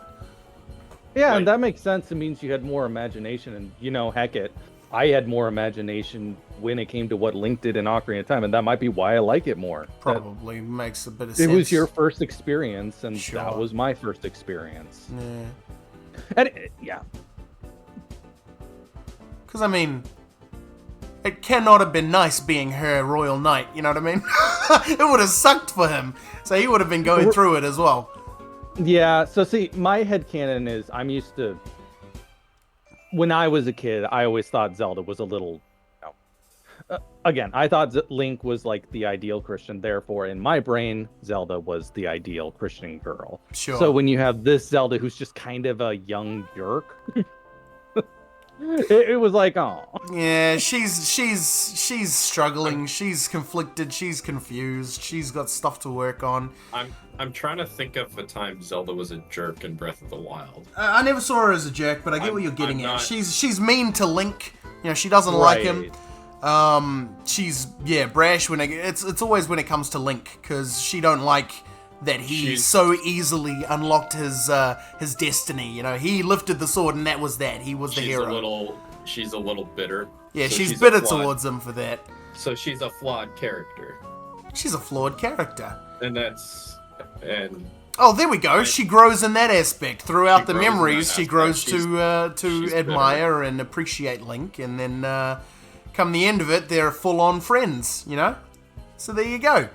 Yeah, and that makes sense. It means you had more imagination, and heck it. I had more imagination when it came to what Link did in Ocarina of Time, and that might be why I like it more. Probably makes a bit of sense. It was your first experience, and that was my first experience. Yeah. And Because, I mean, it cannot have been nice being her royal knight, you know what I mean? It would have sucked for him, so he would have been going through it as well. Yeah, so see, my headcanon is I'm used to... When I was a kid, I always thought Zelda was a little... again, I thought Link was like the ideal Christian, therefore, in my brain, Zelda was the ideal Christian girl. Sure. So when you have this Zelda who's just kind of a young jerk... It was like, oh. Yeah, she's struggling. She's conflicted. She's confused. She's got stuff to work on. I'm trying to think of a time Zelda was a jerk in Breath of the Wild. I never saw her as a jerk, but I get what you're getting at. She's mean to Link. She doesn't like him. She's brash when it's always when it comes to Link, because she don't like that he so easily unlocked his destiny. He lifted the sword and that was that. He was the hero. She's a little bitter. Yeah, so she's bitter towards him for that. So she's a flawed character. She's a flawed character. Oh, there we go. She grows in that aspect. Throughout the memories, she grows to admire and appreciate Link, and then come the end of it, they're full-on friends, So there you go.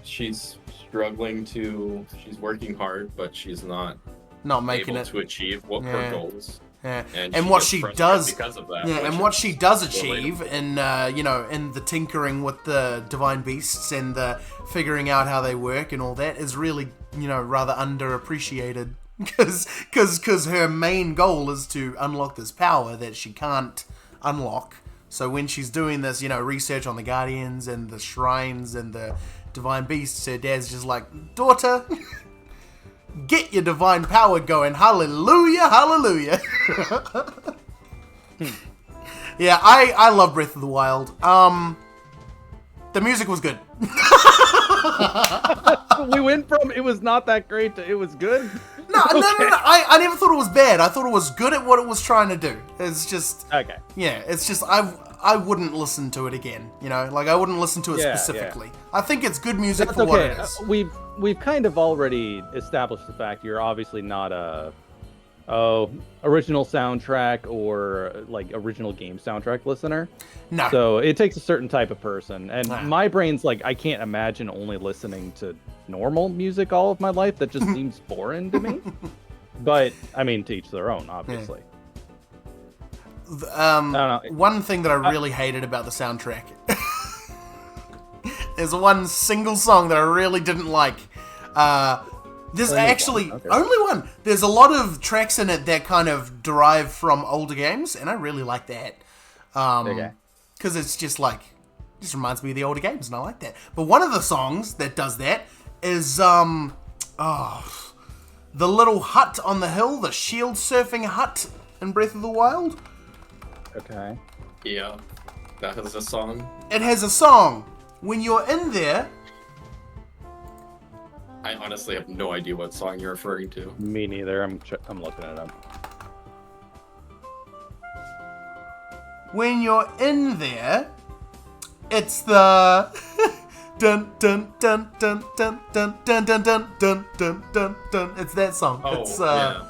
She's struggling she's working hard, but she's not making able it to achieve her goals. Yeah. And what she does because of that, and what she does achieve in in the tinkering with the divine beasts and the figuring out how they work and all that is really rather underappreciated, because her main goal is to unlock this power that she can't unlock. So when she's doing this research on the guardians and the shrines and the divine beasts, her dad's just like, daughter, get your divine power going. Hallelujah, hallelujah. Yeah, I love Breath of the Wild. The music was good. We went from it was not that great to it was good. No. I never thought it was bad. I thought it was good at what it was trying to do. It's just okay. Yeah, it's just I wouldn't listen to it again. I wouldn't listen to it specifically. I think it's good music for what it is. We've kind of already established the fact you're obviously not a original soundtrack or original game soundtrack listener. No. So it takes a certain type of person, and my brain's like, I can't imagine only listening to normal music all of my life. That just seems boring to me. But I mean, to each their own, obviously. One thing that I really hated about the soundtrack is one single song that I really didn't like. There's actually only one. There's a lot of tracks in it that kind of derive from older games, and I really like that. Because it's just reminds me of the older games, and I like that. But one of the songs that does that is the little hut on the hill, the shield surfing hut in Breath of the Wild. Okay. Yeah, that has a song. It has a song. When you're in there... I honestly have no idea what song you're referring to. Me neither. I'm looking it up. When you're in there, it's the dun dun dun dun dun dun dun dun dun dun dun dun dun. It's that song. Yeah.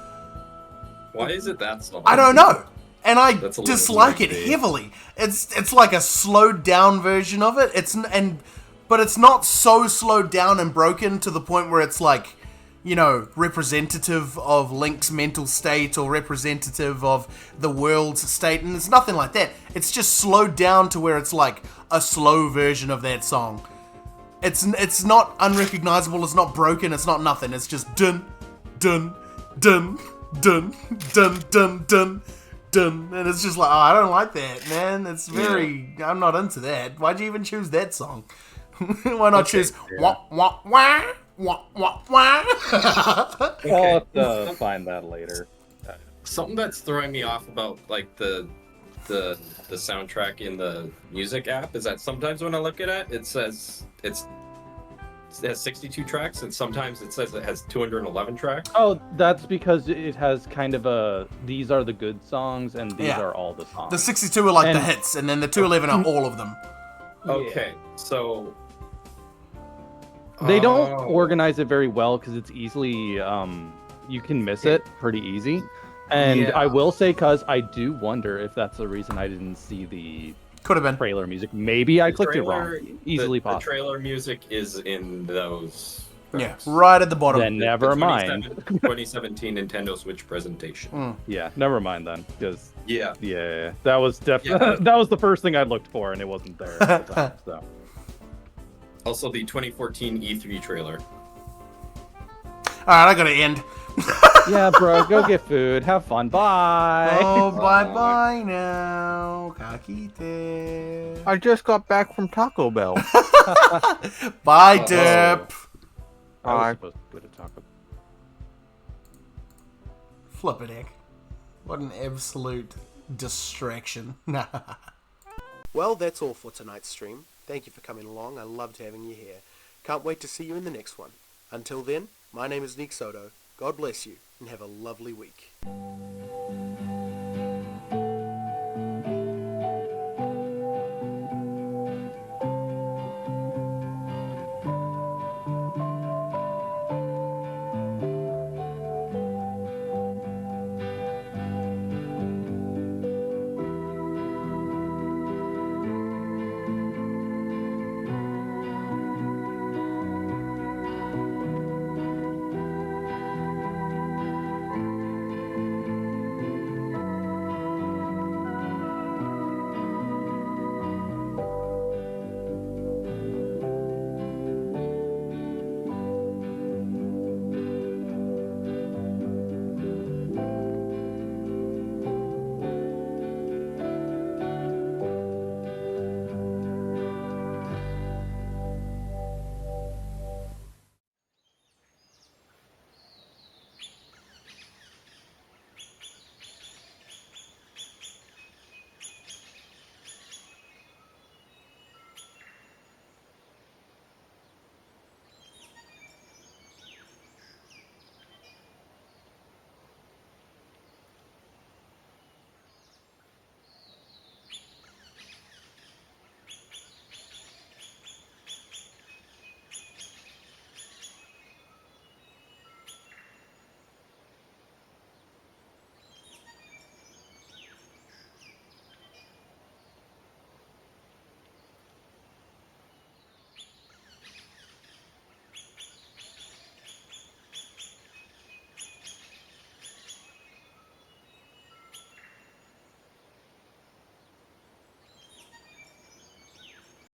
Why is it that song? I don't know. And I dislike it heavily. It's like a slowed down version of it. But it's not so slowed down and broken to the point where it's representative of Link's mental state or representative of the world's state, and it's nothing like that. It's just slowed down to where it's like a slow version of that song. It's not unrecognizable, it's not broken, it's not nothing. It's just dun dun dun dun dun dun dun dun, and it's just like, I don't like that, man. It's I'm not into that. Why'd you even choose that song? Why not choose wah wah wah wah wah wah? I'll have to find that later. Something that's throwing me off about the soundtrack in the music app is that sometimes when I look at it, it says it's has 62 tracks, and sometimes it says it has 211 tracks. Oh, that's because it has kind of a these are the good songs and these are all the songs. The 62 are like the hits, and then the 211 are all of them. Okay, so they don't organize it very well because it's easily you can miss it pretty easy. And I will say, cause I do wonder if that's the reason I didn't see the could have been trailer music. Maybe I clicked it wrong. Easily possible. The trailer music is in those. Yeah, right at the bottom. Then never mind. 2017 Nintendo Switch presentation. Yeah, never mind then, because yeah, that was definitely that was the first thing I looked for, and it wasn't there at the time. So. Also, the 2014 E3 trailer. All right, I gotta end. Yeah, bro, go get food. Have fun. Bye. Oh, bye now. Kakite. I just got back from Taco Bell. Bye, Dip. I was supposed to go to Taco. Flip it, Egg. What an absolute distraction. Well, that's all for tonight's stream. Thank you for coming along. I loved having you here. Can't wait to see you in the next one. Until then, my name is Nick Soto. God bless you, and have a lovely week.